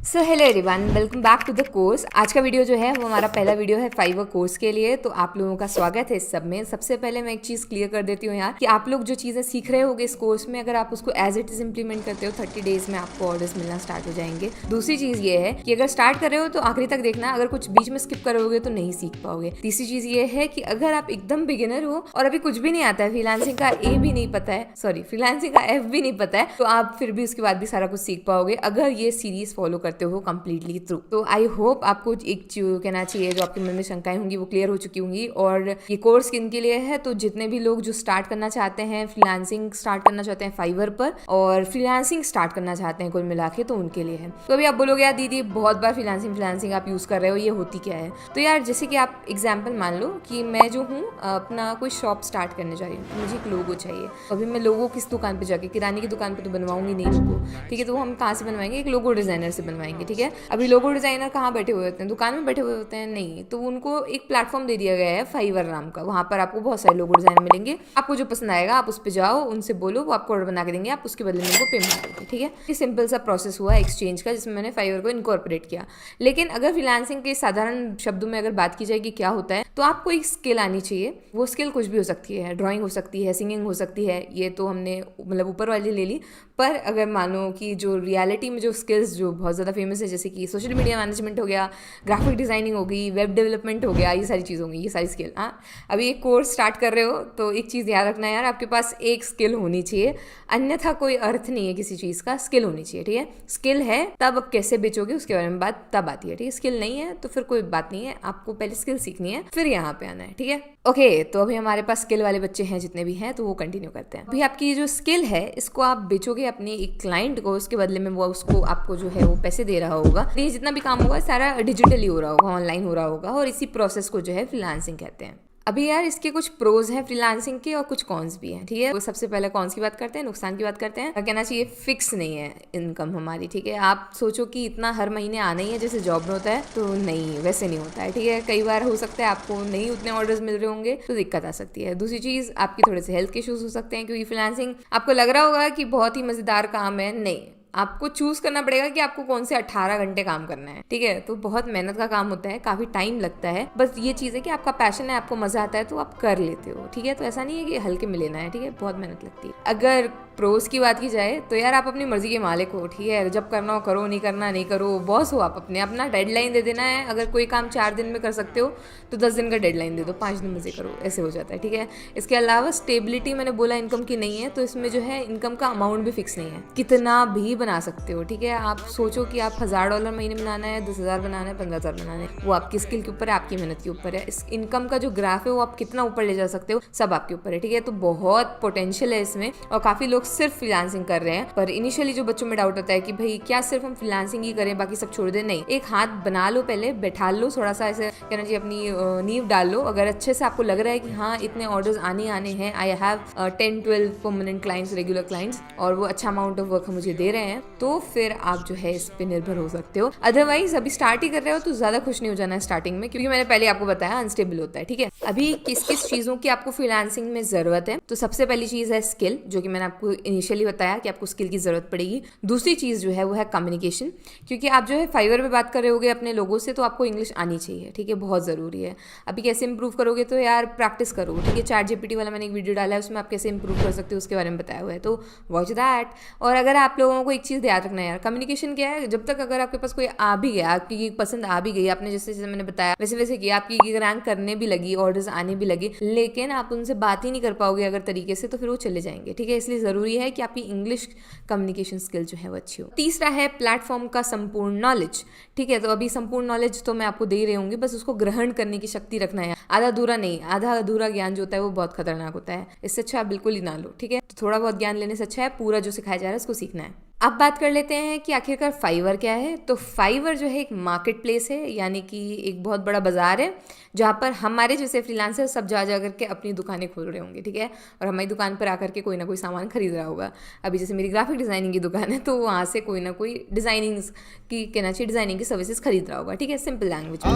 So hello everyone, welcome back to the course. आज का video जो है वो हमारा पहला वीडियो है फाइवर कोर्स के लिए। तो आप लोगों का स्वागत है इस सब में। सबसे पहले मैं एक चीज़ क्लियर कर देती हूँ यार कि आप लोग जो चीज़ें सीख रहे होगे इस कोर्स में, अगर आप उसको एज इट इज़ इंप्लीमेंट करते हो 30 डेज में आपको ऑर्डर्स मिलना स्टार्ट हो जाएंगे। दूसरी चीज़ ये है कि अगर स्टार्ट कर रहे हो तो आखिरी तक देखना, अगर कुछ बीच में स्किप करोगे तो नहीं सीख पाओगे। तीसरी चीज़ ये है कि अगर आप एकदम बिगिनर हो और अभी कुछ भी नहीं आता है, फ्रीलांसिंग का ए भी नहीं पता है, सॉरी फ्रीलांसिंग का एफ भी नहीं पता है, तो आप फिर भी उसके बाद भी सारा कुछ सीख पाओगे अगर ये सीरीज फॉलो करते हो कंप्लीटली थ्रू। तो आई होप आपको एक कहना चाहिए, जो आपके मन में शंकाएं होंगी वो क्लियर हो चुकी होंगी। और ये कोर्स किन के लिए है, तो जितने भी लोग जो स्टार्ट करना चाहते हैं, फ्रीलांसिंग स्टार्ट करना चाहते हैं फाइवर पर, और फ्रीलांसिंग स्टार्ट करना चाहते हैं कुल मिला के, तो उनके लिए है। तो अभी आप बोलोगे यार दीदी बहुत बार फ्रीलांसिंग आप यूज कर रहे हो, ये होती क्या है? तो यार जैसे कि आप एग्जाम्पल मान लो कि मैं जो हूँ अपना कोई शॉप स्टार्ट करने जा रही हूँ, मुझे एक लोगो चाहिए। अभी मैं लोगो किस दुकान पे जाके, किराने की दुकान पे तो बनवाऊंगी नहीं लोगो, ठीक है? तो वो हम कहाँ से बनवाएंगे? एक लोगो डिजाइनर से बनवाएंगे, ठीक है? अभी लोगो डिजाइनर कहाँ बैठे हुए होते हैं? दुकान में बैठे हुए होते हैं? नहीं। तो उनको एक प्लेटफॉर्म दे दिया गया है फाइवर नाम का। वहाँ पर आपको बहुत सारे लोगो डिजाइन मिलेंगे, आपको जो पसंद आएगा आप उस पर जाओ, उनसे बोलो, वो आपको ऑर्डर बना के देंगे, आप उसके बदले में उनको पेमेंट करोगे, ठीक है? ये सिंपल सा प्रोसेस हुआ एक्सचेंज का, जिसमें मैंने फाइवर को इनकॉर्पोरेट किया। लेकिन अगर फ्रीलांसिंग के साधारण शब्दों में अगर बात की जाए कि क्या होता है, तो आपको एक स्किल आनी चाहिए। वो स्किल कुछ भी हो सकती है, ड्राइंग हो सकती है, सिंगिंग हो सकती है, ये तो हमने मतलब ऊपर वाली ले ली। पर अगर मानो कि जो रियलिटी में जो स्किल्स जो बहुत ज़्यादा फेमस है, जैसे कि सोशल मीडिया मैनेजमेंट हो गया, ग्राफिक डिज़ाइनिंग हो गई, वेब डेवलपमेंट हो गया, ये सारी चीज़ होंगी, ये सारी स्किल। हाँ, अभी एक कोर्स स्टार्ट कर रहे हो तो एक चीज़ याद रखना यार, आपके पास एक स्किल होनी चाहिए, अन्यथा कोई अर्थ नहीं है किसी चीज़ का। स्किल होनी चाहिए, ठीक है? स्किल है तब अब कैसे बेचोगे उसके बारे में बात तब आती है, ठीक है? स्किल नहीं है तो फिर कोई बात नहीं है, आपको पहले स्किल सीखनी है फिर यहाँ पे आना है, ठीक है? ओके, तो अभी हमारे पास स्किल वाले बच्चे हैं जितने भी हैं, तो वो कंटिन्यू करते हैं। अभी आपकी जो स्किल है इसको आप बेचोगे अपने एक क्लाइंट को, उसके बदले में वो उसको आपको जो है वो पैसे दे रहा होगा। ये जितना भी काम होगा सारा डिजिटली हो रहा होगा, ऑनलाइन हो रहा होगा, और इसी प्रोसेस को जो है फ्रीलांसिंग कहते हैं। अभी यार इसके कुछ प्रोज हैं फ्रीलांसिंग के और कुछ कॉन्स भी हैं, ठीक है? वो सबसे पहले कॉन्स की बात करते हैं, नुकसान की बात करते हैं। कहना चाहिए फिक्स नहीं है इनकम हमारी, ठीक है? आप सोचो कि इतना हर महीने आना ही है जैसे जॉब में होता है, तो नहीं, वैसे नहीं होता है, ठीक है? कई बार हो सकता है आपको नहीं उतने ऑर्डर्स मिल रहे होंगे तो दिक्कत आ सकती है। दूसरी चीज़, आपकी थोड़े से हेल्थ के इश्यूज हो सकते हैं, क्योंकि फ्रीलांसिंग आपको लग रहा होगा कि बहुत ही मज़ेदार काम है, नहीं, आपको चूज करना पड़ेगा कि आपको कौन से 18 घंटे काम करना है, ठीक है? तो बहुत मेहनत का काम होता है, काफी टाइम लगता है। बस ये चीज है कि आपका पैशन है, आपको मजा आता है तो आप कर लेते हो, ठीक है? तो ऐसा नहीं है कि हल्के में लेना है, ठीक है? बहुत मेहनत लगती है। अगर प्रोज की बात की जाए तो यार आप अपनी मर्जी के मालिक हो, ठीक है? जब करना हो करो, नहीं करना नहीं करो, बॉस हो आप अपने। अपना डेडलाइन दे देना है, अगर कोई काम 4 दिन में कर सकते हो तो 10 दिन का डेडलाइन दे दो, 5 दिन में से करो, ऐसे हो जाता है, ठीक है? इसके अलावा स्टेबिलिटी मैंने बोला इनकम की नहीं है, तो इसमें जो है इनकम का अमाउंट भी फिक्स नहीं है, कितना भी बना सकते हो, ठीक है? आप सोचो कि आप $1000 महीने बनाना है, 10,000 बनाना है, 15,000 बनाना है, वो आपकी स्किल के ऊपर है, आपकी मेहनत के ऊपर है। इस इनकम का जो ग्राफ है वो आप कितना ऊपर ले जा सकते हो, सब आपके ऊपर है, ठीक है? तो बहुत पोटेंशियल है इसमें, और काफी लोग सिर्फ फ्रीलांसिंग कर रहे हैं। पर इनिशियली जो बच्चों में डाउट होता है कि भाई क्या सिर्फ हम फ्रीलांसिंग ही करें बाकी सब छोड़ दें, नहीं, एक हाथ बना लो, पहले बैठा लो, थोड़ा सा ऐसे कहना चाहिए अपनी नींव डाल लो। अगर अच्छे से आपको लग रहा है कि हाँ इतने ऑर्डर्स आने हैं, I have 10-12 permanent clients, regular clients, और वो अच्छा अमाउंट ऑफ वर्क मुझे दे रहे हैं, तो फिर आप जो है इस पे निर्भर हो सकते हो। अदरवाइज अभी स्टार्ट ही कर रहे हो तो ज्यादा खुश नहीं हो जाना है स्टार्टिंग में, क्योंकि मैंने पहले आपको बताया अनस्टेबल होता है, ठीक है? अभी किस किस चीजों की आपको फ्रीलांसिंग में जरूरत है, तो सबसे पहली चीज है स्किल, जो कि मैंने आपको इनिशियली बताया कि आपको स्किल की जरूरत पड़ेगी। दूसरी चीज जो है वो है कम्युनिकेशन, क्योंकि आप जो है फाइवर पे बात कर रहे होगे अपने लोगों से, तो आपको इंग्लिश आनी चाहिए, ठीक है? बहुत जरूरी है। अभी कैसे इंप्रूव करोगे, तो यार प्रैक्टिस करो, ठीक है? ChatGPT वाला मैंने एक वीडियो डाला है, उसमें आप कैसे इंप्रूव कर सकते हो उसके बारे में बताया हुआ है, तो वॉच दैट। और अगर आप लोगों को एक चीज याद रखना है यार, कम्युनिकेशन क्या है, जब तक अगर आपके पास कोई आ भी गया, आपकी पसंद आ भी गई, आपने जैसे जैसे मैंने बताया वैसे वैसे किया, आपकी रैंक करने भी लगी, ऑर्डर्स आने भी लगे, लेकिन आप उनसे बात ही नहीं कर पाओगे अगर तरीके से, तो फिर वो चले जाएंगे, ठीक है? इसलिए जरूरी है कि आपकी इंग्लिश कम्युनिकेशन स्किल जो है वो अच्छी हो। तीसरा है प्लेटफॉर्म का संपूर्ण नॉलेज, ठीक है? तो अभी संपूर्ण नॉलेज तो मैं आपको दे रही हूँ, बस उसको ग्रहण करने की शक्ति रखना है, आधा अधूरा नहीं। आधा अधूरा ज्ञान जो होता है वो बहुत खतरनाक होता है, इससे अच्छा बिल्कुल ही ना लो, ठीक है? तो थोड़ा बहुत ज्ञान लेने से अच्छा है पूरा जो सिखाया जा रहा है उसको सीखना है। अब बात कर लेते हैं कि आखिरकार फाइवर क्या है। तो फाइवर जो है एक मार्केट प्लेस है, यानी कि एक बहुत बड़ा बाजार है जहाँ पर हमारे जैसे फ्रीलांसर सब जा करके अपनी दुकानें खोल रहे होंगे, ठीक है? और हमारी दुकान पर आकर के कोई ना कोई सामान खरीद रहा होगा। अभी जैसे मेरी ग्राफिक डिजाइनिंग की दुकान है, तो वहाँ से कोई ना कोई डिजाइनिंग की कहना चाहिए डिजाइनिंग की सर्विसेज खरीद रहा होगा, ठीक है? सिंपल लैंग्वेज में।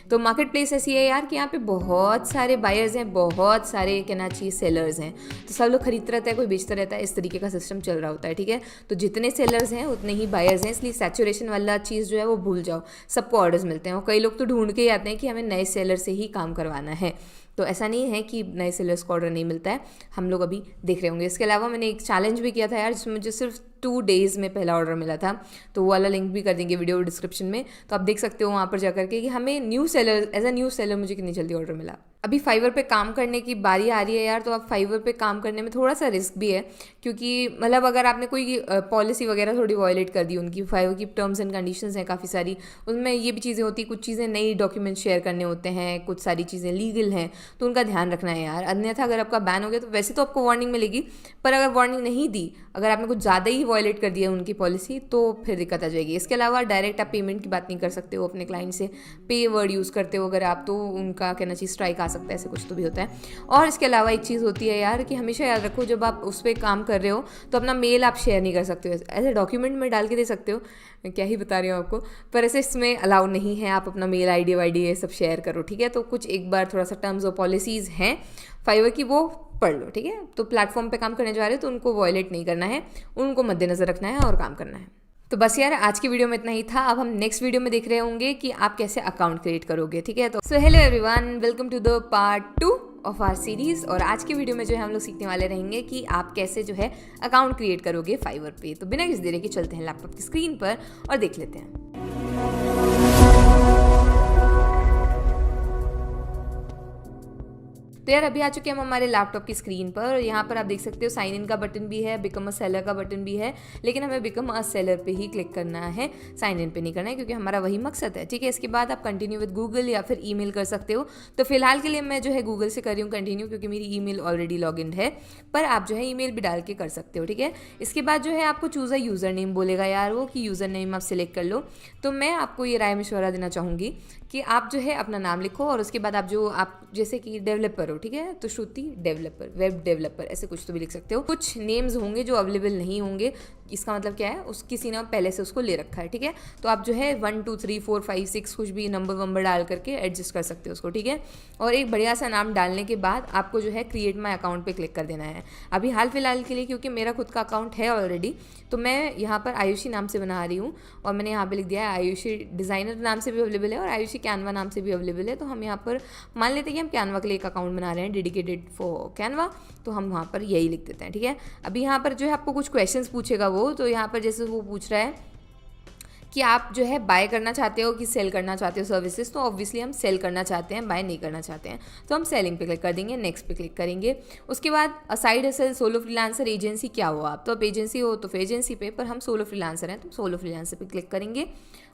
तो मार्केट प्लेस ऐसी है यार कि यहाँ पे बहुत सारे बायर्स हैं, बहुत सारे कहना चाहिए सेलर्स हैं, तो सब लोग खरीदता रहता है, कोई बेचता रहता है, इस तरीके का सिस्टम चल रहा होता है, ठीक है। तो जितने सेलर्स हैं उतने ही बायर्स हैं, इसलिए सैचुरेशन वाला चीज़ जो है वो भूल जाओ, सबको ऑर्डर्स मिलते हैं। और कई लोग तो ढूंढ के ही आते हैं कि हमें नए सेलर से ही काम करवाना है, तो ऐसा नहीं है कि नए सेलर्स को ऑर्डर नहीं मिलता है, हम लोग अभी देख रहे होंगे। इसके अलावा मैंने एक चैलेंज भी किया था यार, जिसमें मुझे सिर्फ 2 डेज़ में पहला ऑर्डर मिला था, तो वो वाला लिंक भी कर देंगे वीडियो डिस्क्रिप्शन में, तो आप देख सकते हो वहाँ पर जाकर के कि हमें new seller, as a new seller मुझे कितनी जल्दी ऑर्डर मिला। अभी फाइवर पे काम करने की बारी आ रही है यार, तो अब फाइवर पे काम करने में थोड़ा सा रिस्क भी है, क्योंकि मतलब अगर आपने कोई पॉलिसी वगैरह थोड़ी वॉयलेट कर दी, उनकी फाइवर की टर्म्स एंड कंडीशंस हैं काफ़ी सारी, उनमें ये भी चीज़ें होती हैं, कुछ चीज़ें नई डॉक्यूमेंट शेयर करने होते हैं, कुछ सारी चीज़ें लीगल हैं, तो उनका ध्यान रखना है यार। अन्यथा अगर आपका बैन हो गया तो वैसे तो आपको वार्निंग मिलेगी, पर अगर वार्निंग नहीं दी, अगर आपने कुछ ज़्यादा ही वॉयलेट कर दिया उनकी पॉलिसी, तो फिर दिक्कत आ जाएगी। इसके अलावा डायरेक्ट आप पेमेंट की बात नहीं कर सकते हो अपने क्लाइंट से, पे वर्ड यूज़ करते हो अगर आप, तो उनका कहना चाहिए स्ट्राइक आ सकता है, ऐसे कुछ तो भी होता है। और इसके अलावा एक चीज़ होती है यार कि हमेशा याद रखो, जब आप उस पर काम कर रहे हो तो अपना मेल आप शेयर नहीं कर सकते हो, ऐसे डॉक्यूमेंट में डाल के दे सकते हो, मैं क्या ही बता रही हूँ आपको, पर ऐसे इसमें अलाउ नहीं है आप अपना मेल ID वाईडी ये सब शेयर करो, ठीक है। तो कुछ एक बार थोड़ा सा टर्म्स और पॉलिसीज़ हैं फाइवर की, वो पढ़ लो, ठीक है। तो प्लेटफॉर्म पे काम करने जा रहे हो तो उनको वॉयलेट नहीं करना है, उनको मद्देनजर रखना है और काम करना है। तो बस यार आज की वीडियो में इतना ही था। अब हम नेक्स्ट वीडियो में देख रहे होंगे कि आप कैसे अकाउंट क्रिएट करोगे, ठीक है। तो so hello everyone, welcome to the part 2 of our series. और आज की वीडियो में जो है हम लोग सीखने वाले रहेंगे कि आप कैसे जो है अकाउंट क्रिएट करोगे फाइवर पे। तो बिना किसी देरी के चलते हैं लैपटॉप की स्क्रीन पर और देख लेते हैं। तो यार अभी आ चुके हैं हम हमारे लैपटॉप की स्क्रीन पर, और यहाँ पर आप देख सकते हो साइन इन का बटन भी है, बिकम अ सेलर का बटन भी है, लेकिन हमें बिकम अ सेलर पे ही क्लिक करना है, साइन इन पे नहीं करना है, क्योंकि हमारा वही मकसद है, ठीक है। इसके बाद आप कंटिन्यू विद गूगल या फिर ईमेल कर सकते हो। तो फिलहाल के लिए मैं जो है गूगल से कर रही हूँ कंटिन्यू, क्योंकि मेरी ईमेल ऑलरेडी लॉग इन है, पर आप जो है ईमेल भी डाल के कर सकते हो, ठीक है। इसके बाद जो है आपको चूज़ अ यूज़र नेम बोलेगा यार वो, कि यूज़र नेम आप सिलेक्ट कर लो। तो मैं आपको ये राय मशवरा देना चाहूँगी कि आप जो है अपना नाम लिखो, और उसके बाद आप जैसे कि डेवलपर हो, ठीक है, तो श्रुति डेवलपर, वेब डेवलपर, ऐसे कुछ तो भी लिख सकते हो। कुछ नेम्स होंगे जो अवेलेबल नहीं होंगे, इसका मतलब क्या है, उस किसी ने पहले से उसको ले रखा है, ठीक है। तो आप जो है 1 2 3 4 5 6 कुछ भी नंबर वंबर डाल करके एडजस्ट कर सकते हो उसको, ठीक है। और एक बढ़िया सा नाम डालने के बाद आपको जो है क्रिएट माई अकाउंट पे क्लिक कर देना है। अभी हाल फिलहाल के लिए क्योंकि मेरा खुद का अकाउंट है ऑलरेडी, तो मैं यहाँ पर आयुषी नाम से बना रही हूँ, और मैंने यहाँ पे लिख दिया है आयुषी डिज़ाइनर नाम से भी अवेलेबल है और आयुषी कैनवा नाम से भी अवेलेबल है। तो हम यहाँ पर मान लेते हैं कि हम कैनवा के लिए एक अकाउंट बना रहे हैं डेडिकेटेड फॉर कैनवा, तो हम वहाँ पर यही लिख देते हैं, ठीक है। अभी यहाँ पर जो है आपको कुछ क्वेश्चंस पूछेगा वो, तो यहाँ पर जैसे वो पूछ रहा है कि आप जो है बाय करना चाहते हो कि सेल करना चाहते हो सर्विसेज, तो ऑब्वियसली हम सेल करना चाहते हैं, बाय नहीं करना चाहते हैं, तो हम सेलिंग पे क्लिक कर देंगे, नेक्स्ट पे क्लिक करेंगे। उसके बाद side hustle, solo freelancer, agency क्या हो आप, तो आप एजेंसी हो तो फिर एजेंसी पे, पर हम सोलो फ्रीलांसर हैं तो सोलो फ्रीलांसर पे क्लिक करेंगे।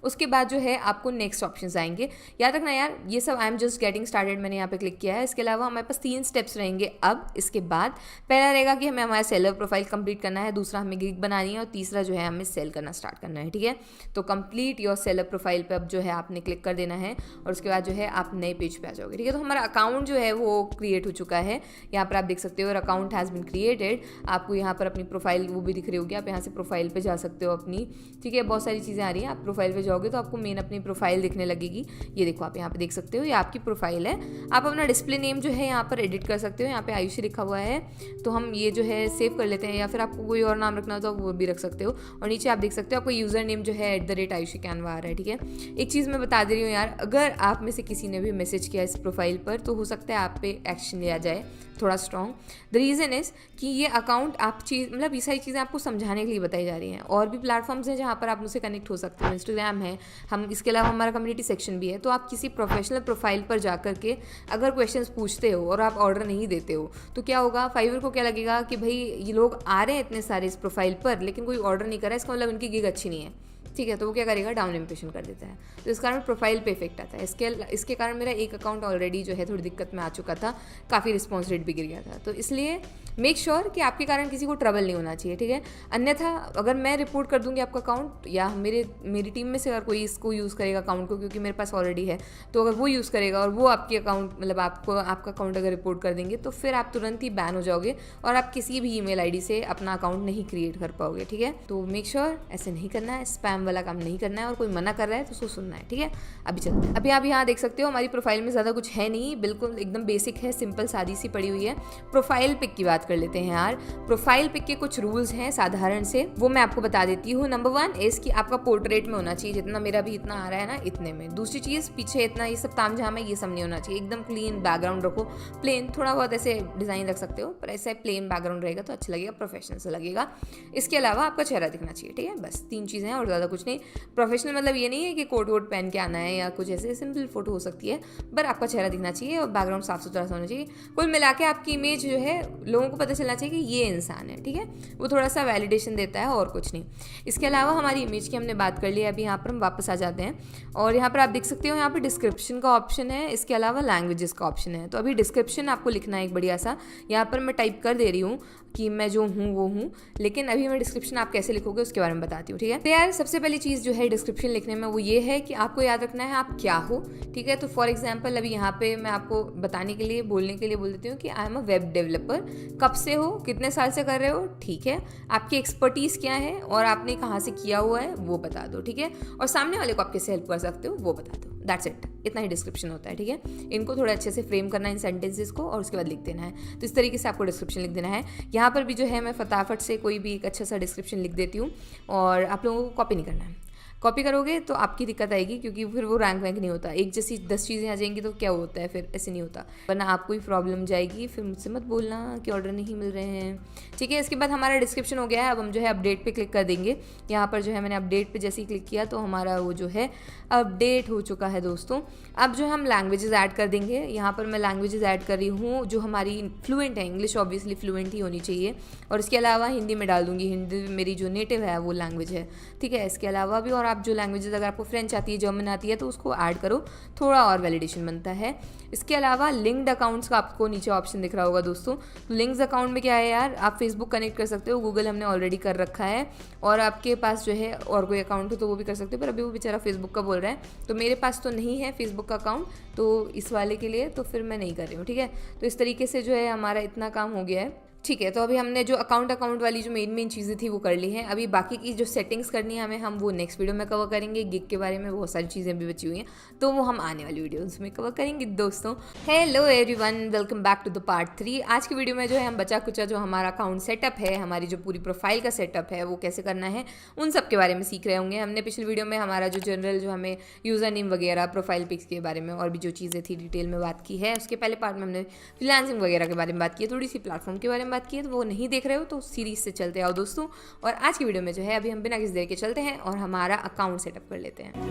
उसके बाद जो है आपको नेक्स्ट ऑप्शंस आएंगे। याद रखना यार ये सब I am just getting started, मैंने यहाँ पे क्लिक किया है। इसके अलावा हमारे पास 3 स्टेप्स रहेंगे अब इसके बाद। पहला रहेगा कि हमें हमारा सेलर प्रोफाइल कंप्लीट करना है, दूसरा हमें गिग बनानी है, और तीसरा जो है हमें सेल करना स्टार्ट करना है, ठीक है। तो कंप्लीट योर सेलर प्रोफाइल पे अब जो है आपने क्लिक कर देना है, और उसके बाद जो है आप नए पेज पे आ जाओगे, ठीक है। तो हमारा अकाउंट जो है वो क्रिएट हो चुका है, यहाँ पर आप देख सकते हो, और अकाउंट हैज़ बिन क्रिएटेड। आपको यहाँ पर अपनी प्रोफाइल वो भी दिख रही होगी, आप यहाँ से प्रोफाइल पे जा सकते हो अपनी, ठीक है। बहुत सारी चीज़ें आ रही हैं, आप प्रोफाइल पे जाओगे तो आपको मेन अपनी प्रोफाइल दिखने लगेगी। ये देखो आप यहाँ पे देख सकते हो, ये आपकी प्रोफाइल है। आप अपना डिस्प्ले नेम जो है यहाँ पर एडिट कर सकते हो, यहाँ पे आयुषी लिखा हुआ है, तो हम ये जो है सेव कर लेते हैं, या फिर आपको कोई और नाम रखना हो तो वो भी रख सकते हो। और नीचे आप देख सकते हो आपको यूज़र नेम जो है @आयुषी कैनवा आ रहा है, ठीक है। एक चीज़ मैं बता दे रही हूँ यार, अगर आप में से किसी ने भी मैसेज किया इस प्रोफाइल पर, तो हो सकता है आप पे एक्शन लिया जाए थोड़ा स्ट्रॉन्ग। द रीज़न इज़ कि ये अकाउंट आप मतलब ये सारी चीज़ें आपको समझाने के लिए बताई जा रही हैं। और भी प्लेटफॉर्म्स हैं जहाँ पर आप मुझसे कनेक्ट हो सकते हो, इंस्टाग्राम है, हम इसके अलावा हमारा कम्युनिटी सेक्शन भी है। तो आप किसी प्रोफेशनल प्रोफाइल पर जा करके अगर क्वेश्चंस पूछते हो और आप ऑर्डर नहीं देते हो, तो क्या होगा, फाइवर को क्या लगेगा कि भाई ये लोग आ रहे हैं इतने सारे इस प्रोफाइल पर, लेकिन कोई ऑर्डर नहीं कर रहा है, इसका मतलब इनकी गिग अच्छी नहीं है, ठीक है। तो वो क्या करेगा, डाउन इम्प्रेशन कर देता है, तो इस कारण प्रोफाइल पे इफेक्ट आता है। इसके कारण मेरा एक अकाउंट ऑलरेडी जो है थोड़ी दिक्कत में आ चुका था, काफ़ी रिस्पॉन्स रेट भी गिर गया था। तो इसलिए मेक श्योर कि आपके कारण किसी को ट्रबल नहीं होना चाहिए, ठीक है। अन्यथा अगर मैं रिपोर्ट कर दूंगी आपका अकाउंट, या मेरी टीम में से अगर कोई इसको यूज़ करेगा अकाउंट को, क्योंकि मेरे पास ऑलरेडी है, तो अगर वो यूज़ करेगा और वो आपकी अकाउंट मतलब आपका अकाउंट अगर रिपोर्ट कर देंगे, तो फिर आप तुरंत ही बैन हो जाओगे और आप किसी भी ईमेल आईडी से अपना अकाउंट नहीं क्रिएट कर पाओगे, ठीक है। तो मेक श्योर ऐसे नहीं करना है, स्पैम स्पैम वाला काम नहीं करना है, और कोई मना कर रहा है तो उसको सुनना है, ठीक है। अभी चलते हैं। अभी आप यहाँ देख सकते हो हमारी प्रोफाइल में ज़्यादा कुछ है नहीं, बिल्कुल एकदम बेसिक है, सिंपल सादी सी पड़ी हुई है। प्रोफाइल पिक की बात कर लेते हैं यार। प्रोफाइल पिक के कुछ रूल्स हैं साधारण से, वो मैं आपको बता देती हूँ। नंबर 1 इस कि आपका पोर्ट्रेट में होना चाहिए, जितना मेरा भी इतना आ रहा है ना, इतने में। दूसरी चीज़, पीछे इतना ये सब तामझाम है ये सब नहीं होना चाहिए, एकदम क्लीन बैकग्राउंड रखो। प्लेन, थोड़ा बहुत ऐसे डिज़ाइन रख सकते हो, पर ऐसे प्लेन बैकग्राउंड रहेगा तो अच्छा लगेगा, प्रोफेशनल सा लगेगा। इसके अलावा आपका चेहरा दिखना चाहिए, ठीक है। बस 3 चीज़ें हैं और ज़्यादा कुछ नहीं। प्रोफेशनल मतलब ये नहीं है कि कोट वोट पहन के आना है या कुछ ऐसे, सिंपल फोटो हो सकती है, पर आपका चेहरा दिखना चाहिए और बैकग्राउंड साफ सुथरा सा होना चाहिए। कुल मिला के आपकी इमेज जो है लोगों को पता चलना चाहिए कि ये इंसान है, ठीक है। वो थोड़ा सा वैलिडेशन देता है और कुछ नहीं। इसके अलावा हमारी इमेज की हमने बात कर ली है। अभी यहाँ पर हम वापस आ जाते हैं और यहाँ पर आप देख सकते हो यहाँ पर डिस्क्रिप्शन का ऑप्शन है, इसके अलावा लैंग्वेजेस का ऑप्शन है। तो अभी डिस्क्रिप्शन आपको लिखना है एक बढ़िया सा, यहाँ पर मैं टाइप कर दे रही हूँ कि मैं जो हूँ वो हूँ, लेकिन अभी मैं डिस्क्रिप्शन आप कैसे लिखोगे उसके बारे में बताती हूँ, ठीक है। तो यार सबसे पहली चीज़ जो है डिस्क्रिप्शन लिखने में वो ये है कि आपको याद रखना है आप क्या हो, ठीक है। तो फॉर एग्जांपल अभी यहाँ पे मैं आपको बताने के लिए, बोलने के लिए बोल देती हूँ कि I am a web developer. कब से हो, कितने साल से कर रहे हो, ठीक है। आपकी एक्सपर्टीज़ क्या है और आपने कहाँ से किया हुआ है वो बता दो, ठीक है। और सामने वाले को आप कैसे हेल्प कर सकते हो वो बता दो। दैट्स इट, इतना ही डिस्क्रिप्शन होता है, ठीक है। इनको थोड़ा अच्छे से फ्रेम करना है इन सेंटेंसेस को और उसके बाद लिख देना है। तो इस तरीके से आपको डिस्क्रिप्शन लिख देना है। यहाँ पर भी जो है मैं फटाफट से कोई भी एक अच्छा सा डिस्क्रिप्शन लिख देती हूँ और आप लोगों को कॉपी नहीं करना है। कॉपी करोगे तो आपकी दिक्कत आएगी, क्योंकि फिर वो रैंक वैंक नहीं होता। एक जैसी 10 चीज़ें आ जाएंगी तो क्या होता है, फिर ऐसे नहीं होता, वरना आपको ही प्रॉब्लम जाएगी। फिर मुझसे मत बोलना कि ऑर्डर नहीं मिल रहे हैं, ठीक है। इसके बाद हमारा डिस्क्रिप्शन हो गया है। अब हम जो है अपडेट पे क्लिक कर देंगे। यहाँ पर जो है मैंने अपडेट पे जैसे ही क्लिक किया तो हमारा वो जो है अपडेट हो चुका है दोस्तों। अब जो हम लैंग्वेजेस ऐड कर देंगे, यहाँ पर मैं लैंग्वेजेस ऐड कर रही हूँ जो हमारी फ्लुएंट है। इंग्लिश ऑब्वियसली फ्लुएंट ही होनी चाहिए, और इसके अलावा हिंदी में डाल दूँगी, हिंदी मेरी जो नेटिव है वो लैंग्वेज है, ठीक है। इसके अलावा भी और आप जो लैंग्वेजेस, अगर आपको फ्रेंच आती है, जर्मन आती है, तो उसको ऐड करो, थोड़ा और वैलिडेशन बनता है। इसके अलावा लिंक्ड अकाउंट्स का आपको नीचे ऑप्शन दिख रहा होगा दोस्तों। लिंक्स अकाउंट में क्या है यार, आप फेसबुक कनेक्ट कर सकते हो, गूगल हमने ऑलरेडी कर रखा है, और आपके पास जो है और कोई अकाउंट हो तो वो भी कर सकते हो, पर अभी वो बेचारा फेसबुक का बोल रहा है, तो मेरे पास तो नहीं है फेसबुक का अकाउंट, तो इस वाले के लिए तो फिर मैं नहीं कर रही हूँ, ठीक है। तो इस तरीके से जो है हमारा इतना काम हो गया है, ठीक है। तो अभी हमने जो अकाउंट वाली जो मेन चीज़ें थी वो कर ली हैं। अभी बाकी की जो सेटिंग्स करनी है हमें, हम वो नेक्स्ट वीडियो में कवर करेंगे। गिग के बारे में बहुत सारी चीज़ें भी बची हुई हैं, तो वो हम आने वाली वीडियोस में कवर करेंगे दोस्तों। Hello everyone, welcome back to the part 3। आज की वीडियो में जो है हम बचा कुचा जो हमारा अकाउंट सेटअप है, हमारी जो पूरी प्रोफाइल का सेटअप है वो कैसे करना है, उन सब के बारे में सीख रहे होंगे। हमने पिछली वीडियो में हमारा जो जनरल जो हमें यूज़र नेम वगैरह, प्रोफाइल पिक्स के बारे में और भी जो चीज़ें थी डिटेल में बात की है। उसके पहले पार्ट में हमने फ्रीलांसिंग वगैरह के बारे में बात की है, थोड़ी सी प्लेटफॉर्म के बारे में बात की है, तो वो नहीं देख रहे हो तो सीरीज से चलते आओ दोस्तों। और आज की वीडियो में जो है अभी हम बिना किसी देर के चलते हैं और हमारा अकाउंट सेटअप कर लेते हैं।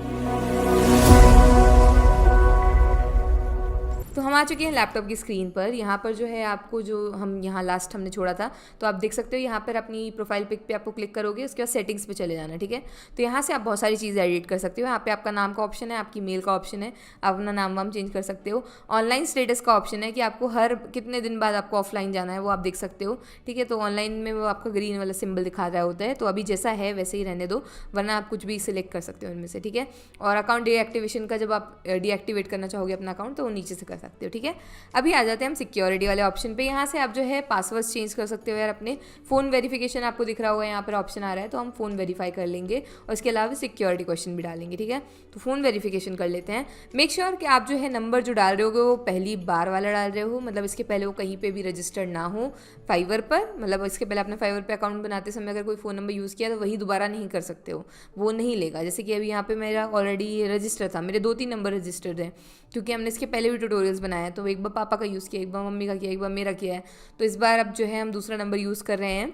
तो हम आ चुके हैं लैपटॉप की स्क्रीन पर। यहाँ पर जो है आपको जो हम यहाँ लास्ट हमने छोड़ा था, तो आप देख सकते हो यहाँ पर अपनी प्रोफाइल पिक पे आपको क्लिक करोगे, उसके बाद सेटिंग्स पे चले जाना, ठीक है। तो यहाँ से आप बहुत सारी चीज़ें एडिट कर सकते हो। यहाँ पे आपका नाम का ऑप्शन है, आपकी मेल का ऑप्शन है, आप अपना नाम वाम चेंज कर सकते हो। ऑनलाइन स्टेटस का ऑप्शन है कि आपको हर कितने दिन बाद आपको ऑफलाइन जाना है वो आप देख सकते हो, ठीक है। तो ऑनलाइन में वो आपका ग्रीन वाला सिंबल दिखा रहा होता है, तो अभी जैसा है वैसे ही रहने दो, वरना आप कुछ भी सिलेक्ट कर सकते हो इनमें से, ठीक है। और अकाउंट डीएक्टिवेशन का, जब आप डीएक्टिवेट करना चाहोगे अपना अकाउंट तो वो नीचे से कर सकते हो, ठीक है। अभी आ जाते हैं हम सिक्योरिटी वाले ऑप्शन पे। यहाँ से आप जो है पासवर्ड चेंज कर सकते हो यार अपने। फ़ोन वेरिफिकेशन आपको दिख रहा होगा, यहाँ पर ऑप्शन आ रहा है, तो हम फ़ोन वेरीफाई कर लेंगे और इसके अलावा सिक्योरिटी क्वेश्चन भी डालेंगे, ठीक है। तो फ़ोन वेरिफिकेशन कर लेते हैं। मेक श्योर कि आप जो है नंबर जो डाल रहे होगे वो पहली बार वाला डाल रहे हो, मतलब इसके पहले वो कहीं पर भी रजिस्टर्ड ना हो फाइवर पर। मतलब इसके पहले आपने फाइवर पर अकाउंट बनाते समय अगर कोई फ़ोन नंबर यूज़ किया तो वही दोबारा नहीं कर सकते हो, वो नहीं लेगा। जैसे कि अभी यहाँ पर मेरा ऑलरेडी रजिस्टर था, मेरे 2-3 नंबर रजिस्टर्ड हैं, क्योंकि हमने इसके पहले भी ट्यूटोरियल्स बनाए हैं। तो एक बार पापा का यूज़ किया, एक बार मम्मी का किया, एक बार मेरा किया है, तो इस बार अब जो है हम दूसरा नंबर यूज़ कर रहे हैं।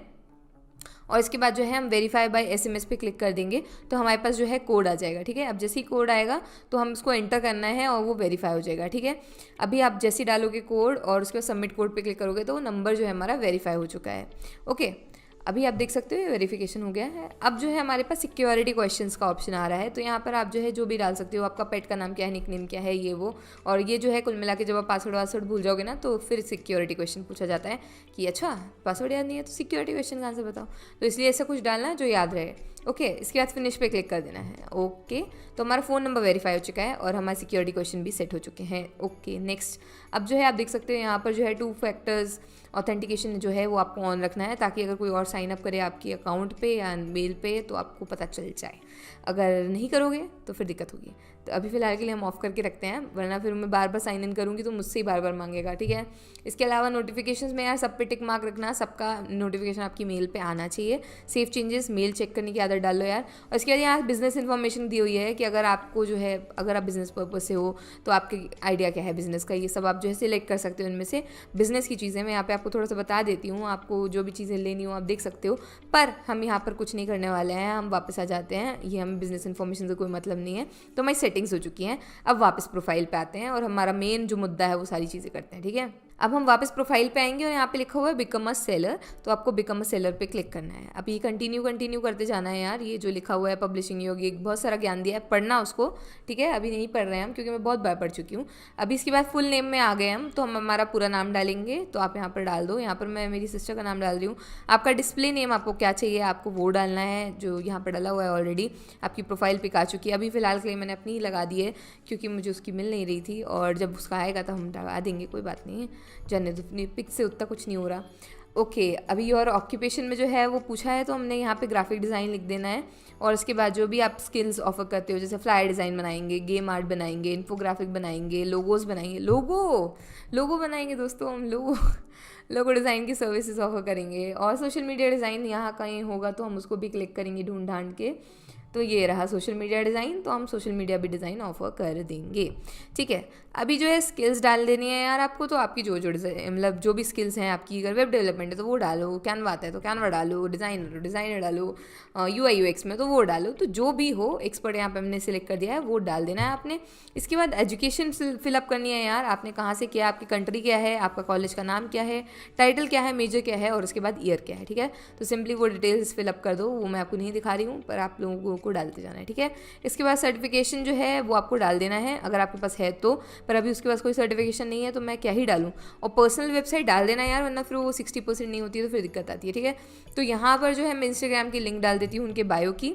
और इसके बाद जो है हम वेरीफाई बाय एसएमएस पे क्लिक कर देंगे तो हमारे पास जो है कोड आ जाएगा, ठीक है। अब जैसे ही कोड आएगा तो हम इसको एंटर करना है और वो वेरीफाई हो जाएगा, ठीक है। अभी आप जैसे ही डालोगे कोड और उसके बाद सबमिट कोड पे क्लिक करोगे तो वो नंबर जो है हमारा वेरीफाई हो चुका है, ओके। अभी आप देख सकते हो वेरिफिकेशन हो गया है। अब जो है हमारे पास सिक्योरिटी क्वेश्चंस का ऑप्शन आ रहा है, तो यहाँ पर आप जो है जो भी डाल सकते हो, आपका पेट का नाम क्या है, निक नेम क्या है, ये वो। और ये जो है कुल मिला के जब आप पासवर्ड भूल जाओगे ना तो फिर सिक्योरिटी क्वेश्चन पूछा जाता है कि अच्छा पासवर्ड याद नहीं है तो सिक्योरिटी क्वेश्चन का आंसर बताओ, तो इसलिए ऐसा कुछ डालना जो याद रहे। ओके, इसके बाद फिनिश पे क्लिक कर देना है। ओके, तो हमारा फ़ोन नंबर वेरीफाई हो चुका है और हमारे सिक्योरिटी क्वेश्चन भी सेट हो चुके हैं। Okay, next. अब जो है आप देख सकते हो यहाँ पर जो है 2 फैक्टर्स ऑथेंटिकेशन जो है वो आपको ऑन रखना है, ताकि अगर कोई और साइन अप करे आपके अकाउंट पे या मेल पे तो आपको पता चल जाए। अगर नहीं करोगे तो फिर दिक्कत होगी। तो अभी फ़िलहाल के लिए हम ऑफ़ करके रखते हैं, वरना फिर मैं बार बार साइन इन करूँगी तो मुझसे ही बार बार मांगेगा, ठीक है। इसके अलावा नोटिफिकेशंस में यार सब पे टिक मार्क रखना, सबका नोटिफिकेशन आपकी मेल पे आना चाहिए। सेफ चेंजेस, मेल चेक करने की आदत डाल लो यार। और इसके बाद यहाँ बिजनेस इन्फॉर्मेशन दी हुई है कि अगर आपको जो है, अगर आप बिजनेस पर्पज से हो तो आपके आइडिया क्या है बिजनेस का, ये सब आप जो है सिलेक्ट कर सकते हो। इनमें से बिजनेस की चीज़ें मैं यहाँ पे आपको थोड़ा सा बता देती हूँ, आपको जो भी चीज़ें लेनी हो आप देख सकते हो। पर हम यहाँ पर कुछ नहीं करने वाले हैं, हम वापस आ जाते हैं। ये हमें बिजनेस इन्फॉर्मेशन से कोई मतलब नहीं है। तो हमारी सेटिंग्स हो चुकी हैं। अब वापस प्रोफाइल पे आते हैं और हमारा मेन जो मुद्दा है वो सारी चीज़ें करते हैं, ठीक है। अब हम वापस प्रोफाइल पे आएंगे और यहाँ पे लिखा हुआ है बिकम अ सेलर, तो आपको बिकम अ सेलर पे क्लिक करना है। अब ये कंटिन्यू करते जाना है यार। ये जो लिखा हुआ है पब्लिशिंग योगी, बहुत सारा ज्ञान दिया है, पढ़ना उसको, ठीक है। अभी नहीं पढ़ रहे हैं हम, क्योंकि मैं बहुत बार पढ़ चुकी हूँ। अभी इसके बाद फुल नेम में आ गए हम, तो हम हमारा पूरा नाम डालेंगे। तो आप यहाँ पर डाल दो। यहाँ पर मैं मेरी सिस्टर का नाम डाल रही हूँ। आपका डिस्प्ले नेम आपको क्या चाहिए, आपको वो डालना है जो यहाँ पर डाला हुआ है ऑलरेडी। आपकी प्रोफाइल पिक आ चुकी है। अभी फिलहाल के लिए मैंने अपनी ही लगा दी है, क्योंकि मुझे उसकी मिल नहीं रही थी, और जब उसका आएगा तो हम लगा देंगे, कोई बात नहीं है। जाने दो, पिक से उतना कुछ नहीं हो रहा। ओके, अभी और ऑक्यूपेशन में जो है वो पूछा है, तो हमने यहाँ पे ग्राफिक डिज़ाइन लिख देना है। और उसके बाद जो भी आप स्किल्स ऑफर करते हो, जैसे फ्लायर डिज़ाइन बनाएंगे, गेम आर्ट बनाएंगे, इन्फोग्राफिक बनाएंगे, लोगोज बनाएंगे, लोगो बनाएंगे दोस्तों हम, लोगो डिज़ाइन की सर्विसेज ऑफर करेंगे। और सोशल मीडिया डिज़ाइन यहाँ कहीं होगा तो हम उसको भी क्लिक करेंगे ढूंढ ढांड के। तो ये रहा सोशल मीडिया डिज़ाइन, तो हम सोशल मीडिया भी डिज़ाइन ऑफर कर देंगे, ठीक है। अभी जो है स्किल्स डाल देनी है यार आपको। तो आपकी जो मतलब जो भी स्किल्स हैं आपकी, अगर वेब डेवलपमेंट है तो वो डालो, कैनवा आता है तो कैनवा डालो, डिज़ाइनर डालो, UI UX में तो वो डालो। तो जो भी हो, एक्सपर्ट यहाँ पे हमने सिलेक्ट कर दिया है, वो डाल देना है आपने। इसके बाद एजुकेशन फिलअप करनी है यार, आपने कहाँ से किया, आपकी कंट्री क्या है, आपका कॉलेज का नाम क्या है, टाइटल क्या है, मेजर क्या है, और उसके बाद ईयर क्या है, ठीक है। तो सिंपली वो डिटेल्स फिलअप कर दो। वो मैं आपको नहीं दिखा रही हूँ, पर आप लोगों को डालते जाना है, ठीक है। इसके बाद सर्टिफिकेशन जो है वो आपको डाल देना है, अगर आपके पास है तो। पर अभी उसके पास कोई सर्टिफिकेशन नहीं है तो मैं क्या ही डालूँ। और पर्सनल वेबसाइट डाल देना यार, वरना फिर वो 60% नहीं होती है तो फिर दिक्कत आती है, ठीक है। तो यहाँ पर जो है मैं इंस्टाग्राम की लिंक डाल देती हूँ उनके बायो की,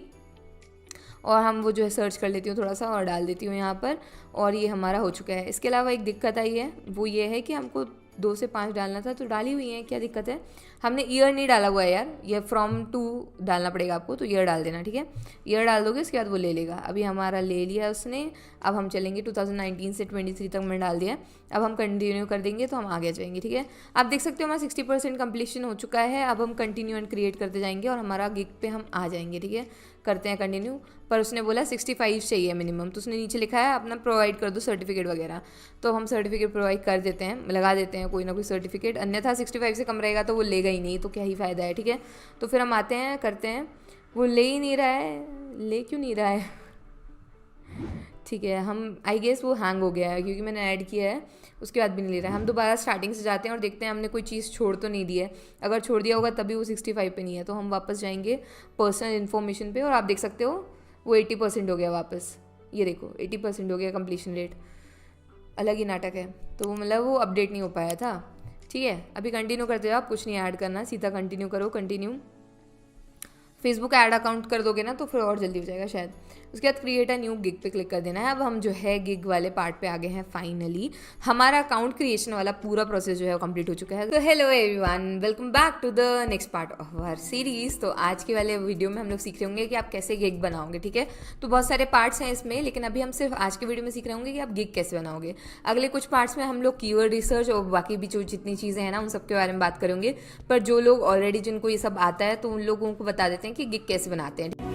और हम वो जो है सर्च कर लेती हूँ थोड़ा सा और डाल देती हूँ यहाँ पर। और ये हमारा हो चुका है। इसके अलावा एक दिक्कत आई है, वो ये है कि हमको 2 से 5 डालना था, तो डाली हुई है। क्या दिक्कत है, हमने ईयर नहीं डाला हुआ है यार, ये फ्रॉम टू डालना पड़ेगा आपको। तो ईयर डाल देना, ठीक है। ईयर डाल दोगे, इसके बाद वो ले लेगा। अभी हमारा ले लिया उसने। अब हम चलेंगे 2019 से 23 तक मैंने डाल दिया। अब हम कंटिन्यू कर देंगे तो हम आगे जाएंगे, ठीक है। आप देख सकते हो हमारा 60% कंप्लीशन हो चुका है। अब हम कंटिन्यू एंड क्रिएट करते जाएंगे और हमारा गिग पे हम आ जाएंगे, ठीक है। करते हैं कंटिन्यू। पर उसने बोला 65 चाहिए मिनिमम, तो उसने नीचे लिखा है अपना प्रोवाइड कर दो सर्टिफिकेट वगैरह। तो हम सर्टिफिकेट प्रोवाइड कर देते हैं, लगा देते हैं कोई ना कोई सर्टिफिकेट, अन्यथा 65 से कम रहेगा तो वो लेगा ही नहीं, तो क्या ही फ़ायदा है, ठीक है। तो फिर हम आते हैं, करते हैं। वो ले ही नहीं रहा है, ले क्यों नहीं रहा है, ठीक है। हम आई गेस वो हैंग हो गया है, क्योंकि मैंने ऐड किया है, उसके बाद भी नहीं ले रहा है। हम दोबारा स्टार्टिंग से जाते हैं और देखते हैं हमने कोई चीज़ छोड़ तो नहीं दी है। अगर छोड़ दिया होगा तभी वो 65 पे नहीं है, तो हम वापस जाएंगे पर्सनल इन्फॉर्मेशन पे, और आप देख सकते हो वो 80% हो गया वापस। ये देखो 80% हो गया कंप्लीशन रेट, अलग ही नाटक है। तो वो मतलब वो अपडेट नहीं हो पाया था, ठीक है। अभी कंटिन्यू करते हो आप, कुछ नहीं ऐड करना, सीधा कंटिन्यू करो। कंटिन्यू फेसबुक ऐड अकाउंट कर दोगे ना तो फिर और जल्दी हो जाएगा शायद। उसके बाद क्रिएट अ न्यू गिग पे क्लिक कर देना है। अब हम जो है गिग वाले पार्ट पे आ गए हैं फाइनली। हमारा अकाउंट क्रिएशन वाला पूरा प्रोसेस जो है वो कंप्लीट हो चुका है। तो hello everyone, welcome back to the next part of our series. तो आज के वाले वीडियो में हम लोग सीख रहे होंगे कि आप कैसे गिग बनाओगे, ठीक है। तो बहुत सारे पार्ट्स हैं इसमें, लेकिन अभी हम सिर्फ आज के वीडियो में सीख रहे होंगे कि आप गिग कैसे बनाओगे। अगले कुछ पार्ट्स में हम लोग कीवर्ड रिसर्च और बाकी भी जो जितनी चीज़ें हैं ना उन सब के बारे में बात करेंगे। पर जो लोग ऑलरेडी जिनको ये सब आता है तो उन लोगों को बता देते हैं कि गिग कैसे बनाते हैं।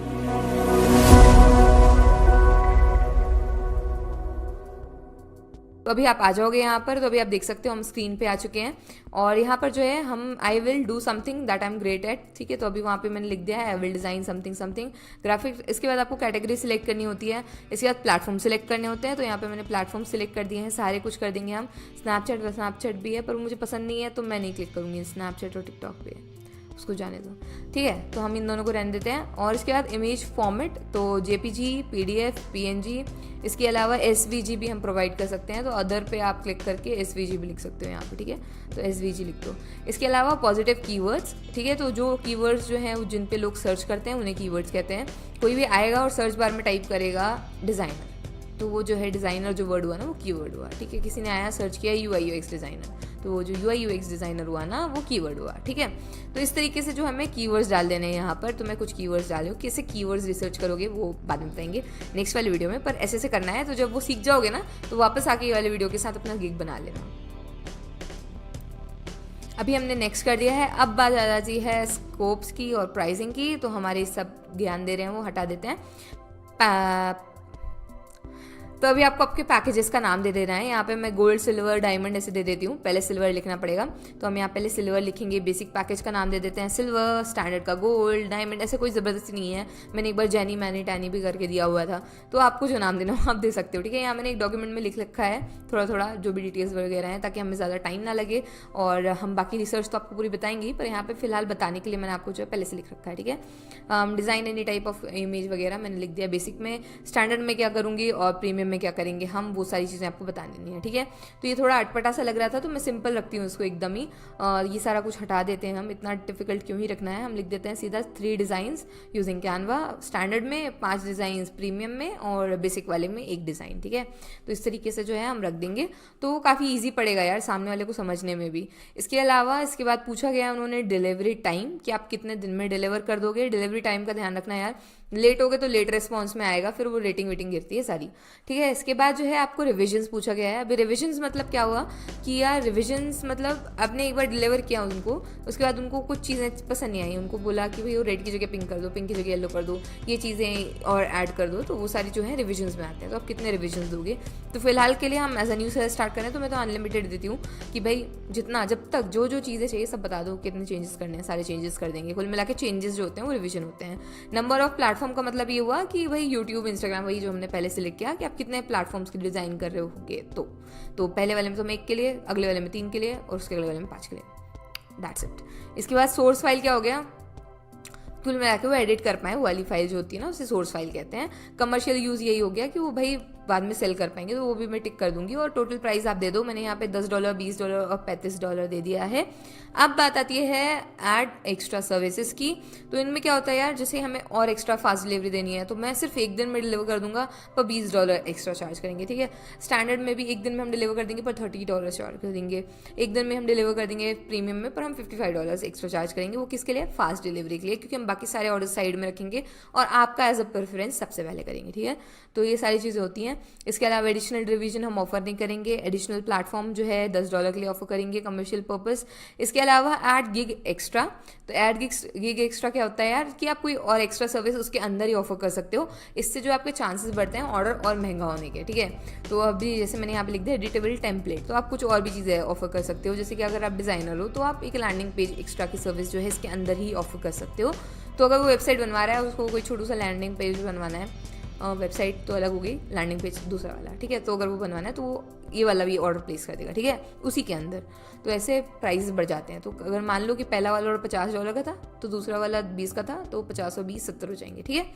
तो अभी आप आ जाओगे यहाँ पर। तो अभी आप देख सकते हो हम स्क्रीन पे आ चुके हैं, और यहाँ पर जो है हम I will do something that I am great at, ठीक है। तो अभी वहाँ पे मैंने लिख दिया है I will design something something graphic. इसके बाद आपको कैटेगरी सिलेक्ट करनी होती है, इसके बाद प्लेटफॉर्म सिलेक्ट करने होते हैं। तो यहाँ पे मैंने प्लेटफॉर्म सिलेक्ट कर दिए हैं, सारे कुछ कर देंगे हम। स्नैपचैट भी है, पर मुझे पसंद नहीं है तो मैं नहीं क्लिक करूँगी स्नैपचैट और टिकटॉक पे। उसको जाने दो, ठीक है। तो हम इन दोनों को रहने देते हैं। और इसके बाद इमेज फॉर्मेट, तो JPG, PDF, PNG, इसके अलावा SVG भी हम प्रोवाइड कर सकते हैं। तो अदर पे आप क्लिक करके SVG भी लिख सकते हो यहाँ पे, ठीक है। तो SVG लिख दो। इसके अलावा पॉजिटिव कीवर्ड्स, ठीक है। तो जो कीवर्ड्स जो हैं जिन पे लोग सर्च करते हैं उन्हें कीवर्ड्स कहते हैं। कोई भी आएगा और सर्च बार में टाइप करेगा डिज़ाइनर, तो वो जो है डिज़ाइनर जो वर्ड हुआ ना वो कीवर्ड हुआ, ठीक है। किसी ने आया सर्च किया UI UX डिज़ाइनर, तो वो जो UI UX डिज़ाइनर हुआ ना वो कीवर्ड हुआ, ठीक है। तो इस तरीके से जो हमें कीवर्ड्स डाल देने हैं यहाँ पर। तो मैं कुछ कीवर्ड्स डाले हूँ, कैसे कीवर्ड्स रिसर्च करोगे वो बाद में बताएंगे नेक्स्ट वाले वीडियो में, पर ऐसे ऐसे करना है। तो जब वो सीख जाओगे ना तो वापस आके ये वाले वीडियो के साथ अपना गिग बना लेना। अभी हमने नेक्स्ट कर दिया है। अब बात आ जाती है स्कोप्स की और प्राइसिंग की। तो हमारे सब ज्ञान दे रहे हैं वो हटा देते हैं। तो अभी आपको आपके पैकेजेस का नाम दे देना है। यहाँ पे मैं गोल्ड, सिल्वर, डायमंड ऐसे दे देती हूँ। पहले सिल्वर लिखना पड़ेगा, तो हम यहाँ पहले सिल्वर लिखेंगे। बेसिक पैकेज का नाम दे देते हैं सिल्वर, स्टैंडर्ड का गोल्ड, डायमंड, ऐसे कोई ज़बरदस्ती नहीं है। मैंने एक बार जैनी मैनी टैनी भी करके दिया हुआ था, तो आपको जो नाम देना हो आप दे सकते हो, ठीक है। यहाँ मैंने एक डॉक्यूमेंट में लिख रखा है थोड़ा थोड़ा जो भी डिटेल्स वगैरह हैं, ताकि हमें ज़्यादा टाइम ना लगे। और हम बाकी रिसर्च तो आपको पूरी बताएंगे, पर यहाँ पे फिलहाल बताने के लिए मैंने आपको जो है पहले से लिख रखा है, ठीक है। Design any type of image वगैरह मैंने लिख दिया बेसिक में। स्टैंडर्ड में क्या करूँगी और प्रीमियम में क्या करेंगे हम, वो सारी चीज़ें आपको बता देनी है, ठीक है। तो ये थोड़ा अटपटा सा लग रहा था, तो मैं सिंपल रखती हूँ इसको एकदम ही। और ये सारा कुछ हटा देते हैं हम, इतना डिफिकल्ट क्यों ही रखना है। हम लिख देते हैं सीधा 3 डिज़ाइंस यूजिंग कैनवा। स्टैंडर्ड में 5 डिज़ाइंस, प्रीमियम में और बेसिक वाले में 1 डिज़ाइन, ठीक है। तो इस तरीके से जो है हम रख देंगे, तो वो काफ़ी ईजी पड़ेगा यार सामने वाले को समझने में भी। इसके अलावा इसके बाद पूछा गया उन्होंने डिलीवरी टाइम, कि आप कितने दिन में डिलीवर कर दोगे। डिलीवरी टाइम का ध्यान रखना यार, लेट हो गए तो लेट रिस्पॉन्स में आएगा, फिर वो रेटिंग वेटिंग गिरती है सारी, ठीक है। इसके बाद जो है आपको रिविजन्स पूछा गया है। अभी रिविजन्स मतलब क्या हुआ कि यार रिविजन्स मतलब आपने एक बार डिलीवर किया उनको, उसके बाद उनको कुछ चीज़ें पसंद नहीं आई, उनको बोला कि भाई वो रेड की जगह पिंक कर दो, पिंक की जगह येलो कर दो, ये चीज़ें और ऐड कर दो, तो वो सारी जो है रिविजन्स में आते हैं। तो आप कितने रिविजन्स दोगे। तो फिलहाल के लिए हम as a new search start करें तो मैं तो अनलिमिटेड देती हूँ कि भाई जितना जब तक जो जो चीज़ें चाहिए सब बता दो, कितने चेंजेस करने हैं सारे चेंजेस कर देंगे। कुल मिला के चेंजेस जो होते हैं वो रिविजन होते हैं। नंबर ऑफ प्लेटफॉर्म का मतलब ये हुआ कि भाई यूट्यूब, इंस्टाग्राम, वही जो हमने पहले सिलेक्ट किया कि आप कितने प्लेटफॉर्म्स के डिज़ाइन कर रहे होगे। तो पहले वाले में तो मैं 1 के लिए, अगले वाले में 3 के लिए और उसके अगले वाले में 5 के लिए। That's it. इसके बाद सोर्स फाइल क्या हो गया, कुल मिला के वो एडिट कर पाए, वो वाली फाइल जो होती है ना उसे सोर्स फाइल कहते हैं। कमर्शियल यूज़ यही हो गया कि वो भाई बाद में सेल कर पाएंगे, तो वो भी मैं टिक कर दूंगी। और टोटल प्राइस आप दे दो, मैंने यहाँ पे $10, $20 और $35 दे दिया है। अब बात आती है ऐड एक्स्ट्रा सर्विसेज की। तो इनमें क्या होता है यार, जैसे हमें और एक्स्ट्रा फास्ट डिलीवरी देनी है तो मैं सिर्फ 1 दिन में डिलीवर कर दूंगा पर $20 एक्स्ट्रा चार्ज करेंगे, ठीक है। स्टैंडर्ड में भी 1 दिन में हम डिलीवर कर देंगे पर $30 चार्ज कर देंगे। 1 दिन में हम डिलीवर कर देंगे प्रीमियम में, पर हम $55 एक्स्ट्रा चार्ज करेंगे। वो किसके लिए, फास्ट डिलीवरी के लिए, क्योंकि हम बाकी सारे ऑर्डर साइड में रखेंगे और आपका एज अ प्रेफरेंस सबसे पहले करेंगे, ठीक है। तो ये सारी चीज़ें होती हैं। इसके अलावा एडिशनल रिवीजन हम ऑफर नहीं करेंगे। एडिशनल प्लेटफॉर्म जो है $10 के लिए ऑफर करेंगे कमर्शियल पर्पस। इसके अलावा ऐड गिग एक्स्ट्रा। तो ऐड गिग एक्स्ट्रा क्या होता है यार, कि आप कोई और एक्स्ट्रा सर्विस उसके अंदर ही ऑफर कर सकते हो। इससे जो आपके चांसेस बढ़ते हैं ऑर्डर और महंगा होने के, ठीक है। तो अभी जैसे मैंने यहाँ पे लिख दिया एडिटेबल टेम्पलेट, तो आप कुछ और भी चीज़ें ऑफर कर सकते हो। जैसे कि अगर आप डिज़ाइनर हो तो आप एक लैंडिंग पेज एक्स्ट्रा की सर्विस जो है इसके अंदर ही ऑफर कर सकते हो। तो अगर वो वेबसाइट बनवा रहा है, उसको कोई छोटू सा लैंडिंग पेज बनवाना है, वेबसाइट तो अलग हो गई, लैंडिंग पेज दूसरा वाला, ठीक है। तो अगर वो बनवाना है तो वो ये वाला भी ऑर्डर प्लेस कर देगा, ठीक है, उसी के अंदर। तो ऐसे प्राइस बढ़ जाते हैं। तो अगर मान लो कि पहला वाला ऑर्डर $50 का था तो दूसरा वाला 20 का था, तो 50 और 20 70 हो जाएंगे, ठीक है।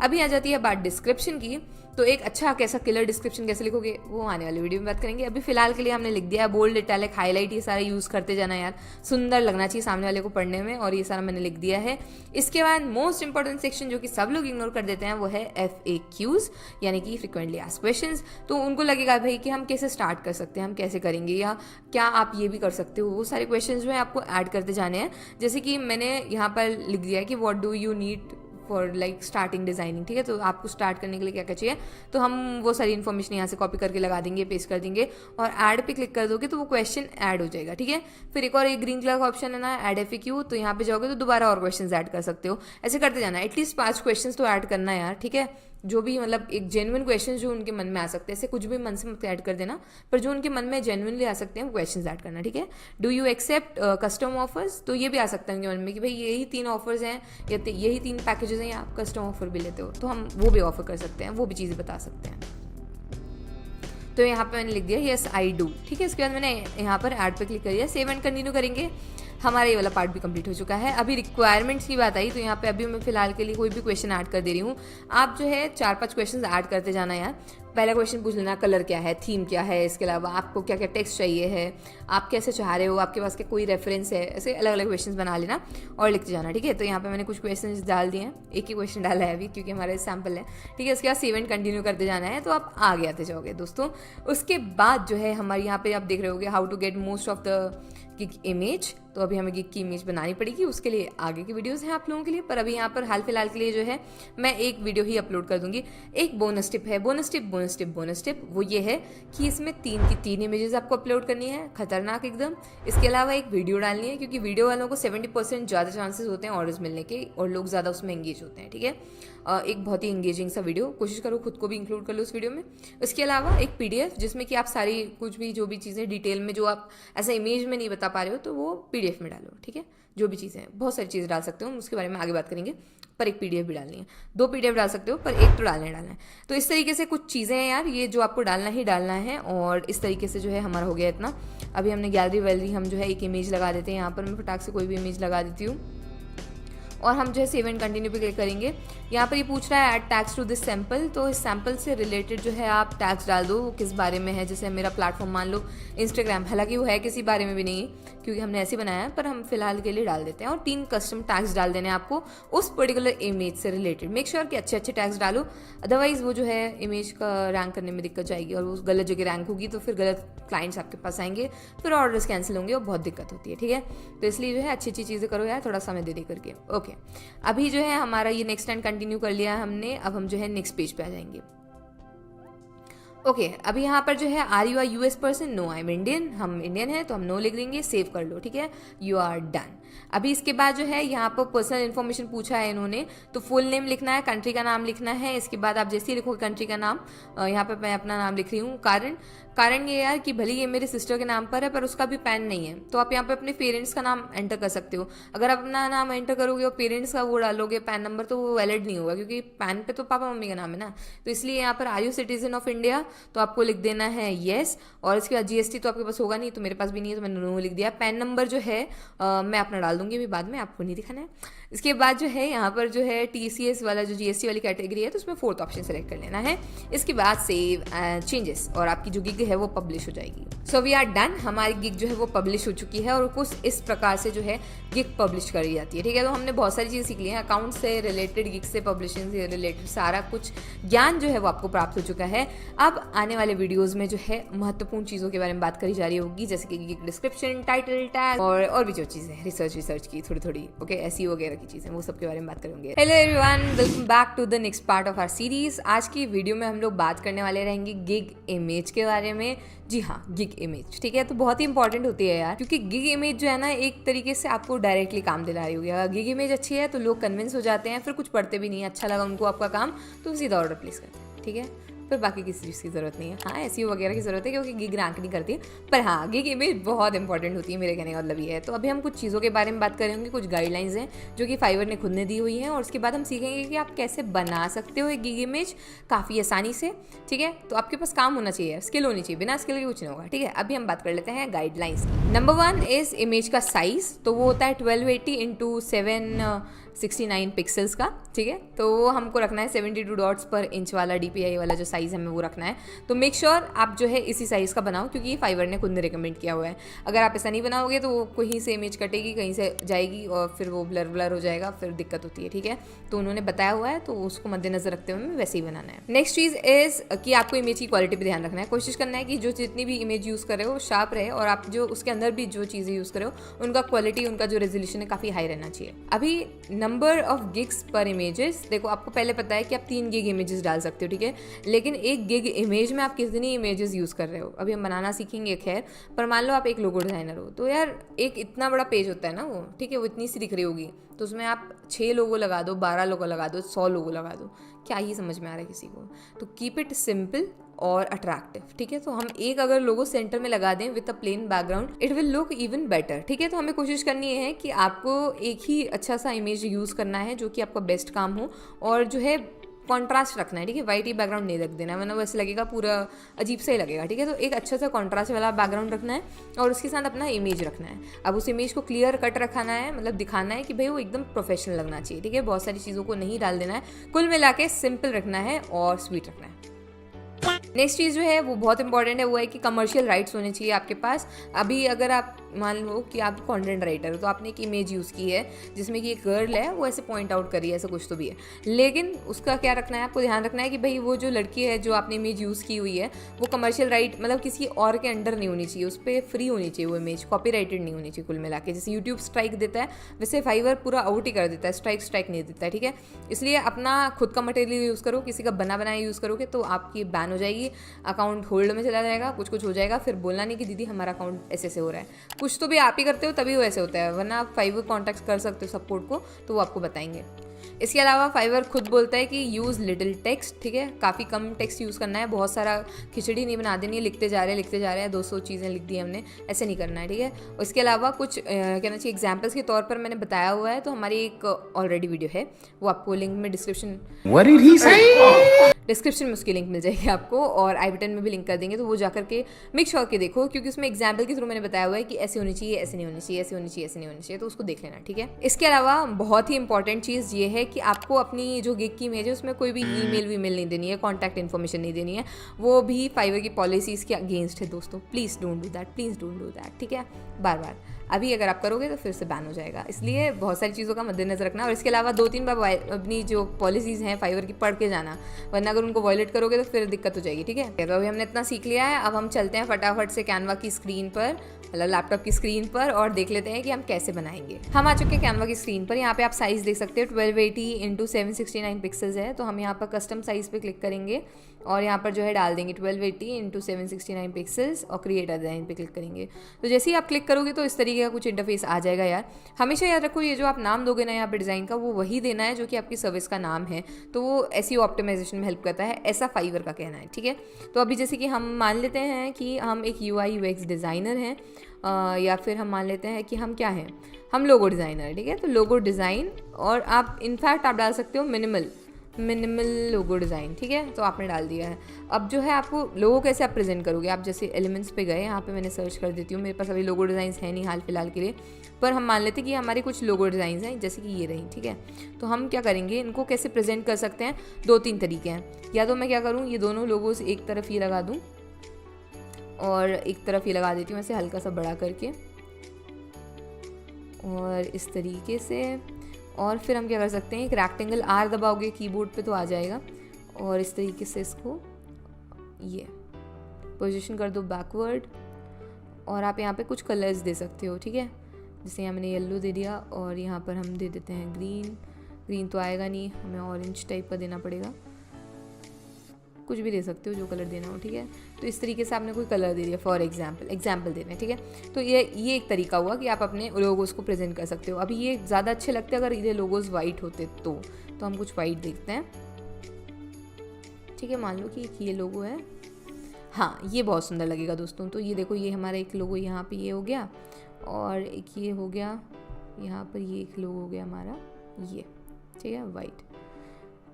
अभी आ जाती है बात डिस्क्रिप्शन की। तो एक अच्छा कैसा किलर डिस्क्रिप्शन कैसे लिखोगे वो आने वाली वीडियो में बात करेंगे। अभी फिलहाल के लिए हमने लिख दिया है बोल्ड, इटैलिक, हाईलाइट, ये सारे यूज़ करते जाना यार, सुंदर लगना चाहिए सामने वाले को पढ़ने में, और ये सारा मैंने लिख दिया है। इसके बाद मोस्ट इंपॉर्टेंट सेक्शन जो कि सब लोग इग्नोर कर देते हैं वो है FAQs, यानी कि फ्रिक्वेंटली आस्क्ड क्वेश्चंस। तो उनको लगेगा भाई कि हम कैसे स्टार्ट कर सकते हैं, हम कैसे करेंगे, या क्या आप ये भी कर सकते हो। वो सारे क्वेश्चंस जो है आपको ऐड करते जाने हैं। जैसे कि मैंने यहाँ पर लिख दिया है कि what do you need for like starting designing, ठीक है। तो आपको स्टार्ट करने के लिए क्या क्या चाहिए, तो हम वो सारी इन्फॉर्मेशन यहाँ से कॉपी करके लगा देंगे, पेस्ट कर देंगे, और ऐड पे क्लिक कर दोगे तो वो क्वेश्चन ऐड हो जाएगा, ठीक है। फिर एक और एक ग्रीन कलर का ऑप्शन है ना, ऐड FAQ, तो यहाँ पे जाओगे तो दोबारा और क्वेश्चन ऐड कर सकते हो। ऐसे करते जाना, एटलीस्ट 5 क्वेश्चन तो ऐड करना है यार, ठीक है। जो भी मतलब एक जेन्युइन क्वेश्चन जो उनके मन में आ सकते हैं, ऐसे कुछ भी मन से मत ऐड कर देना, पर जो उनके मन में जेन्युइनली आ सकते हैं वो क्वेश्चंस ऐड करना, ठीक है। Do you accept custom offers, तो ये भी आ सकता है उनके मन में कि भाई यही 3 ऑफर्स हैं या यही 3 पैकेजेस हैं, या आप कस्टम ऑफर भी लेते हो, तो हम वो भी ऑफर कर सकते हैं, वो भी चीज़ें बता सकते हैं। तो यहाँ पे मैंने लिख दिया यस आई डू, ठीक है। इसके बाद मैंने यहाँ पर ऐड पे क्लिक कर दिया, सेव एंड कंटिन्यू करेंगे। हमारा ये वाला पार्ट भी कंप्लीट हो चुका है। अभी रिक्वायरमेंट्स की बात आई तो यहाँ पे अभी मैं फिलहाल के लिए कोई भी क्वेश्चन ऐड कर दे रही हूँ। आप जो है 4-5 क्वेश्चन ऐड करते जाना यार। पहला क्वेश्चन पूछ लेना कलर क्या है, थीम क्या है, इसके अलावा आपको क्या क्या टेक्स्ट चाहिए है, आप कैसे चाह रहे हो, आपके पास क्या कोई रेफरेंस है, ऐसे अलग अलग क्वेश्चंस बना लेना और लिखते जाना, ठीक है। तो यहाँ पे मैंने कुछ क्वेश्चंस डाल दिए हैं, एक ही क्वेश्चन डाला है अभी क्योंकि हमारे सैम्पल है, ठीक है। उसके बाद सेव एंड कंटिन्यू करते जाना है तो आप आगे आते जाओगे दोस्तों। उसके बाद जो है हमारे यहाँ पे आप देख रहे होगे how to get most of the gig image. तो अभी हमें गिग की इमेज बनानी पड़ेगी, उसके लिए आगे की वीडियोस हैं आप लोगों के लिए, पर अभी यहाँ पर हाल फिलहाल के लिए जो है मैं एक वीडियो ही अपलोड कर दूंगी। एक बोनस टिप है, बोनस टिप वो ये है कि इसमें 3 की 3 इमेजेस आपको अपलोड करनी है, खतरनाक एकदम। इसके अलावा एक वीडियो डालनी है क्योंकि वीडियो वालों को 70% ज़्यादा चांसेस होते हैं ऑर्डर्स मिलने के और लोग ज़्यादा उसमें एंगेज होते हैं, ठीक है। एक बहुत ही एंगेजिंग सा वीडियो, कोशिश करो खुद को भी इंक्लूड कर लो उस वीडियो में। इसके अलावा एक PDF जिसमें कि आप सारी कुछ भी जो भी चीज़ें डिटेल में जो आप ऐसा इमेज में नहीं बता पा रहे हो तो वो PDF में डालो, ठीक है। जो भी चीज़ें हैं, बहुत सारी चीज़ें डाल सकते हो, उसके बारे में आगे बात करेंगे, पर एक PDF भी डालनी है। 2 PDF डाल सकते हो पर एक तो डालना है। तो इस तरीके से कुछ चीज़ें हैं यार, ये जो आपको डालना ही डालना है। और इस तरीके से जो है हमारा हो गया इतना। अभी हमने गैलरी वैलरी हम जो है एक इमेज लगा देते हैं, यहाँ पर मैं फटाक से कोई भी इमेज लगा देती हूँ और हम जो है सेव एंड कंटिन्यू पे क्लिक करेंगे। यहाँ पर ये पूछ रहा है add tags to this sample, तो इस सैम्पल से रिलेटेड जो है आप टैग्स डाल दो, वो किस बारे में है। जैसे मेरा प्लेटफॉर्म मान लो इंस्टाग्राम, हालांकि वो है किसी बारे में भी नहीं क्योंकि हमने ऐसे बनाया है, पर हम फिलहाल के लिए डाल देते हैं। और 3 कस्टम टैग्स डाल देने आपको उस पर्टिकुलर इमेज से रिलेटेड। मेक श्योर कि अच्छे अच्छे टैग्स डालो, अदरवाइज वो जो है इमेज का रैंक करने में दिक्कत जाएगी और वो गलत जगह रैंक होगी तो फिर गलत क्लाइंट्स आपके पास आएंगे, फिर ऑर्डर्स कैंसिल होंगे और बहुत दिक्कत होती है, ठीक है। तो इसलिए जो है अच्छी अच्छी चीज़ें करो यार, थोड़ा समय दे करके। ओके, अभी जो है हमारा ये नेक्स्ट एंड कंटिन्यू कर लिया हमने। अब हम जो है नेक्स्ट पेज पे आ जाएंगे। ओके, अभी यहाँ पर जो है are you are US person, no I am Indian, हम इंडियन है तो हम नो लिख देंगे, सेव कर लो, ठीक है। You are done. अभी इसके बाद जो है यहाँ पर पर्सनल इन्फॉर्मेशन पूछा है इन्होंने, तो फुल नेम लिखना है, कंट्री का नाम लिखना है। इसके बाद आप जैसे ही लिखोगे कंट्री का नाम, यहाँ पर मैं अपना नाम लिख रही हूँ। कारण ये यार कि भले ये मेरे सिस्टर के नाम पर है पर उसका भी पैन नहीं है, तो आप यहाँ पे अपने पेरेंट्स का नाम एंटर कर सकते हो। अगर आप अपना नाम एंटर करोगे और पेरेंट्स का वो डालोगे पैन नंबर, तो वो वैलिड नहीं होगा क्योंकि पैन पे तो पापा मम्मी का नाम है ना। तो इसलिए यहाँ पर are you citizen of India, तो आपको लिख देना है येस। और इसके बाद GST तो आपके पास होगा नहीं, तो मेरे पास भी नहीं है तो मैंने नो लिख दिया। पैन नंबर जो है मैं अपना डाल दूंगी अभी बाद में, आपको नहीं दिखाना है। इसके बाद जो है यहाँ पर जो है TCS वाला जो GST वाली कैटेगरी है तो उसमें 4th ऑप्शन सेलेक्ट कर लेना है। इसके बाद सेव एंड चेंजेस और आपकी जो गिग है वो पब्लिश हो जाएगी। सो वी आर डन, हमारी गिग जो है वो पब्लिश हो चुकी है और कुछ इस प्रकार से जो है गिग पब्लिश करी जाती है, ठीक है। तो हमने बहुत सारी चीज़ें सीख ली हैं, अकाउंट से रिलेटेड, गिग से पब्लिशिंग से रिलेटेड सारा कुछ ज्ञान जो है वो आपको प्राप्त हो चुका है। अब आने वाले वीडियोज़ में जो है महत्वपूर्ण चीज़ों के बारे में बात करी जा रही होगी, जैसे कि गिग डिस्क्रिप्शन, टाइटल, टैग और भी जो चीज़ें हैं रिसर्च की थोड़ी ओके, SEO वगैरह की चीज़ें, वो सब के बारे में बात करेंगे। Hello everyone, welcome back to the next part of our series. आज की वीडियो में हम लोग बात करने वाले रहेंगे गिग इमेज के बारे में। जी हाँ, गिग इमेज, ठीक है। तो बहुत ही इंपॉर्टेंट होती है यार, क्योंकि गिग इमेज जो है ना एक तरीके से आपको डायरेक्टली काम दिला रही होगी। अगर गिग इमेज अच्छी है तो लोग कन्विंस हो जाते हैं, फिर कुछ पढ़ते भी नहीं, अच्छा लगा उनको आपका काम तो सीधा ऑर्डर प्लेस करते हैं, ठीक है। फिर बाकी किसी चीज़ की ज़रूरत नहीं है। हाँ, SEO वगैरह की ज़रूरत है क्योंकि गिग रैंक नहीं करती, पर हाँ गिग इमेज बहुत इंपॉर्टेंट होती है, मेरे कहने का मतलब ये है। तो अभी हम कुछ चीज़ों के बारे में बात करेंगे, कुछ गाइडलाइंस हैं जो कि फाइवर ने खुद ने दी हुई हैं, और उसके बाद हम सीखेंगे कि आप कैसे बना सकते हो एक गिग इमेज काफ़ी आसानी से, ठीक है। तो आपके पास काम होना चाहिए, स्किल होनी चाहिए, बिना स्किल के कुछ नहीं होगा, ठीक है। अभी हम बात कर लेते हैं गाइडलाइंस। नंबर 1 इज इमेज का साइज़, तो वो होता है 1280 × 769 पिक्सल्स का, ठीक है। तो वो हमको रखना है 72 डॉट्स पर इंच वाला DPI वाला जो साइज़ हमें वो रखना है। तो मेक श्योर आप जो है इसी साइज़ का बनाओ, क्योंकि ये फाइवर ने खुद ने रिकमेंड किया हुआ है। अगर आप ऐसा नहीं बनाओगे तो वो कहीं से इमेज कटेगी, कहीं से जाएगी और फिर वो ब्लर हो जाएगा, फिर दिक्कत होती है, ठीक है। तो उन्होंने बताया हुआ है तो उसको मद्देनजर रखते हुए हमें वैसे ही बनाना है। नेक्स्ट चीज़ इज़ कि आपको इमेज की क्वालिटी पर ध्यान रखना है। कोशिश करना है कि जो जितनी भी इमेज यूज़ कर रहे हो शार्प रहे, और आप जो उसके अंदर भी जो चीज़ें यूज़ कर रहे हो उनका क्वालिटी, उनका जो रेजोल्यूशन है काफ़ी हाई रहना चाहिए। अभी नंबर ऑफ गिग्स पर इमेजेस, देखो आपको पहले पता है कि आप 3 गिग इमेजेस डाल सकते हो, ठीक है। लेकिन एक गिग इमेज में आप कितनी इमेजेस यूज़ कर रहे हो अभी हम बनाना सीखेंगे, खैर। पर मान लो आप एक लोगो डिज़ाइनर हो, तो यार एक इतना बड़ा पेज होता है ना वो, ठीक है, वो इतनी सी दिख रही होगी, तो उसमें आप 6 लोगो लगा दो, 12 लोगो लगा दो, 100 लोगो लगा दो, क्या ही समझ में आ रहा है किसी को। तो कीप इट सिंपल और अट्रैक्टिव, ठीक है। तो हम एक अगर लोगो सेंटर में लगा दें with a plain background, it will look even better, ठीक है। तो हमें कोशिश करनी है कि आपको एक ही अच्छा सा इमेज यूज़ करना है जो कि आपका बेस्ट काम हो, और जो है कॉन्ट्रास्ट रखना है, ठीक है, वाइट ही बैकग्राउंड नहीं रख देना है, वरना वैसे लगेगा पूरा अजीब सा ही लगेगा, ठीक है। तो एक अच्छा सा कॉन्ट्रास्ट वाला बैकग्राउंड रखना है और उसके साथ अपना इमेज रखना है। अब उस इमेज को क्लियर कट रखाना है, मतलब दिखाना है कि भाई वो एकदम प्रोफेशनल लगना चाहिए, ठीक है, बहुत सारी चीज़ों को नहीं डाल देना है, कुल मिला के सिंपल रखना है और स्वीट रखना है। नेक्स्ट चीज़ जो है वो बहुत इंपॉर्टेंट है, वो है कि कमर्शियल राइट्स होने चाहिए आपके पास। अभी अगर आप मान लो कि आप कंटेंट राइटर हो तो आपने एक इमेज यूज़ की है जिसमें कि एक गर्ल है वो ऐसे पॉइंट आउट करी है, ऐसा कुछ तो भी है, लेकिन उसका क्या रखना है, आपको ध्यान रखना है कि भाई वो जो लड़की है जो आपने इमेज यूज़ की हुई है वो कमर्शियल राइट मतलब किसी और के अंडर नहीं होनी चाहिए, उस पर फ्री होनी चाहिए वो इमेज, कॉपीराइटेड नहीं होनी चाहिए कुल मिला के। जैसे यूट्यूब स्ट्राइक देता है वैसे फाइवर पूरा आउट ही कर देता है, स्ट्राइक नहीं देता है, ठीक है। इसलिए अपना खुद का मटेरियल यूज़ करो, किसी का बना बनाया यूज़ करोगे तो आपकी बैन हो जाएगी, अकाउंट होल्ड में चला जाएगा, कुछ हो जाएगा, फिर बोलना नहीं कि दीदी हमारा अकाउंट ऐसे हो रहा है। कुछ तो भी आप ही करते हो तभी वो ऐसे होता है, वरना आप फाइवर कॉन्टैक्ट कर सकते हो सपोर्ट को, तो वो आपको बताएंगे। इसके अलावा फाइवर खुद बोलता है कि यूज़ लिटिल टेक्स्ट, ठीक है, काफ़ी कम टेक्स्ट यूज़ करना है, बहुत सारा खिचड़ी नहीं बना देनी है, लिखते जा रहे हैं 200 चीज़ें लिख दी हमने, ऐसे नहीं करना है, ठीक है। और इसके अलावा कुछ कहना चाहिए एग्जाम्पल्स के तौर पर मैंने बताया हुआ है, तो हमारी एक ऑलरेडी वीडियो है, वो आपको लिंक में डिस्क्रिप्शन में उसकी लिंक मिल जाएगी आपको, और आई बटन में भी लिंक कर देंगे, तो वो जाकर के मेक श्योर के देखो, क्योंकि उसमें एग्जाम्पल के थ्रू मैंने बताया हुआ है कि ऐसे होनी चाहिए, ऐसे नहीं होनी चाहिए, ऐसे होनी चाहिए, ऐसे नहीं होनी चाहिए, तो उसको देख लेना, ठीक है। इसके अलावा बहुत ही इंपॉर्टेंट चीज़ ये है कि आपको अपनी जो गिग की इमेज है उसमें कोई भी ईमेल वीमेल नहीं देनी है, कॉन्टैक्ट इन्फॉर्मेशन नहीं देनी है, वो भी फाइवर की पॉलिसीज़ के अगेंस्ट है दोस्तों, प्लीज़ डोंट डू दैट, ठीक है, बार अभी अगर आप करोगे तो फिर से बैन हो जाएगा, इसलिए बहुत सारी चीज़ों का मद्देनजर रखना। और इसके अलावा 2-3 बार अपनी जो पॉलिसीज़ हैं फाइवर की पढ़ के जाना, वरना अगर उनको वॉयलेट करोगे तो फिर दिक्कत हो जाएगी, ठीक है। तो अभी हमने इतना सीख लिया है, अब हम चलते हैं फटाफट से कैनवा की स्क्रीन पर, मतलब लैपटॉप की स्क्रीन पर, और देख लेते हैं कि हम कैसे बनाएंगे। हम आ चुके हैं कैनवा की स्क्रीन पर, यहाँ पे आप साइज़ देख सकते हो 1280 × 769 पिक्सल्स है, तो हम यहाँ पर कस्टम साइज़ पे क्लिक करेंगे और यहाँ पर जो है डाल देंगे 1280 × 769 पिक्सल्स और क्रिएट डिज़ाइन पे क्लिक करेंगे। तो जैसे ही आप क्लिक करोगे तो इस तरीके का कुछ इंटरफेस आ जाएगा यार। हमेशा याद रखो ये जो आप नाम दोगे ना यहाँ पे डिज़ाइन का, वो वही देना है जो कि आपकी सर्विस का नाम है, तो वो एसईओ ऑप्टिमाइजेशन में हेल्प करता है, ऐसा फाइवर का कहना है, ठीक है। तो अभी जैसे कि हम मान लेते हैं कि हम एक UI UX डिज़ाइनर हैं, या फिर हम मान लेते हैं कि हम क्या हैं, हम लोगो डिज़ाइनर है, ठीक है। तो लोगो डिज़ाइन, और आप इनफैक्ट आप डाल सकते हो मिनिमल लोगो डिज़ाइन, ठीक है, तो आपने डाल दिया है। अब जो है आपको लोगो कैसे आप प्रेजेंट करोगे, आप जैसे एलिमेंट्स पे गए, यहाँ पे मैंने सर्च कर देती हूँ, मेरे पास अभी लोगो डिज़ाइंस है नहीं हाल फिलहाल के लिए, पर हम मान लेते हैं कि हमारे कुछ लोगो डिज़ाइंस हैं, जैसे कि ये रही, ठीक है। तो हम क्या करेंगे, इनको कैसे प्रेजेंट कर सकते हैं, 2-3 तरीके हैं। या तो मैं क्या करूँ, ये दोनों लोगोस एक तरफ ये लगा दूँ और एक तरफ ये लगा देती हूँ ऐसे हल्का सा बड़ा करके, और इस तरीके से। और फिर हम क्या कर सकते हैं, एक रेक्टेंगल R दबाओगे कीबोर्ड पे तो आ जाएगा, और इस तरीके से इसको ये पोजीशन कर दो बैकवर्ड, और आप यहाँ पे कुछ कलर्स दे सकते हो, ठीक है। जैसे यहाँ मैंने येलो दे दिया, और यहाँ पर हम दे देते हैं ग्रीन तो आएगा नहीं, हमें ऑरेंज टाइप का देना पड़ेगा, कुछ भी दे सकते हो जो कलर देना हो, ठीक है। तो इस तरीके से आपने कोई कलर दे दिया, फॉर एग्जाम्पल देना है, ठीक है। तो ये एक तरीका हुआ कि आप अपने लोगोस को प्रेजेंट कर सकते हो। अभी ये ज़्यादा अच्छे लगते हैं अगर ये लोगोस वाइट होते तो हम कुछ वाइट देखते हैं, ठीक है। मान लो कि ये लोगो है, हाँ ये बहुत सुंदर लगेगा दोस्तों। तो ये देखो, ये हमारा एक लोगो यहाँ पे ये हो गया, और एक ये हो गया यहाँ पर, ये एक लोगो हो गया हमारा ये, ठीक है, वाइट।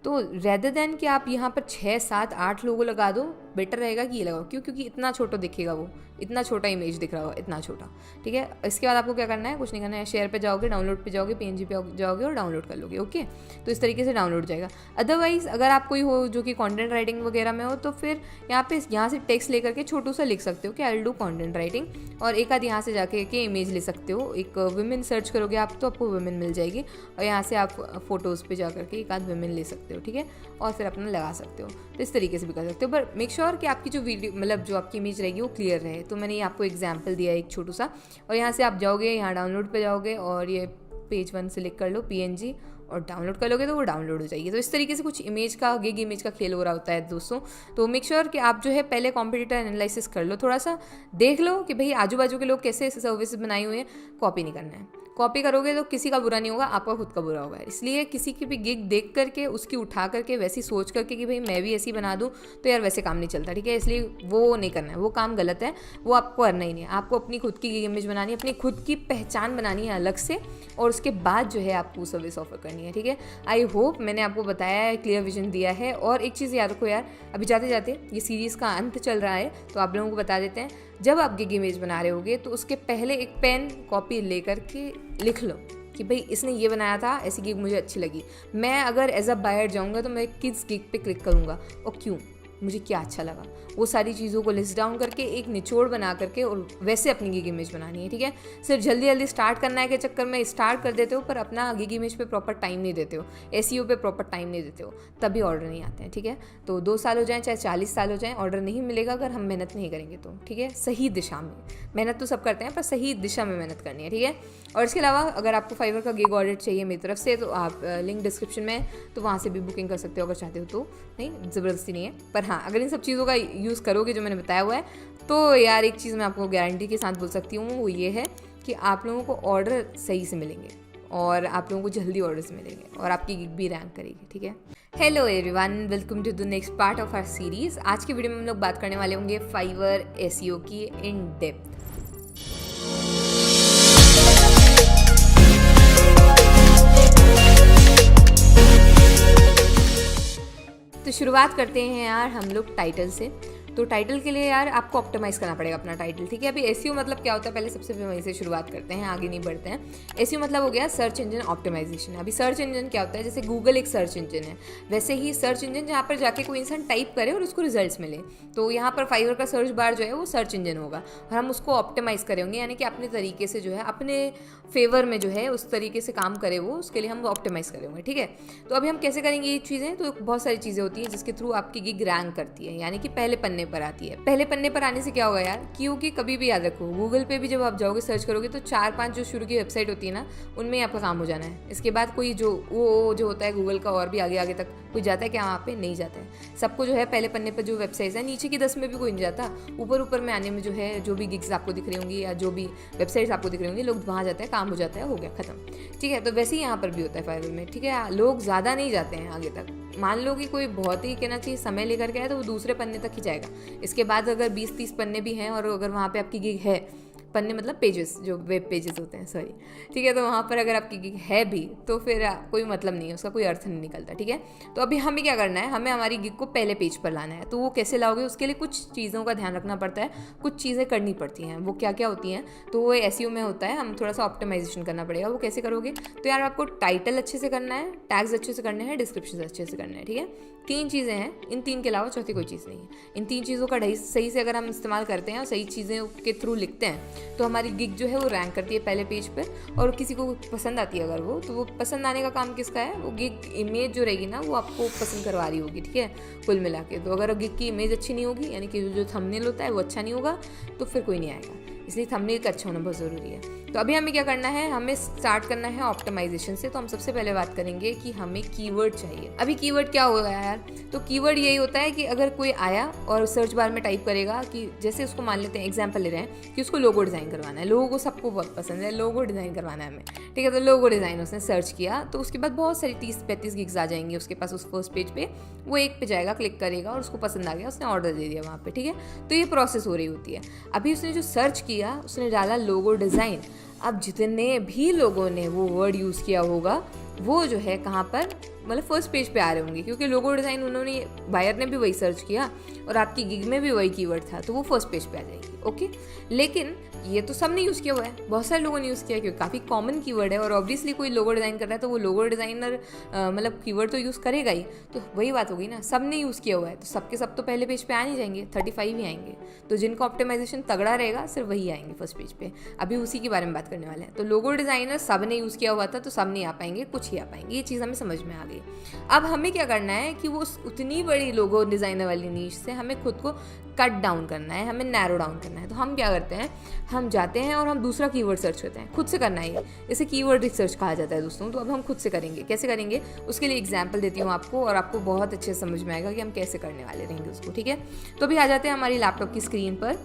तो रेदर देन कि आप यहाँ पर 6, 7, 8 लोगो लगा दो, बेटर रहेगा कि ये लगाओ, क्योंकि इतना छोटा दिखेगा, वो इतना छोटा इमेज दिख रहा होगा, इतना छोटा, ठीक है। इसके बाद आपको क्या करना है, कुछ नहीं करना है, शेयर पे जाओगे, डाउनलोड पे जाओगे, PNG पे जाओगे और डाउनलोड कर लोगे, ओके। तो इस तरीके से डाउनलोड हो जाएगा। अदरवाइज़ अगर आप कोई हो जो कि कंटेंट राइटिंग वगैरह में हो, तो फिर यहाँ से टेक्स्ट लेकर के छोटू सा लिख सकते हो कि I will do content writing, और एक आध यहाँ से जाके के इमेज ले सकते हो। एक वुमेन सर्च करोगे आप तो आपको वुमेन मिल जाएगी, और यहाँ से आप फोटोज़ पे जा करके एक आध वुमेन ले सकते हो, ठीक है, और फिर अपना लगा सकते हो। तो इस तरीके से भी कर सकते हो, पर मेक श्योर कि आपकी जो वीडियो मतलब जो आपकी इमेज रहेगी वो क्लियर रहे। तो मैंने ये आपको एग्जांपल दिया एक छोटू सा, और यहाँ से आप जाओगे, यहाँ डाउनलोड पे जाओगे, और ये पेज 1 सेलेक्ट कर लो PNG, और डाउनलोड कर लोगे तो वो डाउनलोड हो जाएगी। तो इस तरीके से कुछ इमेज का गिग इमेज का खेल हो रहा होता है दोस्तों। तो मेक श्योर कि आप जो है पहले कॉम्पिटिटर एनालिसिस कर लो, थोड़ा सा देख लो कि भाई आजू बाजू के लोग कैसे सर्विस बनाई हुई है, कॉपी नहीं करना है। कॉपी करोगे तो किसी का बुरा नहीं होगा, आपका खुद का बुरा होगा। इसलिए किसी की भी गिग देख करके उसकी उठा करके वैसी सोच करके कि भाई मैं भी ऐसी बना दूँ, तो यार वैसे काम नहीं चलता, ठीक है। इसलिए वो नहीं करना है, वो काम गलत है, वो आपको करना ही नहीं है। आपको अपनी खुद की गिग इमेज बनानी है, अपनी खुद की पहचान बनानी है अलग से, और उसके बाद जो है आपको सर्विस ऑफर करनी है, ठीक है। आई होप मैंने आपको बताया है, क्लियर विजन दिया है। और एक चीज़ याद रखो यार, अभी जाते जाते ये सीरीज़ का अंत चल रहा है, तो आप लोगों को बता देते हैं, जब आप गिग इमेज बना रहे होगे तो उसके पहले एक पेन कॉपी लेकर के लिख लो कि भाई इसने ये बनाया था, ऐसी गिग मुझे अच्छी लगी। मैं अगर एज अ बायर जाऊँगा तो मैं किस गिग पे क्लिक करूँगा और क्यों, मुझे क्या अच्छा लगा, वो सारी चीज़ों को लिस्ट डाउन करके एक निचोड़ बना करके और वैसे अपनी गिग इमेज बनानी है, ठीक है। सिर्फ जल्दी जल्दी स्टार्ट करना है के चक्कर में स्टार्ट कर देते हो, पर अपना गिग इमेज पे प्रॉपर टाइम नहीं देते हो, एसईओ पे प्रॉपर टाइम नहीं देते हो, तभी ऑर्डर नहीं आते हैं, ठीक है। तो 2 साल हो जाएं चाहे 40 साल हो जाएं, ऑर्डर नहीं मिलेगा अगर हम मेहनत नहीं करेंगे तो, ठीक है। सही दिशा में मेहनत तो सब करते हैं, पर सही दिशा में मेहनत करनी है, ठीक है। और इसके अलावा अगर आपको फाइवर का गिग ऑर्डर चाहिए मेरी तरफ से, तो आप लिंक डिस्क्रिप्शन में है, तो वहाँ से भी बुकिंग कर सकते हो अगर चाहते हो तो। नहीं, ज़बरदस्ती नहीं है, पर हाँ अगर इन सब चीज़ों का यूज़ करोगे जो मैंने बताया हुआ है, तो यार एक चीज़ मैं आपको गारंटी के साथ बोल सकती हूँ, वो ये है कि आप लोगों को ऑर्डर सही से मिलेंगे और आप लोगों को जल्दी ऑर्डर्स मिलेंगे और आपकी गिग भी रैंक करेगी, ठीक है। Hello everyone, welcome to the next part of our series. आज की वीडियो में हम लोग बात करने वाले होंगे फाइवर एसईओ की इन डेप्थ। तो शुरुआत करते हैं यार हम लोग टाइटल से। तो टाइटल के लिए यार आपको ऑप्टिमाइज़ करना पड़ेगा अपना टाइटल, ठीक है। अभी एसईओ मतलब क्या होता है, पहले सबसे वहीं से शुरुआत करते हैं, आगे नहीं बढ़ते हैं। एसईओ मतलब हो गया सर्च इंजन ऑप्टिमाइजेशन। अभी सर्च इंजन क्या होता है, जैसे गूगल एक सर्च इंजन है, वैसे ही सर्च इंजन जहाँ पर जाके कोई इंसान टाइप करे और उसको रिजल्ट्स मिले, तो यहाँ पर फाइवर का सर्च बार जो है वो सर्च इंजन होगा, और हम उसको ऑप्टिमाइज़ करेंगे, यानी कि अपने तरीके से जो है अपने फेवर में जो है उस तरीके से काम करे वो, उसके लिए हम ऑप्टिमाइज़ करेंगे, ठीक है। तो अभी हम कैसे करेंगे ये चीज़ें, तो बहुत सारी चीज़ें होती हैं जिसके थ्रू आपकी गिग रैंक करती है, यानी कि पहले पन्ने पर आती है। पहले पन्ने पर आने से क्या होगा यार, क्योंकि कभी भी याद रखो गूगल पे भी जब आप जाओगे सर्च करोगे तो 4-5 जो शुरू की वेबसाइट होती है ना, उनमें आपका काम हो जाना है। इसके बाद कोई जो वो जो होता है गूगल का और भी आगे आगे तक कोई जाता है क्या, वहाँ पे नहीं जाता है। सबको जो है पहले पन्ने पर जो वेबसाइट्स है, नीचे की 10 में भी कोई नहीं जाता, ऊपर में आने में जो है जो भी गिग्स आपको दिख रही होंगी या जो भी वेबसाइट्स आपको दिख रही होंगी, लोग वहाँ जाते हैं, काम हो जाता है, हो गया खत्म, ठीक है। तो वैसे ही यहाँ पर भी होता है फाइवर में, ठीक है। लोग ज़्यादा नहीं जाते हैं आगे तक। मान लो कि कोई बहुत ही कहना चाहिए समय लेकर के आए तो वो दूसरे पन्ने तक ही जाएगा। इसके बाद अगर 20-30 पन्ने भी हैं और अगर वहाँ पे आपकी गिग है, पन्ने मतलब पेजेस, जो वेब पेजेस होते हैं, सॉरी, ठीक है, तो वहाँ पर अगर आपकी गिग है भी तो फिर कोई मतलब नहीं है, उसका कोई अर्थ नहीं निकलता, ठीक है। तो अभी हमें क्या करना है, हमें हमारी गिग को पहले पेज पर लाना है। तो वो कैसे लाओगे, उसके लिए कुछ चीज़ों का ध्यान रखना पड़ता है, कुछ चीज़ें करनी पड़ती हैं। वो क्या क्या होती हैं, तो वो एसईओ में होता है, हम थोड़ा सा ऑप्टिमाइजेशन करना पड़ेगा। वो कैसे करोगे, तो यार आपको टाइटल अच्छे से करना है, टैग्स अच्छे से करने हैं, डिस्क्रिप्शन अच्छे से करना है, ठीक है। 3 चीज़ें हैं, इन 3 के अलावा चौथी कोई चीज़ नहीं है। इन 3 चीज़ों का सही से अगर हम इस्तेमाल करते हैं और सही चीज़ें के थ्रू लिखते हैं, तो हमारी गिग जो है वो रैंक करती है पहले पेज पर, और किसी को पसंद आती है अगर वो, तो वो पसंद आने का काम किसका है, वो गिग इमेज जो रहेगी ना वो आपको पसंद करवा रही होगी, ठीक है, कुल मिला के। तो अगर गिग की इमेज अच्छी नहीं होगी, यानी कि जो थंबनेल होता है वो अच्छा नहीं होगा, तो फिर कोई नहीं आएगा। इसलिए थंबनेल का अच्छा होना बहुत ज़रूरी है। तो अभी हमें क्या करना है, हमें स्टार्ट करना है ऑप्टिमाइजेशन से। तो हम सबसे पहले बात करेंगे कि हमें कीवर्ड चाहिए। अभी कीवर्ड क्या होगा यार, तो कीवर्ड यही होता है कि अगर कोई आया और सर्च बार में टाइप करेगा कि जैसे उसको मान लेते हैं, एग्जांपल ले रहे हैं कि उसको लोगो डिज़ाइन करवाना है, लोगों को सबको बहुत पसंद है, लोगो डिज़ाइन करवाना है हमें, ठीक है। तो लोगो डिज़ाइन उसने सर्च किया, तो उसके बाद बहुत सारी 30-35 गिग्स आ जाएंगी उसके पास उस फर्स्ट पेज पे। वो एक पे जाएगा, क्लिक करेगा और उसको पसंद आ गया, उसने ऑर्डर दे दिया वहाँ पे, ठीक है। तो ये प्रोसेस हो रही होती है। अभी उसने जो सर्च किया, उसने डाला लोगो डिज़ाइन। अब जितने भी लोगों ने वो वर्ड यूज़ किया होगा, वो जो है कहाँ पर, मतलब फर्स्ट पेज पे आ रहे होंगे, क्योंकि लोगो डिज़ाइन उन्होंने, बायर ने भी वही सर्च किया और आपकी गिग में भी वही कीवर्ड था, तो वो फर्स्ट पेज पे आ जाएगी, ओके। लेकिन ये तो सब ने यूज़ किया हुआ है, बहुत सारे लोगों ने यूज़ किया, क्योंकि काफ़ी कॉमन कीवर्ड है और ऑब्वियसली कोई लोगो डिज़ाइन कर रहा है तो वो लोगो डिज़ाइनर मतलब कीवर्ड तो यूज़ करेगा ही। तो वही बात होगी ना, सब ने यूज़ किया हुआ है, तो सबके सब तो पहले पेज पे आ नहीं जाएंगे, 35 ही आएंगे। तो जिनका ऑप्टिमाइजेशन तगड़ा रहेगा सिर्फ वही आएंगे फर्स्ट पेज पे। अभी उसी के बारे में बात करने वाले हैं। तो लोगो डिज़ाइनर सब ने यूज़ किया हुआ था, तो सब नहीं आ पाएंगे, कुछ ही आ पाएंगे, ये चीज़ हमें समझ में आ गई। अब हमें क्या करना है कि वो उतनी बड़ी लोगो डिज़ाइनर वाली नीश से हमें खुद को कट डाउन करना है, हमें नैरो डाउन करना है। तो हम क्या करते हैं, हम जाते हैं और हम दूसरा कीवर्ड सर्च करते हैं, खुद से करना है, इसे कीवर्ड रिसर्च कहा जाता है दोस्तों। तो अब हम खुद से करेंगे, कैसे करेंगे उसके लिए एग्जांपल देती हूँ आपको, और आपको बहुत अच्छे से समझ में आएगा कि हम कैसे करने वाले रहेंगे उसको, ठीक है। तो अभी आ जाते हैं हमारी लैपटॉप की स्क्रीन पर,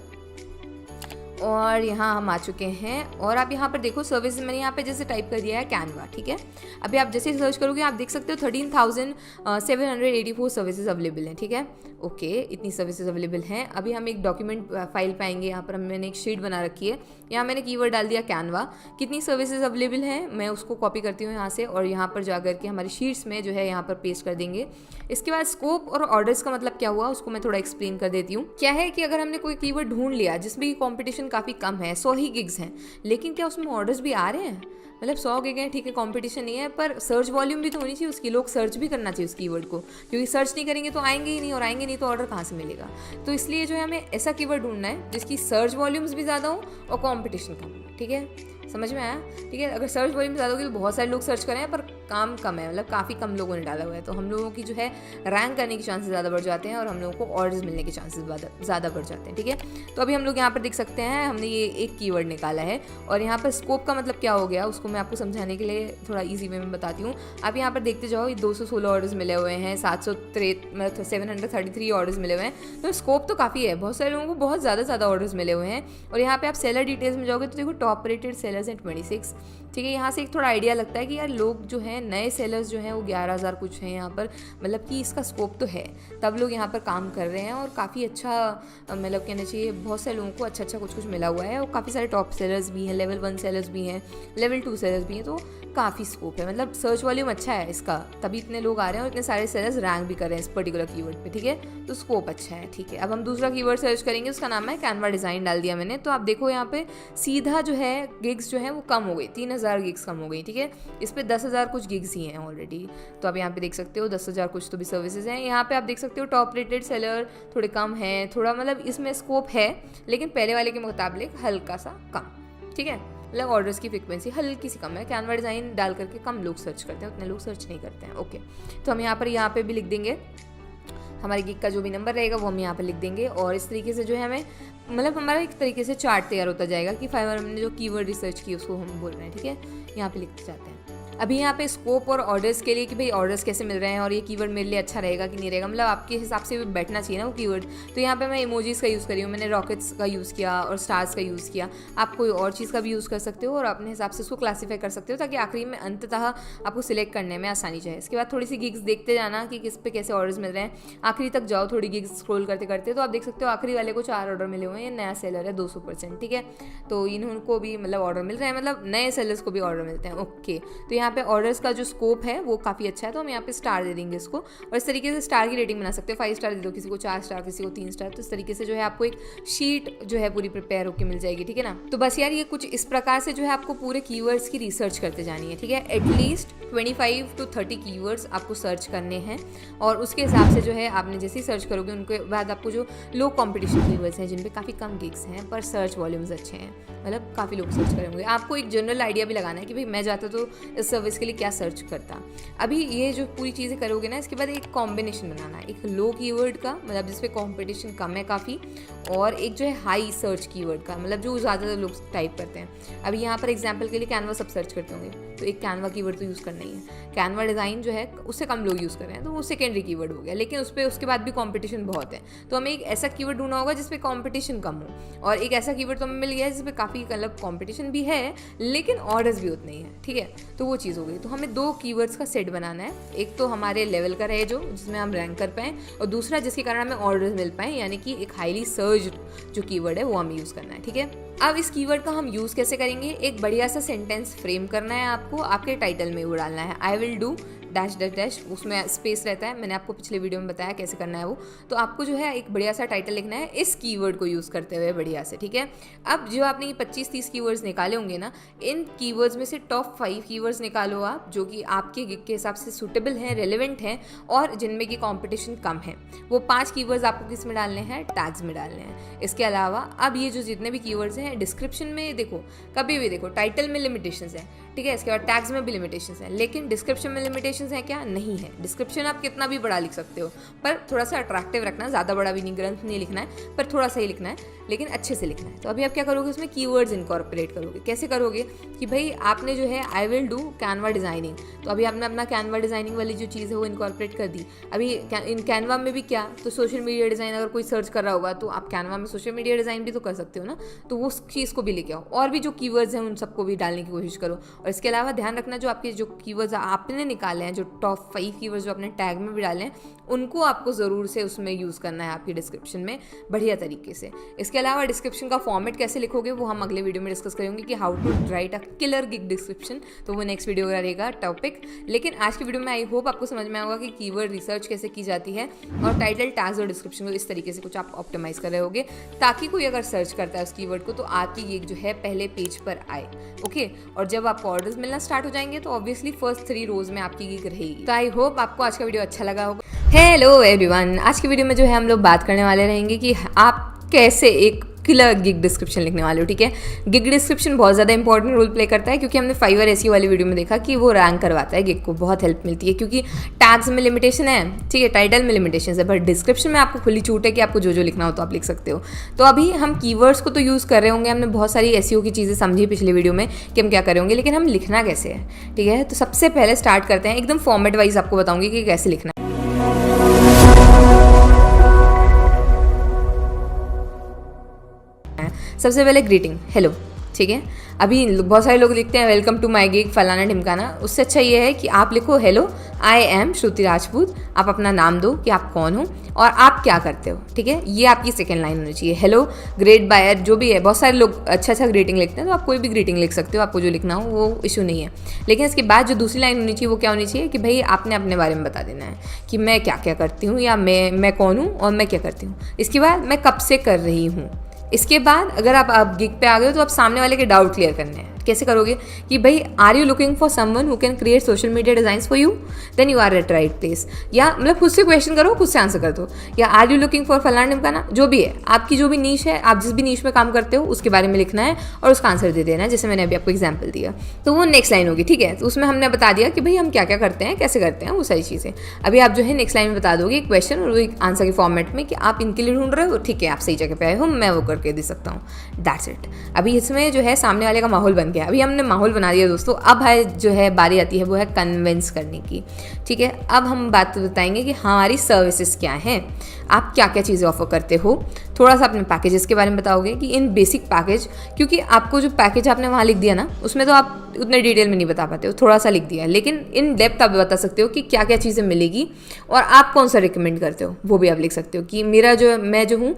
और यहाँ हम आ चुके हैं और आप यहाँ पर देखो सर्विस मैंने यहाँ पे जैसे टाइप कर दिया है कैनवा, ठीक है। अभी आप जैसे सर्च करोगे आप देख सकते हो 13,784 सर्विसेज अवेलेबल हैं, ठीक है। ओके, इतनी सर्विसेज अवेलेबल हैं। अभी हम एक डॉक्यूमेंट फाइल पाएंगे, यहाँ पर मैंने एक शीट बना रखी है, यहाँ मैंने कीवर्ड डाल दिया कैनवा। कितनी सर्विसेज अवेलेबल हैं मैं उसको कॉपी करती हूँ यहाँ से और यहाँ पर जा करके हमारी शीट्स में जो है यहाँ पर पेस्ट कर देंगे। इसके बाद स्कोप और ऑर्डर्स का मतलब क्या हुआ उसको मैं थोड़ा एक्सप्लेन कर देती हूँ। क्या है कि अगर हमने कोई कीवर्ड ढूंढ लिया जिसमें की कॉम्पिटिशन काफ़ी कम है, 100 ही गिग्स हैं, लेकिन क्या उसमें ऑर्डर्स भी आ रहे हैं? मतलब 100 गिग हैं, ठीक है, कंपटीशन नहीं है, पर सर्च वॉल्यूम भी तो होनी चाहिए उसकी, लोग सर्च भी करना चाहिए उस कीवर्ड को, क्योंकि सर्च नहीं करेंगे तो आएंगे ही नहीं, और आएंगे नहीं तो ऑर्डर कहाँ से मिलेगा। तो इसलिए जो है हमें ऐसा कीवर्ड ढूंढना है जिसकी सर्च वॉल्यूम्स भी ज़्यादा हो और कंपटीशन कम हो, ठीक है, समझ में आया? ठीक है, अगर सर्च वॉल्यूम ज़्यादा होगी तो बहुत सारे लोग सर्च करें पर काम कम है, मतलब काफ़ी कम लोगों ने डाला हुआ है, तो हम लोगों की जो है रैंक करने के चांसेस ज़्यादा बढ़ जाते हैं और हम लोगों को ऑर्डर्स मिलने के चांसेस ज़्यादा बढ़ जाते हैं, ठीक है। तो अभी हम लोग यहाँ पर देख सकते हैं हमने ये एक कीवर्ड निकाला है और यहाँ पर स्कोप का मतलब क्या हो गया उसको मैं आपको समझाने के लिए थोड़ा ईजी वे में बताती हूँ। आप यहाँ पर देखते जाओ, 216 ऑर्डर्स मिले हुए हैं, 733 ऑर्डर्स मिले हुए हैं, तो स्कोप तो काफ़ी है, बहुत सारे लोगों को बहुत ज़्यादा ऑर्डर्स मिले हुए हैं। और यहाँ पे आप सेलर डिटेल्स में जाओगे तो देखो टॉप रेटेड सेलर्स हैं 26, ठीक है। यहाँ से एक थोड़ा आइडिया लगता है कि यार लोग जो हैं नए सेलर्स जो हैं वो 11,000 कुछ हैं यहाँ पर, मतलब कि इसका स्कोप तो है, तब लोग यहाँ पर काम कर रहे हैं और काफ़ी अच्छा, मतलब कहना चाहिए बहुत सारे लोगों को अच्छा कुछ मिला हुआ है और काफ़ी सारे टॉप सेलर्स भी हैं, लेवल 1 सेलर्स भी हैं, लेवल 2 सेलर्स भी हैं, तो काफ़ी स्कोप है, मतलब सर्च वॉल्यूम अच्छा है इसका, तभी इतने लोग आ रहे हैं और इतने सारे सेलर्स रैंक भी कर रहे हैं इस पर्टिकुलर कीवर्ड पे, ठीक है, तो स्कोप अच्छा है, ठीक है। अब हम दूसरा कीवर्ड सर्च करेंगे, उसका नाम है कैनवा डिज़ाइन, डाल दिया मैंने, तो आप देखो यहाँ पे सीधा जो है गिग्स जो है वो कम हो गई, 3,000 गिग्स कम हो गई, ठीक है। इस पर 10,000 कुछ गिग्स ही हैं ऑलरेडी, तो आप यहाँ पे देख सकते हो 10,000 कुछ तो भी सर्विसेज हैं। यहाँ पे आप देख सकते हो टॉप रेटेड सेलर थोड़े कम हैं, थोड़ा मतलब इसमें स्कोप है लेकिन पहले वाले के मुकाबले हल्का सा कम, ठीक है, मतलब ऑर्डर्स की फ्रिक्वेंसी हल्की सी कम है। कैनवा डिज़ाइन डाल करके कम लोग सर्च करते हैं, उतने लोग सर्च नहीं करते हैं, ओके। तो हम यहाँ पे भी लिख देंगे हमारे गिग का जो भी नंबर रहेगा वो हम यहाँ पे लिख देंगे और इस तरीके से जो है हमें मतलब हमारा एक तरीके से चार्ट तैयार होता जाएगा कि फाइवर हमने जो कीवर्ड रिसर्च की उसको हम बोल रहे हैं, ठीक है, यहाँ पे लिखते जाते हैं। अभी यहाँ पे स्कोप और ऑर्डर्स के लिए कि भाई ऑर्डर्स कैसे मिल रहे हैं और ये कीवर्ड मेरे लिए अच्छा रहेगा कि नहीं रहेगा, मतलब आपके हिसाब से बैठना चाहिए ना वो कीवर्ड। तो यहाँ पे मैं इमोजीज़ का यूज़ करी हूँ, मैंने रॉकेट्स का यूज़ किया और स्टार्स का यूज़ किया, आप कोई और चीज़ का भी यूज़ कर सकते हो और अपने हिसाब से उसको क्लासीफाई कर सकते हो ताकि आखिरी में अंततः आपको सिलेक्ट करने में आसानी जाए। इसके बाद थोड़ी सी गिग्स देखते जाना कि किस पे कैसे ऑर्डर्स मिल रहे हैं, आखिरी तक जाओ थोड़ी गिग्स स्क्रॉल करते करते, तो आप देख सकते हो आखिरी वाले को 4 ऑर्डर मिले हुए हैं, नया सेलर है 200%, ठीक है, तो इनको भी मतलब ऑर्डर मिल रहे हैं, मतलब नए सेलर्स को भी ऑर्डर मिलते हैं, ओके। तो यहाँ पे ऑर्डर्स का जो स्कोप है वो काफ़ी अच्छा है, तो हम यहाँ पे स्टार दे देंगे इसको और इस तरीके से स्टार की रेटिंग बना सकते हो, 5 स्टार दे दो, किसी को 4 स्टार, किसी को 3 स्टार, तो इस तरीके से जो है आपको एक शीट जो है पूरी प्रिपेयर होकर मिल जाएगी, ठीक है ना। तो बस यार ये कुछ इस प्रकार से जो है आपको पूरे कीवर्ड्स की रिसर्च करते जानी है, ठीक है, एटलीस्ट 25 to 30 कीवर्ड्स आपको सर्च करने हैं और उसके हिसाब से जो है आपने जैसे ही सर्च करोगे उनके बाद आपको जो लो कॉम्पिटिशन कीवर्ड्स हैं जिन पे काफ़ी कम गिग्स हैं पर सर्च वॉल्यूम्स अच्छे हैं, मतलब काफ़ी लोग सर्च करेंगे, आपको एक जनरल आइडिया भी लगाना है कि भाई मैं जाता तो इस सर्विस के लिए क्या सर्च करता। अभी ये जो पूरी चीज़ें करोगे ना इसके बाद एक कॉम्बिनेशन बनाना है, एक लो कीवर्ड का मतलब जिसपे कॉम्पिटिशन कम है काफ़ी, और एक जो है हाई सर्च कीवर्ड का मतलब जो ज़्यादातर लोग टाइप करते हैं। अभी यहाँ पर एग्जाम्पल के लिए कैनवा सब सर्च करते होंगे तो एक कैनवा कीवर्ड तो यूज़ करना ही है, कैनवा डिज़ाइन जो है उससे कम लोग यूज़ कर रहे हैं तो वो सेकेंडरी कीवर्ड हो गया, लेकिन उस पर उसके बाद भी कॉम्पिटिशन बहुत है, तो हमें एक ऐसा कीवर्ड ढूंढना होगा जिसपे कॉम्पिटिशन कम हो, और एक ऐसा कीवर्ड तो हमें मिल गया है जिसपे काफ़ी मतलब कॉम्पिटिशन भी है लेकिन ऑर्डर्स भी उतने ही है, ठीक है, तो वो चीज़ हो गई। तो हमें 2 कीवर्ड्स का सेट बनाना है, एक तो हमारे लेवल का रहे जो जिसमें हम रैंक कर पाएँ, और दूसरा जिसके कारण हमें ऑर्डर्स मिल पाएँ, यानी कि एक हाईली सर्च जो कीवर्ड है वो हमें यूज़ करना है, ठीक है। अब इस कीवर्ड का हम यूज़ कैसे करेंगे, एक बढ़िया सा सेंटेंस फ्रेम करना है आपको, आपके टाइटल में वो डालना है, I will do dash dash dash, उसमें स्पेस रहता है, मैंने आपको पिछले वीडियो में बताया कैसे करना है वो, तो आपको जो है एक बढ़िया सा टाइटल लिखना है इस कीवर्ड को यूज़ करते हुए बढ़िया से, ठीक है। अब जो आपने ये 25-30 कीवर्ड्स निकाले होंगे ना, इन कीवर्ड्स में से टॉप 5 कीवर्ड्स निकालो आप जो कि आपके गिग के हिसाब से सूटेबल हैं, रेलेवेंट हैं और जिनमें कि कॉम्पिटिशन कम है। वो 5 कीवर्ड्स आपको किस में डालने हैं, टैग्स में डालने हैं। इसके अलावा अब ये जो जितने भी कीवर्ड्स हैं डिस्क्रिप्शन में देखो, कभी भी देखो टाइटल में लिमिटेशंस है, ठीक है, इसके बाद टैग्स में भी लिमिटेशंस है, लेकिन डिस्क्रिप्शन में लिमिटेशन लिमिटेशंस हैं क्या? नहीं है। डिस्क्रिप्शन आप कितना भी बड़ा लिख सकते हो, पर थोड़ा सा अट्रैक्टिव रखना, ज़्यादा बड़ा भी नहीं, ग्रंथ नहीं लिखना है, पर थोड़ा सा ही लिखना है, लेकिन अच्छे से लिखना है। तो अभी आप क्या करोगे, उसमें कीवर्ड्स इनकॉर्पोरेट करोगे। कैसे करोगे कि भाई आपने जो है I will do Canva designing, तो अभी आपने अपना कैनवा डिज़ाइनिंग वाली जो चीज़ है वो इनकॉर्पोरेट कर दी। अभी इन कैनवा में भी क्या, तो सोशल मीडिया डिज़ाइन अगर कोई सर्च कर रहा होगा तो आप कैनवा में सोशल मीडिया डिज़ाइन भी तो कर सकते हो ना, तो वो उस चीज़ को भी लेके आओ। और भी जो कीवर्ड्स हैं उन सबको भी डालने की कोशिश करो। और इसके अलावा ध्यान रखना, जो आपके जो कीवर्ड्स आपने निकाले हैं, जो टॉप 5 कीवर्ड्स जो आपने टैग में भी डाले हैं, उनको आपको ज़रूर से उसमें यूज़ करना है आपकी डिस्क्रिप्शन में बढ़िया तरीके से। इसके अलावा डिस्क्रिप्शन का फॉर्मेट कैसे लिखोगे वो हम अगले वीडियो में डिस्कस करेंगे कि how to write a killer gig description, तो वो नेक्स्ट वीडियो का रहेगा टॉपिक। लेकिन आज की वीडियो में आई होप आपको समझ में आएगा कि कीवर्ड रिसर्च कैसे की जाती है और टाइटल, टैग्स और डिस्क्रिप्शन को इस तरीके से कुछ आप ऑप्टिमाइज कर रहे होगे ताकि कोई अगर सर्च करता है उस कीवर्ड को तो आपकी गिग जो है पहले पेज पर आए। ओके, और जब आपको ऑर्डर्स मिलना स्टार्ट हो जाएंगे तो ऑब्वियसली फर्स्ट 3 रोज में आपकी गिग रहेगी। तो आई होप आपको आज का वीडियो अच्छा लगा होगा। हेलो एवरीवन, आज की वीडियो में जो है हम लोग बात करने वाले रहेंगे कि आप कैसे एक किलर गिग डिस्क्रिप्शन लिखने वाले हो। ठीक है, गिग डिस्क्रिप्शन बहुत ज़्यादा इंपॉर्टेंट रोल प्ले करता है, क्योंकि हमने फाइवर एसईओ वाली वीडियो में देखा कि वो रैंक करवाता है गिग को, बहुत हेल्प मिलती है, क्योंकि टैग्स में लिमिटेशन है, ठीक है, टाइटल में लिमिटेशन है, बट डिस्क्रिप्शन में आपको खुली छूट है कि आपको जो जो लिखना हो तो आप लिख सकते हो। तो अभी हम कीवर्ड्स को तो यूज़ कर रहे होंगे, हमने बहुत सारी एसईओ की चीज़ें समझी पिछले वीडियो में कि हम क्या कर रहे होंगे, लेकिन हम लिखना कैसे है। ठीक है, तो सबसे पहले स्टार्ट करते हैं, एकदम फॉर्मेट वाइज आपको बताऊंगी कि कैसे लिखना है। सबसे पहले ग्रीटिंग, हेलो। ठीक है, अभी बहुत सारे लोग लिखते हैं वेलकम टू माय गिग फलाना ढिमकाना, उससे अच्छा ये है कि आप लिखो हेलो आई एम श्रुति राजपूत, आप अपना नाम दो कि आप कौन हो और आप क्या करते हो। ठीक है, ये आपकी सेकंड लाइन होनी चाहिए। हेलो, ग्रेट बायर, जो भी है, बहुत सारे लोग अच्छा ग्रीटिंग लिखते हैं, तो आप कोई भी ग्रीटिंग लिख सकते हो, आपको जो लिखना हो वो इशू नहीं है। लेकिन इसके बाद जो दूसरी लाइन होनी चाहिए वो क्या होनी चाहिए कि भाई आपने अपने बारे में बता देना है कि मैं क्या क्या करती हूँ, या मैं कौन हूँ और मैं क्या करती हूँ। इसके बाद मैं कब से कर रही हूँ। इसके बाद अगर आप गिग पे आ गए हो तो आप सामने वाले के डाउट क्लियर करने हैं। कैसे करोगे कि भाई are you looking for someone who can create social media designs for you, then you are at right place. या मतलब खुद से क्वेश्चन करो, खुद से आंसर कर दो। या आर यू लुकिंग फॉर फलाना ढिमकाना, जो भी है, आपकी जो भी नीश है, आप जिस भी नीश में काम करते हो उसके बारे में लिखना है और उसका आंसर दे देना है, जैसे मैंने अभी आपको एग्जाम्पल दिया। तो वो नेक्स्ट लाइन होगी। ठीक है, तो उसमें हमने बता दिया कि भाई हम क्या क्या करते हैं, कैसे करते हैं, वो सारी चीज़ें। अभी आप जो है नेक्स्ट लाइन में बता दोगे एक क्वेश्चन और एक आंसर के फॉर्मेट में कि आप इनके लिए ढूंढ रहे हो, ठीक है, आप सही जगह पे आए हो, मैं वो करके दे सकता हूँ, दैट्स इट। अभी इसमें जो है सामने वाले का माहौल बन गया। अभी हमने माहौल बना दिया दोस्तों, अब है जो है बारी आती है वो है कन्विंस करने की। ठीक है, अब हम बात बताएंगे कि हमारी सर्विसेज क्या हैं, आप क्या क्या चीज़ें ऑफर करते हो। थोड़ा सा अपने पैकेजेस के बारे में बताओगे कि इन बेसिक पैकेज, क्योंकि आपको जो पैकेज आपने वहाँ लिख दिया ना, उसमें तो आप उतने डिटेल में नहीं बता पाते हो, थोड़ा सा लिख दिया, लेकिन इन डेप्थ आप बता सकते हो कि क्या क्या चीज़ें मिलेगी और आप कौन सा रिकमेंड करते हो, वो भी आप लिख सकते हो। कि मैं जो हूँ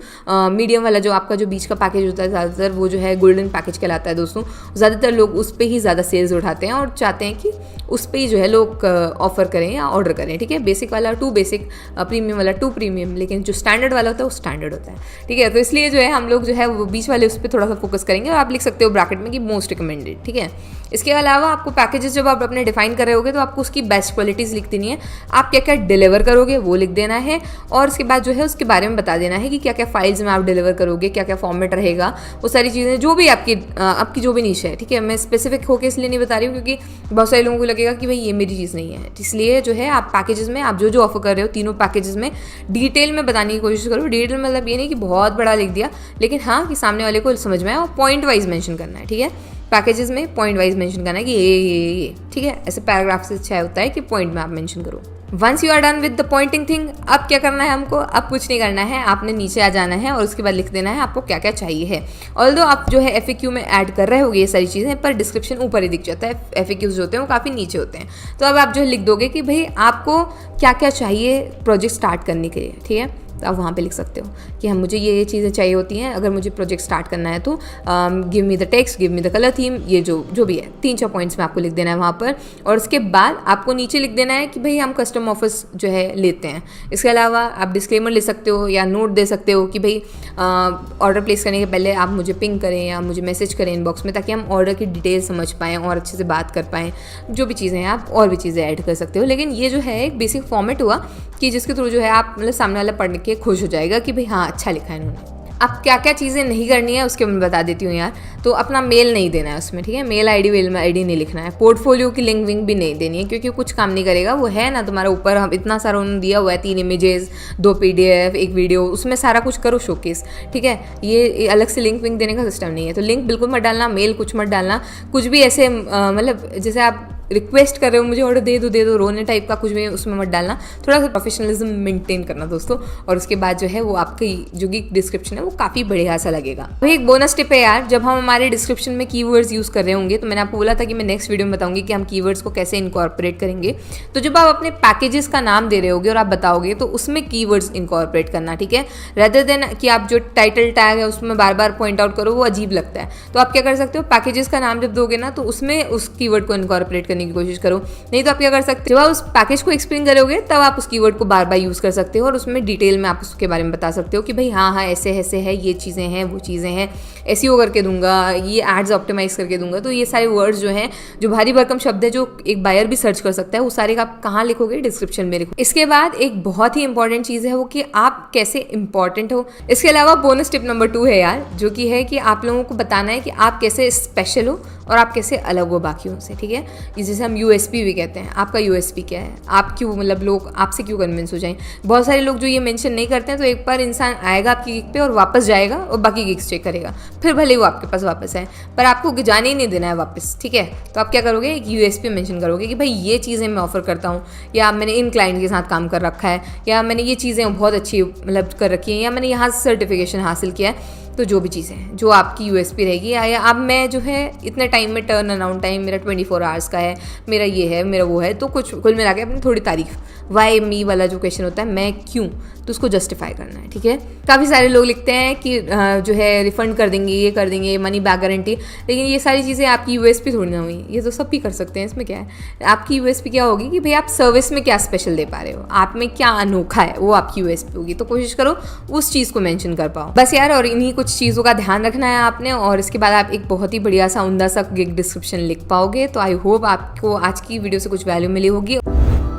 मीडियम वाला, जो आपका जो बीच का पैकेज होता है ज़्यादातर वो जो है गोल्डन पैकेज कहलाता है दोस्तों। ज़्यादातर लोग उस पर ही ज़्यादा सेल्स उठाते हैं और चाहते हैं कि उस पर ही जो है लोग ऑफर करें या ऑर्डर करें। ठीक है, बेसिक वाला टू बेसिक, प्रीमियम वाला टू प्रीमियम, लेकिन जो स्टैंडर्ड वाला होता है वो स्टैंडर्ड होता है। ठीक है, तो इसलिए जो है हम लोग जो है वो बीच वाले उस पर थोड़ा सा फोकस करेंगे और आप लिख सकते हो ब्रैकेट में कि मोस्ट रिकमेंडेड। ठीक है, इसके अलावा आपको पैकेजेस जब आप अपने डिफाइन कर रहे होगे तो आपको उसकी बेस्ट क्वालिटीज़ लिख देनी है, आप क्या क्या डिलीवर करोगे वो लिख देना है, और उसके बाद जो है उसके बारे में बता देना है कि क्या क्या फाइल्स में आप डिलीवर करोगे, क्या क्या फॉर्मेट रहेगा, वो सारी चीज़ें, जो भी आपकी जो भी नीश है। ठीक है, मैं स्पेसिफिक होकर इसलिए नहीं बता रही हूँ क्योंकि बहुत सारे लोगों को लगेगा कि भाई ये मेरी चीज़ नहीं है, इसलिए जो है आप पैकेजेस में आप जो जो ऑफर कर रहे हो तीनों पैकेजेस में डिटेल में बताने की कोशिश करो। डिटेल मतलब ये नहीं कि बहुत बड़ा लिख दिया, लेकिन हाँ कि सामने वाले को समझ में आए, और पॉइंट वाइज मेंशन करना है। ठीक है, पैकेजेस में पॉइंट वाइज मेंशन करना है कि ये। ठीक है, ऐसे पैराग्राफ से अच्छा होता है कि पॉइंट में आप मेंशन करो। Once you are done with the pointing thing, अब क्या करना है हमको, अब कुछ नहीं करना है, आपने नीचे आ जाना है और उसके बाद लिख देना है आपको क्या क्या चाहिए है। ऑल्दो आप जो है FAQ में ऐड कर रहे होगे ये सारी चीज़ें, पर डिस्क्रिप्शन ऊपर ही दिख जाता है, FAQs जो होते हैं वो काफ़ी नीचे होते हैं। तो अब आप जो है लिख दोगे कि भाई आपको क्या क्या चाहिए प्रोजेक्ट स्टार्ट करने के लिए। ठीक है, तो आप वहाँ पे लिख सकते हो कि हम मुझे ये चीज़ें चाहिए होती हैं अगर मुझे प्रोजेक्ट स्टार्ट करना है, तो give me the text, give me the colour theme, ये जो भी है 3-4 पॉइंट्स में आपको लिख देना है वहाँ पर। और उसके बाद आपको नीचे लिख देना है कि भाई हम कस्टम ऑफर्स जो है लेते हैं। इसके अलावा आप डिस्क्लेमर ले सकते हो या नोट दे सकते हो कि भाई ऑर्डर प्लेस करने के पहले आप मुझे पिंग करें या मुझे मैसेज करें इनबॉक्स में, ताकि हम ऑर्डर की डिटेल समझ पाएँ और अच्छे से बात कर पाएँ। जो भी चीज़ें हैं आप और भी चीज़ें ऐड कर सकते हो, लेकिन ये जो है एक बेसिक फॉर्मेट हुआ कि जिसके थ्रू जो है आप मतलब सामने वाला पढ़ के खुश हो जाएगा कि भाई हाँ अच्छा लिखा है इन्होंने। अब क्या क्या चीज़ें नहीं करनी है उसके मैं बता देती हूँ यार। तो अपना मेल नहीं देना है उसमें, ठीक है, मेल आईडी नहीं लिखना है, पोर्टफोलियो की लिंक विंक भी नहीं देनी है, क्योंकि कुछ काम नहीं करेगा। वो है ना तुम्हारा ऊपर, हम इतना सारा उन्होंने दिया हुआ है, 3 इमेजेस, 2 PDF, एक वीडियो, उसमें सारा कुछ करो शोकेस, ठीक है। ये अलग से लिंक विंक देने का सिस्टम नहीं है। तो लिंक बिल्कुल मत डालना, मेल कुछ मत डालना, कुछ भी ऐसे मतलब जैसे आप रिक्वेस्ट कर रहे हो मुझे ऑर्डर दे दो रोने टाइप का कुछ भी उसमें मत डालना। थोड़ा सा प्रोफेशनलिज्म मेंटेन करना दोस्तों। और उसके बाद जो है वो आपकी जो गिग डिस्क्रिप्शन है वो काफ़ी बढ़िया सा लगेगा। तो एक बोनस टिप है यार, जब हम हमारे डिस्क्रिप्शन में कीवर्ड्स यूज़ कर रहे होंगे, तो मैंने आपको बोला था कि मैं नेक्स्ट वीडियो में बताऊंगी कि हम कीवर्ड्स को कैसे इनकॉर्पोरेट करेंगे। तो जब आप अपने पैकेजेस का नाम दे रहे होगे और आप बताओगे तो उसमें कीवर्ड्स इनकॉर्पोरेट करना, ठीक है, रेदर देन कि आप जो टाइटल टैग है उसमें बार बार पॉइंट आउट करो, वो अजीब लगता है। तो आप क्या कर सकते हो, पैकेजेस का नाम जब दोगे ना तो उसमें उस कीवर्ड को इनकॉर्पोरेट करने की कोशिश करो। नहीं तो आप क्या कर सकते हो, जब आप उस पैकेज को एक्सप्लेन करोगे तब आप उस कीवर्ड को बार बार यूज कर सकते हो और उसमें डिटेल में आप उसके बारे में बता सकते हो कि भाई हाँ ऐसे है, ये चीज़ें हैं, वो चीज़ें हैं, SEO करके दूंगा, ये एड्स ऑप्टिमाइज करके दूंगा। तो ये सारे वर्ड्स जो हैं, जो भारी भरकम शब्द है जो एक बायर भी सर्च कर सकता है, वो सारे का आप कहाँ लिखोगे, डिस्क्रिप्शन में लिखो। इसके बाद एक बहुत ही इंपॉर्टेंट चीज़ है वो कि आप कैसे इंपॉर्टेंट हो। इसके अलावा बोनस टिप नंबर 2 है यार, जो कि है कि आप लोगों को बताना है कि आप कैसे स्पेशल हो और आप कैसे अलग हो बाकियों से, ठीक है। जैसे हम USP भी कहते हैं, आपका USP क्या है, आप क्यों मतलब लोग आपसे क्यों कन्विंस हो जाएं। बहुत सारे लोग जो ये मेंशन नहीं करते हैं, तो एक बार इंसान आएगा आपकी गिग पे और वापस जाएगा और बाकी गिग्स चेक करेगा, फिर भले वो आपके पास वापस आए, पर आपको जाने ही नहीं देना है वापस, ठीक है। तो आप क्या करोगे, एक USP मेंशन करोगे कि भाई ये चीज़ें मैं ऑफर करता हूँ, या मैंने इन क्लाइंट के साथ काम कर रखा है, या मैंने ये चीज़ें बहुत अच्छी मतलब कर रखी हैं, या मैंने यहाँ से सर्टिफिकेशन हासिल किया है। तो जो भी चीज़ें हैं जो आपकी USP रहेगी, या अब मैं जो है इतने टाइम में टर्न अराउंड टाइम मेरा 24 आवर्स का है, मेरा ये है, मेरा वो है, तो कुछ कुल मिला के अपनी थोड़ी तारीफ, वाई मी वाला जो क्वेश्चन होता है, मैं क्यों, तो उसको जस्टिफाई करना है, ठीक है। काफ़ी सारे लोग लिखते हैं कि जो है रिफंड कर देंगे, ये कर देंगे, मनी बैक गारंटी, लेकिन ये सारी चीज़ें आपकी USP थोड़ी ना हुई, ये तो सब भी कर सकते हैं। इसमें क्या है, आपकी USP क्या होगी कि भाई आप सर्विस में क्या स्पेशल दे पा रहे हो, आप में क्या अनोखा है, वो आपकी USP होगी। तो कोशिश करो उस चीज़ को मेंशन कर पाओ बस यार। और इन्हीं कुछ चीज़ों का ध्यान रखना है आपने, और इसके बाद आप एक बहुत ही बढ़िया सा उम्दा सा गिग डिस्क्रिप्शन लिख पाओगे। तो आई होप आपको आज की वीडियो से कुछ वैल्यू मिली होगी।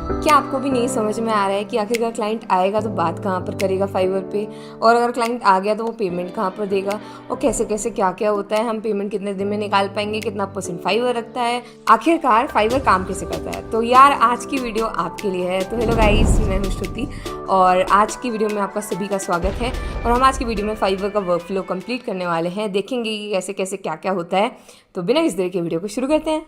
क्या आपको भी नहीं समझ में आ रहा है कि आखिरकार क्लाइंट आएगा तो बात कहाँ पर करेगा फाइवर पे, और अगर क्लाइंट आ गया तो वो पेमेंट कहाँ पर देगा, और कैसे कैसे क्या क्या होता है, हम पेमेंट कितने दिन में निकाल पाएंगे, कितना % फाइवर रखता है, आखिरकार फाइवर काम कैसे करता है। तो यार आज की वीडियो आपके लिए है। तो हेलो गाइस, मैं हूं श्रुति और आज की वीडियो में आपका सभी का स्वागत है। और हम आज की वीडियो में फाइवर का वर्क फ्लो कंप्लीट करने वाले हैं, देखेंगे कि कैसे कैसे क्या क्या होता है। तो बिना इस देर के वीडियो को शुरू करते हैं।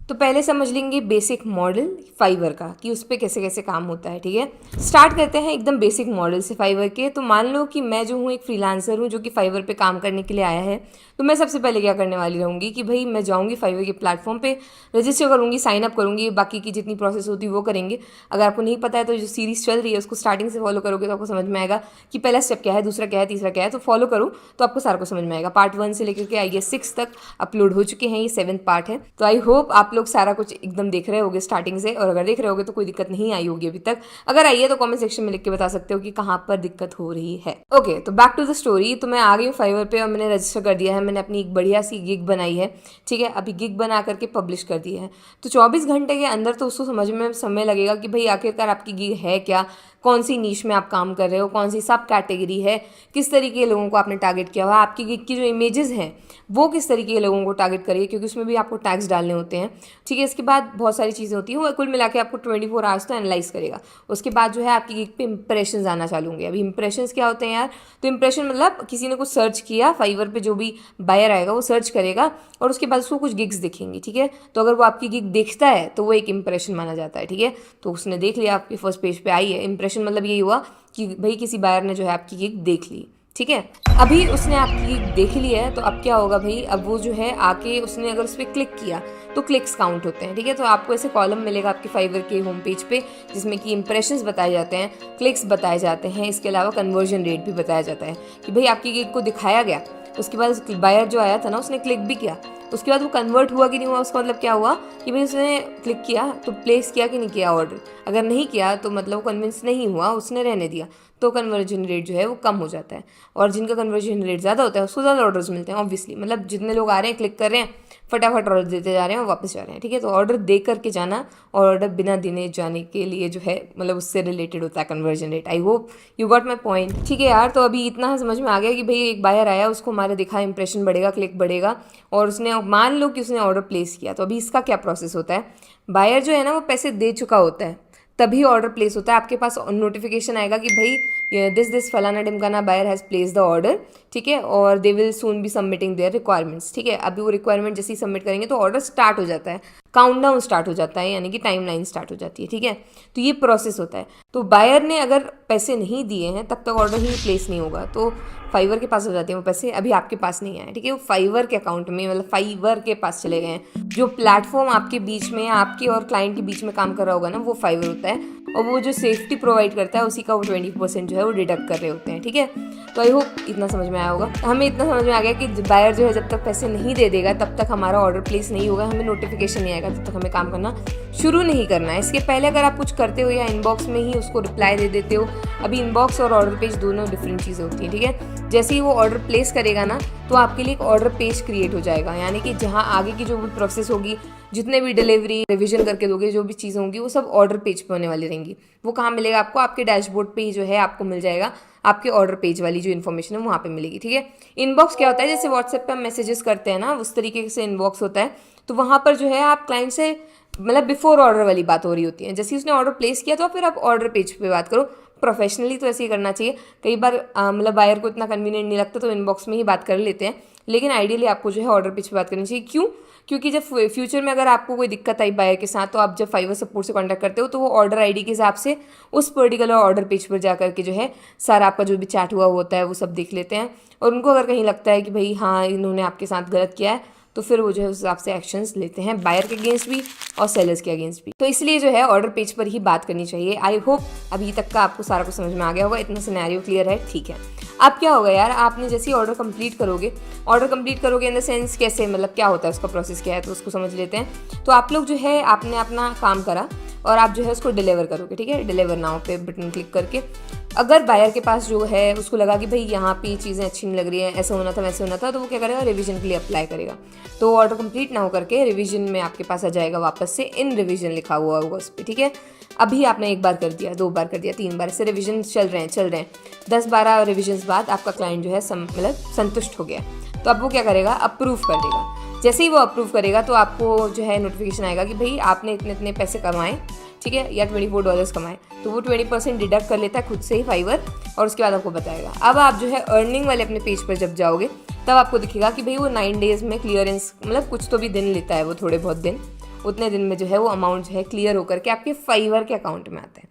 तो पहले समझ लेंगे बेसिक मॉडल फाइवर का कि उस पर कैसे कैसे काम होता है, ठीक है। स्टार्ट करते हैं एकदम बेसिक मॉडल से फाइवर के। तो मान लो कि मैं जो हूँ एक फ्रीलांसर हूँ जो कि फाइवर पे काम करने के लिए आया है। तो मैं सबसे पहले क्या करने वाली रहूँगी कि भाई मैं जाऊँगी फाइवर के प्लेटफॉर्म पे, रजिस्टर करूँगी, साइन अप करूँगी, बाकी की जितनी प्रोसेस होती है वो करेंगे। अगर आपको नहीं पता है तो जो सीरीज़ चल रही है उसको स्टार्टिंग से फॉलो करोगे तो आपको समझ में आएगा कि पहला स्टेप क्या है, दूसरा क्या है, तीसरा क्या है। तो फॉलो करो तो आपको सारा कुछ समझ में आएगा। पार्ट 1 से लेकर के आई गेस 6 तक अपलोड हो चुके हैं, ये 7th पार्ट है। तो आई होप आप लोग सारा कुछ एकदम देख रहे होगे स्टार्टिंग से, और अगर देख रहे होगे तो कोई दिक्कत नहीं आई होगी अभी तक। अगर आई है तो कमेंट सेक्शन में लिख के बता सकते हो कि कहाँ पर दिक्कत हो रही है। ओके, तो बैक टू द स्टोरी। तो मैं आ गई हूँ फाइवर पे और मैंने रजिस्टर कर दिया है, मैंने अपनी एक बढ़िया सी गिग बनाई है, ठीक है। अभी गिग बना करके पब्लिश कर दी है। तो 24 घंटे के अंदर तो उसको समझ में समय लगेगा कि भाई आखिरकार आपकी गिग है क्या, कौन सी नीश में आप काम कर रहे हो, कौन सी सब कैटेगरी है, किस तरीके के लोगों को आपने टारगेट किया हुआ, आपकी गिग की जो इमेजेस हैं वो किस तरीके के लोगों को टारगेट करिए, क्योंकि उसमें भी आपको टैग्स डालने होते हैं, ठीक है। इसके बाद बहुत सारी चीज़ें होती हैं, वो कुल मिला के आपको 24 आवर्स तो एनालाइज करेगा। उसके बाद जो है आपकी गिग पे इंप्रेशन आना चालू होंगे। अभी इंप्रेशंस क्या होते हैं यार, तो इंप्रेशन मतलब किसी ने कुछ सर्च किया फाइवर पे, जो भी बायर आएगा वो सर्च करेगा और उसके बाद उसको कुछ गिग्स दिखेंगी, ठीक है। तो अगर वो आपकी गिग देखता है तो वो एक इंप्रेशन माना जाता है, ठीक है। तो उसने देख लिया, आपके फर्स्ट पेज पे आई है। इंप्रेशन मतलब यही हुआ कि भाई किसी बायर ने जो है आपकी गिग देख ली, ठीक है। अभी उसने आपकी गिग देख ली है तो अब क्या होगा भाई, अब वो जो है आके उसने अगर उस पर क्लिक किया तो क्लिक्स काउंट होते हैं, ठीक है। तो आपको ऐसे कॉलम मिलेगा आपके फाइवर के होम पेज पे जिसमें कि इंप्रेशंस बताए जाते हैं, क्लिक्स बताए जाते हैं, इसके अलावा कन्वर्जन रेट भी बताया जाता है कि भाई आपकी गिग को दिखाया गया, उसके बाद बायर जो आया था ना उसने क्लिक भी किया, उसके बाद वो कन्वर्ट हुआ कि नहीं हुआ, उसका मतलब क्या हुआ कि भाई उसने क्लिक किया तो प्लेस किया कि नहीं किया ऑर्डर। अगर नहीं किया तो मतलब वो कन्विंस नहीं हुआ, उसने रहने दिया, तो कन्वर्जन रेट जो है वो कम हो जाता है। और जिनका कन्वर्जन रेट ज़्यादा होता है उसको ज़्यादा ऑर्डर्स मिलते हैं ऑब्वियसली, मतलब जितने लोग आ रहे हैं क्लिक कर रहे हैं फटाफट ऑर्डर देते जा रहे हैं और वापस जा रहे हैं, ठीक है। तो ऑर्डर दे करके जाना और ऑर्डर बिना देने जाने के लिए जो है मतलब उससे रिलेटेड होता है conversion rate. I hope you got my point, ठीक है यार। तो अभी इतना समझ में आ गया कि भाई एक बायर आया, उसको हमारे दिखा इंप्रेशन बढ़ेगा, क्लिक बढ़ेगा, और उसने मान लो कि उसने ऑर्डर प्लेस किया। तो अभी इसका क्या प्रोसेस होता है, बायर जो है ना वो पैसे दे चुका होता है तभी ऑर्डर प्लेस होता है। आपके पास नोटिफिकेशन आएगा कि भाई दिस फलाना ढिमकाना buyer has place the order, ठीक है, और they will soon be submitting their requirements, ठीक है। अभी वो रिक्वायरमेंट जैसे ही सबमिट करेंगे तो ऑर्डर स्टार्ट हो जाता है, काउंटडाउन स्टार्ट हो जाता है, यानी कि टाइमलाइन स्टार्ट हो जाती है, ठीक है। तो ये प्रोसेस होता है। तो बायर ने अगर पैसे नहीं दिए हैं तब तक ऑर्डर ही प्लेस नहीं होगा, तो फाइवर के पास हो जाते हैं वो पैसे, अभी आपके पास नहीं आए, ठीक है। वो फाइवर के अकाउंट में मतलब फाइवर के पास चले गए हैं। जो प्लेटफॉर्म आपके बीच में, आपके और क्लाइंट के बीच में काम कर रहा होगा ना, वो फाइवर होता है, और वो जो सेफ्टी प्रोवाइड करता है उसी का वो 20% जो है वो डिडक्ट कर रहे होते हैं, ठीक है। तो आई होप इतना समझ में आया होगा। हमें इतना समझ में आ गया कि बायर जो है जब तक पैसे नहीं दे देगा तब तक हमारा ऑर्डर प्लेस नहीं होगा, हमें नोटिफिकेशन नहीं आएगा, तब तक हमें काम करना शुरू नहीं करना है। इसके पहले अगर आप कुछ करते हो या इनबॉक्स में ही उसको रिप्लाई दे देते हो, अभी इनबॉक्स और ऑर्डर पेज दोनों डिफरेंट चीज़ें होती हैं, ठीक है। जैसे ही वो ऑर्डर प्लेस करेगा ना तो आपके लिए एक ऑर्डर पेज क्रिएट हो जाएगा, यानी कि जहाँ आगे की जो भी प्रोसेस होगी, जितने भी डिलीवरी रिवीजन करके दोगे, जो भी चीज़ें होंगी वो सब ऑर्डर पेज पे होने वाली रहेंगी। वो कहाँ मिलेगा आपको, आपके डैशबोर्ड पे ही जो है आपको मिल जाएगा, आपके ऑर्डर पेज वाली जो इन्फॉर्मेशन है वहाँ पे मिलेगी, ठीक है। इनबॉक्स क्या होता है, जैसे व्हाट्सएप पे हम मैसेजेस करते हैं ना, उस तरीके से इनबॉक्स होता है। तो वहाँ पर जो है आप क्लाइंट से मतलब बिफोर ऑर्डर वाली बात हो रही होती है। जैसे उसने ऑर्डर प्लेस किया तो फिर आप ऑर्डर पेज पे बात करो। प्रोफेशनली तो ऐसे ही करना चाहिए। कई बार मतलब बायर को इतना कन्वीनियंट नहीं लगता तो इनबॉक्स में ही बात कर लेते हैं, लेकिन आइडियली आपको जो है ऑर्डर पेज पे बात करनी चाहिए। क्यों? क्योंकि जब फ्यूचर में अगर आपको कोई दिक्कत आई बायर के साथ, तो आप जब फाइवर सपोर्ट से कॉन्टैक्ट करते हो तो वो ऑर्डर आईडी के हिसाब से उस पर्टिकुलर ऑर्डर पेज पर जा करके जो है सारा आपका जो भी चैट हुआ होता है वो सब देख लेते हैं, और उनको अगर कहीं लगता है कि भाई हाँ इन्होंने आपके साथ गलत किया है तो फिर वो जो है उस हिसाब से एक्शंस लेते हैं, बायर के अगेंस्ट भी और सेलर्स के अगेंस्ट भी। तो इसलिए जो है ऑर्डर पेज पर ही बात करनी चाहिए। आई होप अभी तक का आपको सारा कुछ समझ में आ गया होगा, इतना सिनेरियो क्लियर है, ठीक है। अब क्या होगा यार, आपने जैसे ही ऑर्डर कंप्लीट करोगे इन द सेंस कैसे, मतलब क्या होता है उसका प्रोसेस क्या है, तो उसको समझ लेते हैं। तो आप लोग जो है आपने अपना काम करा और आप जो है उसको डिलीवर करोगे, ठीक है। डिलीवर नाउ पे बटन क्लिक करके अगर बायर के पास जो है उसको लगा कि भाई यहाँ पे चीज़ें अच्छी नहीं लग रही हैं, ऐसा होना था वैसे होना था, तो वो क्या करेगा, रिवीजन के लिए अप्लाई करेगा। तो ऑर्डर कंप्लीट ना हो करके रिवीजन में आपके पास आ जाएगा वापस से इन रिवीजन लिखा हुआ होगा उस पर, ठीक है। अभी आपने एक बार कर दिया, 2 बार कर दिया, 3 बार, ऐसे रिवीजन चल रहे हैं 10-12 रिवीजन बाद आपका क्लाइंट जो है मतलब संतुष्ट हो गया। तो अब वो क्या करेगा, अप्रूव कर देगा। जैसे ही वो अप्रूव करेगा तो आपको जो है नोटिफिकेशन आएगा कि भाई आपने इतने इतने पैसे कमाए, ठीक है, या $24 कमाए। तो वो 20% डिडक्ट कर लेता है खुद से ही फाइवर, और उसके बाद आपको बताएगा। अब आप जो है अर्निंग वाले अपने पेज पर जब जाओगे तब आपको दिखेगा कि भाई वो 9 डेज़ में क्लियरेंस, मतलब कुछ तो भी दिन लेता है वो, थोड़े बहुत दिन, उतने दिन में जो है वो अमाउंट जो है क्लियर होकर के आपके फाइवर के अकाउंट में आता है।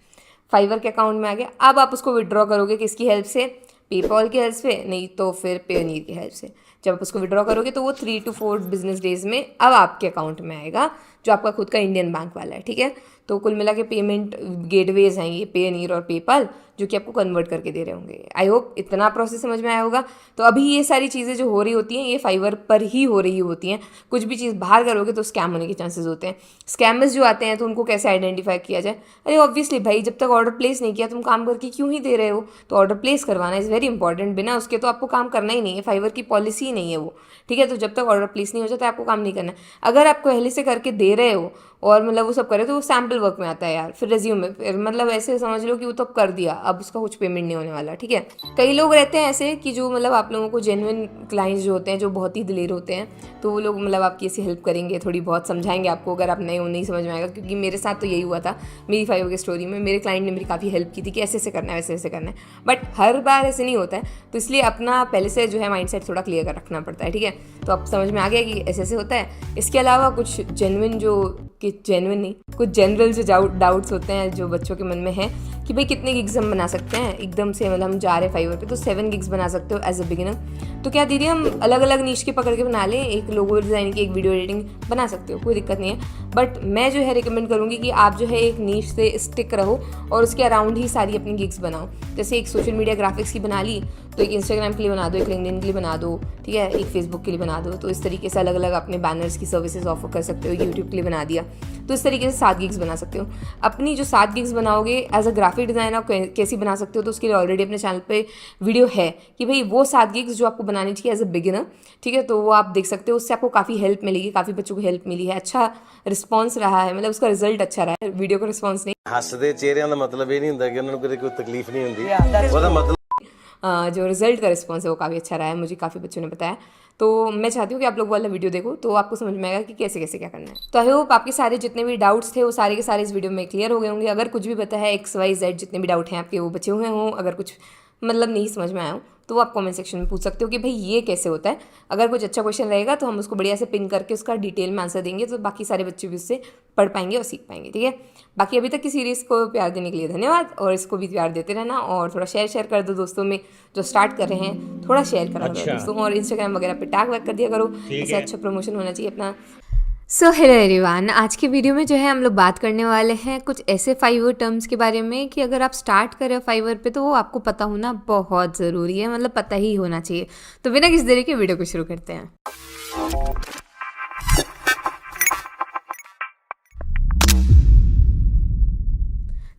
फाइवर के अकाउंट में आ गया। अब आप उसको विड्रॉ करोगे किसकी हेल्प से, पेपॉल की हेल्प से, नहीं तो फिर पेयोनियर की हेल्प से। जब आप उसको विड्रॉ करोगे तो वो 3 to 4 बिजनेस डेज में अब आपके अकाउंट में आएगा, जो आपका खुद का इंडियन बैंक वाला है, ठीक है। तो कुल मिला के पेमेंट गेटवेज हैं ये पेयोनियर और पेपल, जो कि आपको कन्वर्ट करके दे रहे होंगे। आई होप इतना प्रोसेस समझ में आया होगा। तो अभी ये सारी चीज़ें जो हो रही होती हैं ये फाइवर पर ही हो रही होती हैं। कुछ भी चीज़ बाहर करोगे तो स्कैम होने के चांसेस होते हैं। स्कैमर्स जो आते हैं तो उनको कैसे आइडेंटिफाई किया जाए, अरे ऑब्वियसली भाई जब तक ऑर्डर प्लेस नहीं किया तुम काम करके क्यों ही दे रहे हो, तो ऑर्डर प्लेस करवाना इज़ वेरी इंपॉर्टेंट। बिना उसके तो आपको काम करना ही नहीं है, फाइवर की पॉलिसी ही नहीं है वो, ठीक है। तो जब तक ऑर्डर प्लेस नहीं हो जाता आपको काम नहीं करना है। अगर आप पहले से करके दे रहे हो और मतलब वो सब करे तो वो सैम्पल वर्क में आता है यार, फिर रेज्यूम में, फिर मतलब ऐसे समझ लो कि वो तो अब कर दिया, अब उसका कुछ पेमेंट नहीं होने वाला, ठीक है। कई लोग रहते हैं ऐसे कि जो मतलब आप लोगों को जेन्युइन क्लाइंट्स जो होते हैं, जो बहुत ही दिलेर होते हैं, तो वो लोग मतलब आपकी ऐसी हेल्प करेंगे, थोड़ी बहुत समझाएंगे आपको, अगर आप नहीं समझ में आएगा। क्योंकि मेरे साथ तो यही हुआ था मेरी फाइवर की स्टोरी में, मेरे क्लाइंट ने मेरी काफ़ी हेल्प की थी कि ऐसे ऐसे करना है, वैसे ऐसे करना है, बट हर बार ऐसे नहीं होता है। तो इसलिए अपना पहले से जो है माइंडसेट थोड़ा क्लियर कर रखना पड़ता है, ठीक है। तो अब समझ में आ गया कि ऐसे ऐसे होता है। इसके अलावा कुछ जेन्युइन नहीं, कुछ जनरल जो डाउट्स होते हैं जो बच्चों के मन में है कि भाई कितने गिग्स हम बना सकते हैं एकदम से, मतलब हम जा रहे हैं फाइवर पे तो 7 गिग्स बना सकते हो एज अ बिगिनर। तो क्या दीदी हम अलग अलग नीश के पकड़ के बना लें, एक लोगो डिज़ाइन की, एक वीडियो एडिटिंग बना सकते हो, कोई दिक्कत नहीं है। बट मैं जो है रिकमेंड करूँगी कि आप जो है एक नीश से स्टिक रहो और उसके अराउंड ही सारी अपनी गिग्स बनाओ। जैसे एक सोशल मीडिया ग्राफिक्स की बना ली तो एक इंस्टाग्राम के लिए बना दो, एक लिंक्डइन के लिए बना दो, ठीक है, एक फेसबुक के लिए बना दो। तो इस तरीके से अलग अलग अपने बैनर्स की सर्विसेज ऑफर कर सकते हो। यूट्यूब के लिए बना दिया तो इस तरीके से 7 गिग्स बना सकते हो। अपनी जो 7 गिग्स बनाओगे as a graphic graphic design आप कैसी बना सकते हो, तो उसके लिए ऑलरेडी अपने चैनल पे वीडियो है कि भाई वो 7 गिग्स जो आपको बनानी चाहिए एज अ बिगिनर, ठीक है। तो वो आप देख सकते हो, उससे आपको काफ़ी हेल्प मिलेगी, काफ़ी बच्चों को हेल्प मिली है, अच्छा रिस्पॉन्स रहा है, मतलब उसका रिजल्ट अच्छा रहा है, वीडियो का रिस्पॉन्स नहीं। ਹੱਸਦੇ ਚਿਹਰਿਆਂ ਦਾ ਮਤਲਬ ਇਹ ਨਹੀਂ ਹੁੰਦਾ ਕਿ ਉਹਨਾਂ ਨੂੰ ਕੋਈ ਤਕਲੀਫ ਨਹੀਂ ਹੁੰਦੀ, ਉਹਦਾ ਮਤਲਬ जो रिजल्ट का रिस्पॉन्स है वो काफ़ी अच्छा रहा है, मुझे काफ़ी बच्चों ने बताया। तो मैं चाहती हूँ कि आप लोग वाला वीडियो देखो तो आपको समझ में आएगा कि कैसे कैसे क्या करना है। तो आई होप आपके सारे जितने भी डाउट्स थे वो सारे के सारे इस वीडियो में क्लियर हो गए होंगे। अगर कुछ भी पता है XYZ जितने भी डाउट हैं आपके वो बचे हुए हों, अगर कुछ मतलब नहीं समझ में आया हो तो वो आप कमेंट सेक्शन में पूछ सकते हो कि भाई ये कैसे होता है। अगर कुछ अच्छा क्वेश्चन रहेगा तो हम उसको बढ़िया से पिन करके उसका डिटेल में आंसर देंगे, तो बाकी सारे बच्चे भी उससे पढ़ पाएंगे और सीख पाएंगे, ठीक है। बाकी अभी तक की सीरीज़ को प्यार देने के लिए धन्यवाद, और इसको भी प्यार देते रहना, और थोड़ा शेयर कर दो दोस्तों में जो स्टार्ट कर रहे हैं, थोड़ा शेयर करा करो दोस्तों, और इंस्टाग्राम वगैरह पे टैग वैग कर दिया करो, ऐसे अच्छा प्रमोशन होना चाहिए अपना। सो हेलो एवरीवन, आज के वीडियो में जो है हम लोग बात करने वाले हैं कुछ ऐसे फाइवर टर्म्स के बारे में कि अगर आप स्टार्ट करें फाइवर पे तो वो आपको पता होना बहुत ज़रूरी है, मतलब पता ही होना चाहिए। तो बिना किसी देरी के वीडियो को शुरू करते हैं।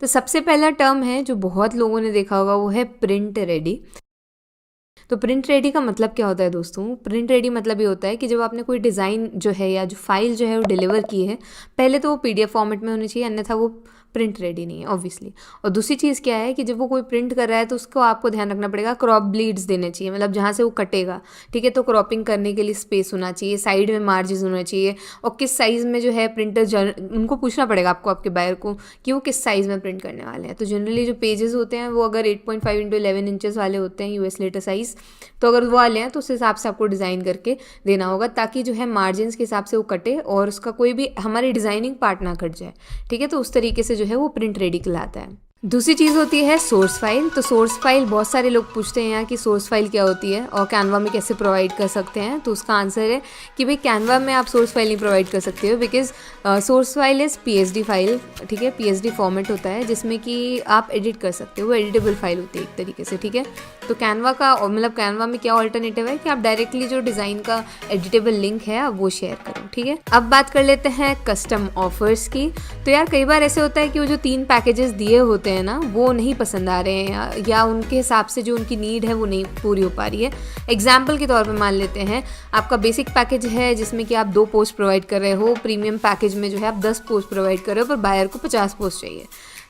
तो सबसे पहला टर्म है जो बहुत लोगों ने देखा होगा, वो है प्रिंट रेडी। तो प्रिंट रेडी का मतलब क्या होता है दोस्तों? प्रिंट रेडी मतलब ये होता है कि जब आपने कोई डिज़ाइन जो है या जो फाइल जो है वो डिलीवर की है, पहले तो वो PDF फॉर्मेट में होनी चाहिए, अन्यथा वो प्रिंट रेडी नहीं है ऑब्वियसली। और दूसरी चीज़ क्या है कि जब वो कोई प्रिंट कर रहा है तो उसको आपको ध्यान रखना पड़ेगा, क्रॉप ब्लीड्स देने चाहिए, मतलब जहाँ से वो कटेगा, ठीक है। तो क्रॉपिंग करने के लिए स्पेस होना चाहिए, साइड में मार्जिन होना चाहिए, और किस साइज़ में जो है प्रिंटर उनको पूछना पड़ेगा आपको, आपके बायर को, कि वो किस साइज़ में प्रिंट करने वाले हैं। तो जनरली जो पेजेस होते हैं वो अगर 8.5 × 11 इंचेस वाले होते हैं, US लेटर साइज़, तो अगर वो वाले हैं तो उस हिसाब से आपको डिज़ाइन करके देना होगा, ताकि जो है मार्जिन के हिसाब से वो कटे और उसका कोई भी हमारी डिज़ाइनिंग पार्ट ना कट जाए, ठीक है। तो उस तरीके से जो है वो प्रिंट रेडी कहलाता है। दूसरी चीज़ होती है सोर्स फाइल। तो सोर्स फाइल बहुत सारे लोग पूछते हैं यहाँ कि सोर्स फाइल क्या होती है और कैनवा में कैसे प्रोवाइड कर सकते हैं। तो उसका आंसर है कि भाई कैनवा में आप सोर्स फाइल नहीं प्रोवाइड कर सकते हो, because source file is PSD file, ठीक है। PSD फॉर्मेट होता है जिसमें कि आप एडिट कर सकते हो, वो एडिटेबल फाइल होती है एक तरीके से, ठीक है। तो कैनवा का मतलब कैनवा में क्या ऑल्टरनेटिव है कि आप डायरेक्टली जो डिज़ाइन का एडिटेबल लिंक है आप वो शेयर करो, ठीक है। अब बात कर लेते हैं कस्टम ऑफर्स की। तो यार कई बार ऐसे होता है कि वो जो 3 पैकेजेस दिए होते हैं ना, वो नहीं पसंद आ रहे हैं या उनके हिसाब से जो उनकी नीड है वो नहीं पूरी हो पा रही है। एग्जाम्पल के तौर पे मान लेते हैं आपका बेसिक पैकेज है जिसमें कि आप 2 पोस्ट प्रोवाइड कर रहे हो, प्रीमियम पैकेज में जो है आप 10 पोस्ट प्रोवाइड कर रहे हो, पर बायर को 50 पोस्ट चाहिए।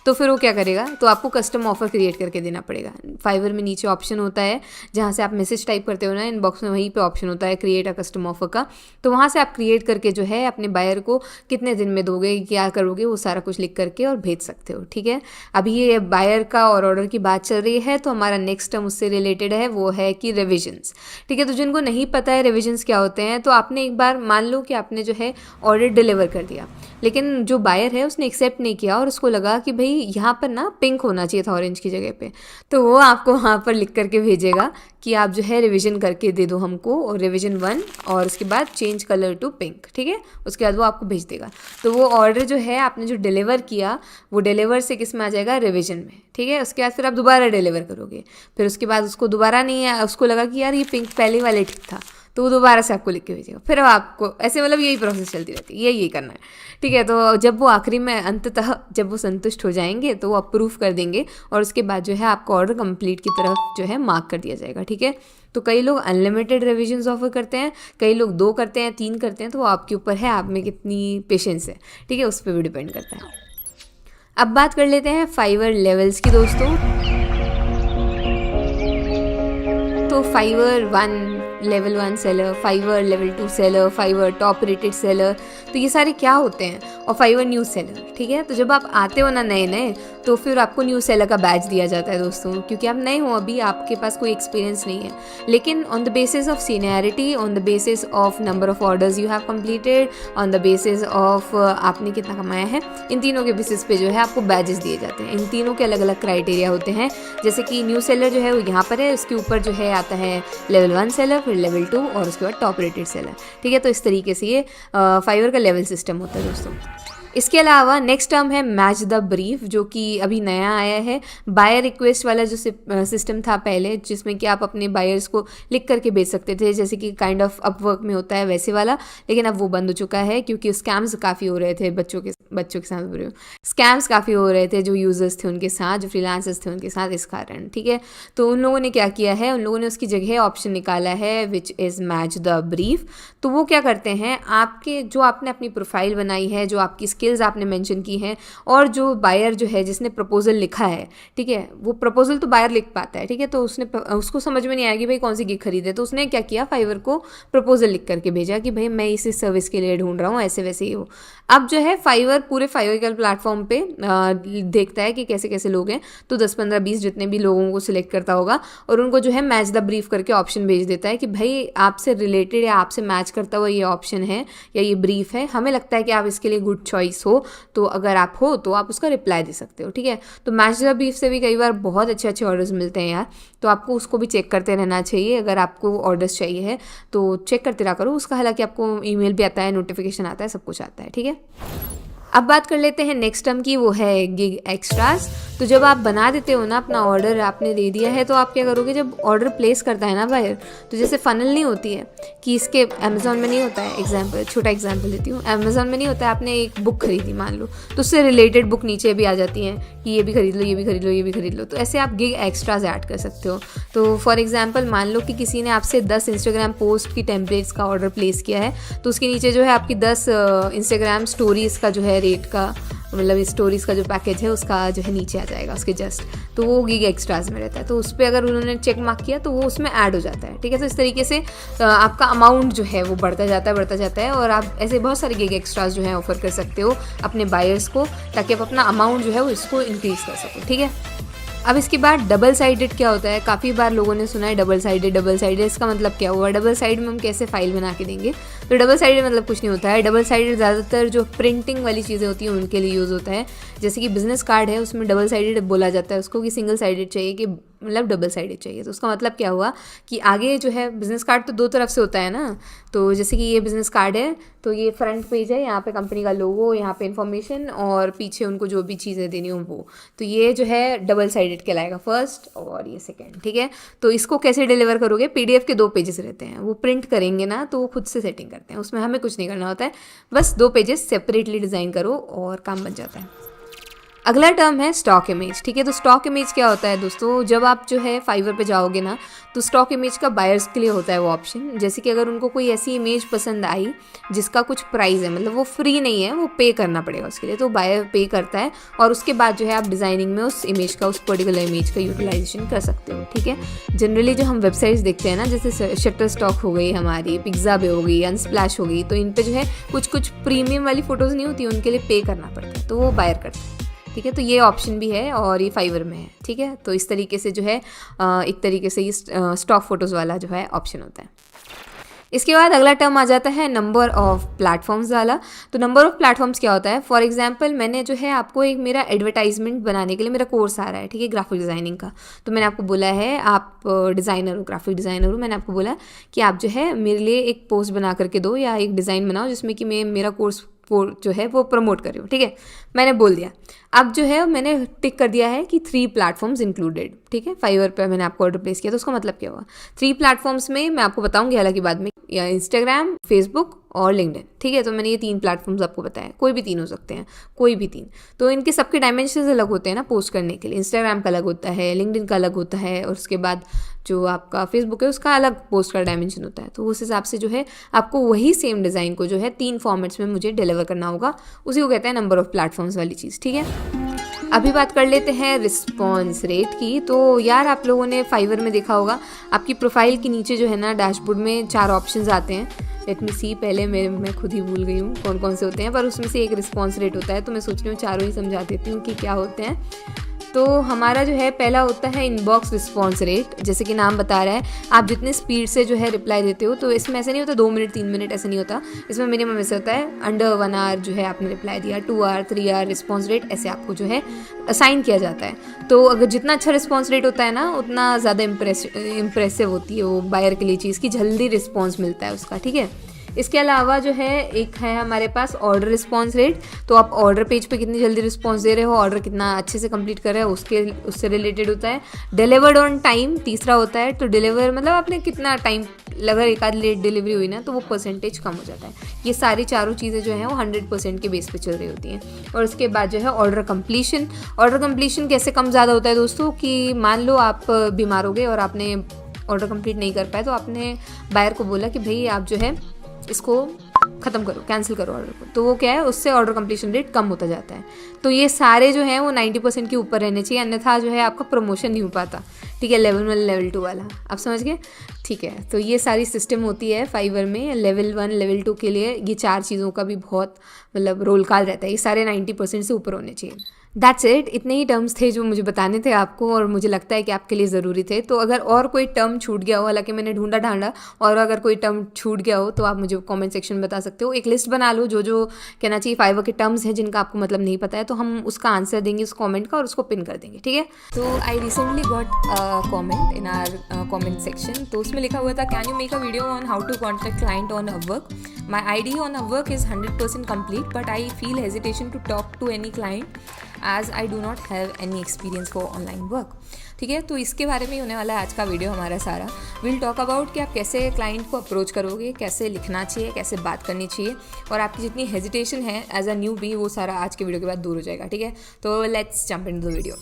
तो फिर वो क्या करेगा? तो आपको कस्टम ऑफर क्रिएट करके देना पड़ेगा। फाइवर में नीचे ऑप्शन होता है जहाँ से आप मैसेज टाइप करते हो ना, इनबॉक्स में वहीं पे ऑप्शन होता है क्रिएट अ कस्टम ऑफर का। तो वहाँ से आप क्रिएट करके जो है अपने बायर को कितने दिन में दोगे, क्या करोगे, वो सारा कुछ लिख करके और भेज सकते हो, ठीक है। अभी ये बायर का और ऑर्डर की बात चल रही है, तो हमारा नेक्स्ट टर्म उससे रिलेटेड है, वो है कि रिविजन्स, ठीक है। तो जिनको नहीं पता है रिविजन्स क्या होते हैं, तो आपने एक बार मान लो कि आपने जो है ऑर्डर डिलीवर कर दिया, लेकिन जो बायर है उसने एक्सेप्ट नहीं किया और उसको लगा कि भाई यहाँ पर ना पिंक होना चाहिए था ऑरेंज की जगह पे, तो वो आपको वहाँ पर लिख करके भेजेगा कि आप जो है रिवीजन करके दे दो हमको, और रिवीजन 1 और उसके बाद चेंज कलर टू पिंक, ठीक है। उसके बाद वो आपको भेज देगा। तो वो ऑर्डर जो है आपने जो डिलीवर किया वो डिलीवर से किस में आ जाएगा? रिवीजन में, ठीक है। उसके बाद फिर आप दोबारा डिलीवर करोगे, फिर उसके बाद उसको दोबारा नहीं है, उसको लगा कि यार ये पिंक पहले वाले ठीक था, तो वो दोबारा से आपको लिख के भेजेगा, फिर आपको ऐसे, मतलब यही प्रोसेस चलती रहती है, यही करना है, ठीक है। तो जब वो आखिरी में अंततः जब वो संतुष्ट हो जाएंगे तो वो अप्रूव कर देंगे, और उसके बाद जो है आपका ऑर्डर कंप्लीट की तरफ जो है मार्क कर दिया जाएगा, ठीक है। तो कई लोग अनलिमिटेड रिविजन्स ऑफर करते हैं, कई लोग 2 करते हैं, 3 करते हैं, तो वो आपके ऊपर है, आप में कितनी पेशेंस है, ठीक है, उस पर भी डिपेंड करता है। अब बात कर लेते हैं फाइवर लेवल्स की दोस्तों। तो Fiverr 1 level 1 seller, Fiverr level 2 seller, Fiverr top rated seller, तो ये सारे क्या होते हैं, और फाइवर न्यू सेलर, ठीक है। तो जब आप आते हो ना नए नए, तो फिर आपको न्यू सेलर का बैच दिया जाता है दोस्तों, क्योंकि आप नए हो, अभी आपके पास कोई एक्सपीरियंस नहीं है। लेकिन on the basis of seniority, on the basis of number of orders you have completed, on the basis of आपने कितना कमाया है, इन तीनों के बेसिस पे जो है आपको बैजेस दिए जाते हैं। इन तीनों के अलग अलग क्राइटेरिया होते हैं, जैसे कि न्यू सेलर जो है वो यहाँ पर है, उसके ऊपर जो है आता है लेवल 1 सेलर, फिर लेवल 2 और उसके बाद टॉप रेटेड सेलर, ठीक है। तो इस तरीके से ये फाइवर का लेवल सिस्टम होता है दोस्तों। इसके अलावा नेक्स्ट टर्म है मैच द ब्रीफ, जो कि अभी नया आया है। बायर रिक्वेस्ट वाला जो सिस्टम था पहले, जिसमें कि आप अपने बायर्स को लिख करके भेज सकते थे, जैसे कि काइंड ऑफ अपवर्क में होता है वैसे वाला, लेकिन अब वो बंद हो चुका है क्योंकि स्कैम्स काफ़ी हो रहे थे बच्चों के साथ बोल रही हूँ, स्कैम्स काफ़ी हो रहे थे जो यूजर्स थे उनके साथ, जो फ्रीलांसर्स थे उनके साथ, इस कारण। ठीक है, तो उन लोगों ने क्या किया है, उन लोगों ने उसकी जगह ऑप्शन निकाला है which is match the brief. तो वो क्या करते हैं, आपके जो आपने अपनी प्रोफाइल बनाई है, जो आपकी स्किल्स आपने मेंशन की हैं, और जो बायर जो है जिसने प्रपोजल लिखा है, ठीक है, वो प्रपोजल तो बायर लिख पाता है, ठीक है, तो उसको समझ में नहीं आएगी भाई कौन सी गिग खरीदे, तो उसने क्या किया, फाइवर को प्रपोजल लिख करके भेजा कि भाई मैं इस सर्विस के लिए ढूंढ रहा हूँ, ऐसे वैसे ही हो। अब जो है फाइवर पूरे फाइवर के प्लेटफॉर्म पे देखता है कि कैसे कैसे लोग हैं, तो 10 15 20 जितने भी लोगों को सिलेक्ट करता होगा और उनको जो है मैच द ब्रीफ करके ऑप्शन भेज देता है कि भाई आपसे रिलेटेड या आपसे मैच करता हुआ ये ऑप्शन है या ये ब्रीफ है, हमें लगता है कि आप इसके लिए गुड चॉइस हो, तो अगर आप हो तो आप उसका रिप्लाई दे सकते हो। ठीक है, तो मैच द ब्रीफ से भी कई बार बहुत अच्छे अच्छे ऑर्डर्स मिलते हैं यार, तो आपको उसको भी चेक करते रहना चाहिए। अगर आपको ऑर्डर्स चाहिए है तो चेक करते रहा करो उसका, हालांकि आपको ईमेल भी आता है, नोटिफिकेशन आता है, सब कुछ आता है। ठीक है, अब बात कर लेते हैं नेक्स्ट टर्म की, वो है गिग एक्स्ट्रास। तो जब आप बना देते हो ना अपना ऑर्डर, आपने दे दिया है, तो आप क्या करोगे, जब ऑर्डर प्लेस करता है ना बायर, तो जैसे फनल नहीं होती है कि इसके अमेज़ॉन में नहीं होता है, एग्जाम्पल छोटा एग्जाम्पल देती हूँ, अमेज़ॉन में नहीं होता है, आपने एक बुक खरीदी मान लो, तो उससे रिलेटेड बुक नीचे भी आ जाती हैं कि ये भी खरीद लो, ये भी खरीद लो, ये भी खरीद लो, तो ऐसे आप गिग एक्स्ट्राज ऐड कर सकते हो। तो फॉर एग्जाम्पल मान लो कि किसी ने आपसे 10 इंस्टाग्राम पोस्ट की टेम्पलेट्स का ऑर्डर प्लेस किया है, तो उसके नीचे जो है आपकी 10 इंस्टाग्राम स्टोरीज़ का जो है रेट का, मतलब स्टोरीज़ का जो पैकेज है उसका जो है नीचे आ जाएगा उसके जस्ट, तो वो गिग एक्स्ट्राज में रहता है। तो उस पर अगर उन्होंने चेक मार्क किया तो वो उसमें ऐड हो जाता है। ठीक है, तो इस तरीके से आपका अमाउंट जो है वो बढ़ता जाता है और आप ऐसे बहुत सारे गिग एक्स्ट्राज जो है ऑफर कर सकते हो अपने बायर्स को, ताकि आप अपना अमाउंट जो है वो इसको इंक्रीज़ कर सको। ठीक है, अब इसके बाद डबल साइडेड क्या होता है, काफ़ी बार लोगों ने सुना है डबल साइडेड, इसका मतलब क्या हुआ, डबल साइड में हम कैसे फाइल बना के देंगे। तो डबल साइडेड मतलब कुछ नहीं होता है, डबल साइडेड ज़्यादातर जो प्रिंटिंग वाली चीज़ें होती हैं उनके लिए यूज़ होता है। जैसे कि बिजनेस कार्ड है, उसमें डबल साइडेड बोला जाता है उसको, कि सिंगल साइडेड चाहिए, कि मतलब डबल साइडेड चाहिए। तो उसका मतलब क्या हुआ कि आगे जो है बिजनेस कार्ड तो 2 तरफ से होता है ना, तो जैसे कि ये बिजनेस कार्ड है, तो ये फ्रंट पेज है, यहाँ पे कंपनी का लोगो, यहाँ पे इन्फॉर्मेशन, और पीछे उनको जो भी चीज़ें देनी हो वो, तो ये जो है डबल साइडेड कहलाएगा, फर्स्ट और ये सेकेंड। ठीक है, तो इसको कैसे डिलीवर करोगे, PDF के 2 पेजेस रहते हैं, वो प्रिंट करेंगे ना तो वो खुद से सेटिंग करते हैं, उसमें हमें कुछ नहीं करना होता है, बस 2 पेजेस सेपरेटली डिज़ाइन करो और काम बन जाता है। अगला टर्म है स्टॉक इमेज। ठीक है, तो स्टॉक इमेज क्या होता है दोस्तों, जब आप जो है फाइवर पे जाओगे ना, तो स्टॉक इमेज का बायर्स के लिए होता है वो ऑप्शन। जैसे कि अगर उनको कोई ऐसी इमेज पसंद आई जिसका कुछ प्राइस है, मतलब वो फ्री नहीं है, वो पे करना पड़ेगा उसके लिए, तो बायर पे करता है और उसके बाद जो है आप डिज़ाइनिंग में उस इमेज का, उस पर्टिकुलर इमेज का यूटिलाइजेशन कर सकते हो। ठीक है, जनरली जो हम वेबसाइट्स देखते हैं ना, जैसे शटर स्टॉक हो गई हमारी, पिक्ज़ाबे हो गई, अनस्प्लैश हो गई, तो इन पर जो है कुछ प्रीमियम वाली फ़ोटोज़ नहीं होती, उनके लिए पे करना पड़ता है, तो वो बायर करता है। ठीक है, तो ये ऑप्शन भी है और ये फाइवर में है। ठीक है, तो इस तरीके से जो है एक तरीके से ये स्टॉक फोटोज़ वाला जो है ऑप्शन होता है। इसके बाद अगला टर्म आ जाता है नंबर ऑफ़ प्लेटफॉर्म्स वाला। तो नंबर ऑफ़ प्लेटफॉर्म्स क्या होता है, फॉर एग्जांपल मैंने जो है आपको एक मेरा एडवर्टाइजमेंट बनाने के लिए मेरा कोर्स आ रहा है, ठीक है, ग्राफिक डिज़ाइनिंग का। तो मैंने आपको बोला है, आप डिज़ाइनर हो, ग्राफिक डिज़ाइनर हो, मैंने आपको बोला कि आप जो है मेरे लिए एक पोस्ट बना करके दो या एक डिज़ाइन बनाओ जिसमें कि मैं मेरा कोर्स जो है वो प्रमोट कर रही हूँ। ठीक है, मैंने बोल दिया। अब जो है मैंने टिक कर दिया है कि 3 प्लेटफॉर्म्स इंक्लूडेड। ठीक है, फाइवर पे मैंने आपको ऑर्डर प्लेस किया, तो उसका मतलब क्या हुआ, 3 प्लेटफॉर्म्स में मैं आपको बताऊंगी हालांकि बाद में, या इंस्टाग्राम, फेसबुक और लिंक्डइन। ठीक है, तो मैंने ये 3 प्लेटफॉर्म्स आपको बताया, कोई भी 3 हो सकते हैं, कोई भी 3। तो इनके सबके डायमेंशंस अलग होते हैं ना पोस्ट करने के लिए। इंस्टाग्राम का अलग होता है, लिंक्डइन का अलग होता है, और उसके बाद जो आपका फेसबुक है उसका अलग पोस्ट का डायमेंशन होता है। तो उस हिसाब से जो है आपको वही सेम डिज़ाइन को जो है 3 फॉर्मेट्स में मुझे डिलीवर करना होगा, उसी को कहते हैं नंबर ऑफ़ प्लेटफॉर्म्स वाली चीज़। ठीक है, अभी बात कर लेते हैं रिस्पॉन्स रेट की। तो यार आप लोगों ने फाइवर में देखा होगा, आपकी प्रोफाइल के नीचे जो है ना डैशबोर्ड में 4 ऑप्शंस आते हैं। लेट मी सी, पहले मैं खुद ही भूल गई हूँ कौन कौन से होते हैं, पर उसमें से एक रिस्पॉन्स रेट होता है, तो मैं सोच रही हूँ चारों ही समझा देती हूँ कि क्या होते हैं। तो हमारा जो है पहला होता है इनबॉक्स रिस्पॉन्स रेट। जैसे कि नाम बता रहा है, आप जितने स्पीड से जो है रिप्लाई देते हो, तो इसमें ऐसे नहीं होता 2 मिनट 3 मिनट, ऐसे नहीं होता। इसमें मिनिमम ऐसे होता है अंडर 1 आवर जो है आपने रिप्लाई दिया, 2 आवर 3 आवर रिस्पॉन्स रेट ऐसे आपको जो है असाइन किया जाता है। तो अगर जितना अच्छा रिस्पॉन्स रेट होता है ना, उतना ज़्यादा इम्प्रेसिव होती है वो बायर के लिए चीज़ की, जल्दी रिस्पॉन्स मिलता है उसका। ठीक है, इसके अलावा जो है एक है हमारे पास ऑर्डर रिस्पॉन्स रेट। तो आप ऑर्डर पेज पे कितनी जल्दी रिस्पॉन्स दे रहे हो, ऑर्डर कितना अच्छे से कंप्लीट कर रहे हो, उससे रिलेटेड होता है। डिलीवर्ड ऑन टाइम तीसरा होता है। तो डिलीवर मतलब आपने कितना टाइम, अगर एक आध लेट डिलीवरी हुई ना तो वो परसेंटेज कम हो जाता है। ये सारी चारों चीज़ें जो हैं वो 100% के बेस पे चल रही होती हैं। और उसके बाद जो है ऑर्डर कंप्लीशन। ऑर्डर कंप्लीशन कैसे कम ज़्यादा होता है दोस्तों, कि मान लो आप बीमार हो गए और आपने ऑर्डर कंप्लीट नहीं कर पाए, तो आपने बायर को बोला कि भाई आप जो है इसको ख़त्म करो, कैंसिल करो ऑर्डर को, तो वो क्या है, उससे ऑर्डर कंप्लीशन रेट कम होता जाता है। तो ये सारे जो हैं वो 90% के ऊपर रहने चाहिए, अन्यथा जो है आपका प्रमोशन नहीं हो पाता। ठीक है, लेवल 1 लेवल 2 वाला आप समझ गए। ठीक है, तो ये सारी सिस्टम होती है फाइवर में। लेवल 1 लेवल 2 के लिए ये 4 चीज़ों का भी बहुत मतलब रोल कॉल रहता है। ये सारे 90% से ऊपर होने चाहिए। That's it. इतने ही टर्म्स थे जो मुझे बताने थे आपको, और मुझे लगता है कि आपके लिए ज़रूरी थे। तो अगर और कोई टर्म छूट गया हो, हालांकि मैंने ढूंढा ढांढा, और अगर कोई टर्म छूट गया हो तो आप मुझे कमेंट सेक्शन में बता सकते हो। एक लिस्ट बना लो जो जो कहना चाहिए फाइवर के टर्म्स हैं जिनका आपको मतलब नहीं पता है, तो हम उसका आंसर देंगे उस कमेंट का और उसको पिन कर देंगे। ठीक है, तो I recently got comment in our comment section. तो उसमें लिखा हुआ था, can you make a video on how to contact client on Upwork? My ID on Upwork is 100% complete, but I feel hesitation to talk to any client as I do not have any experience for online work. ठीक है, तो इसके बारे में ही होने वाला है आज का वीडियो हमारा सारा। विल टॉक अबाउट कि आप कैसे क्लाइंट को अप्रोच करोगे, कैसे लिखना चाहिए, कैसे बात करनी चाहिए, और आपकी जितनी हेजिटेशन है एज अ न्यू बी, वो सारा आज के वीडियो के बाद दूर हो जाएगा। ठीक है, तो let's jump into the video.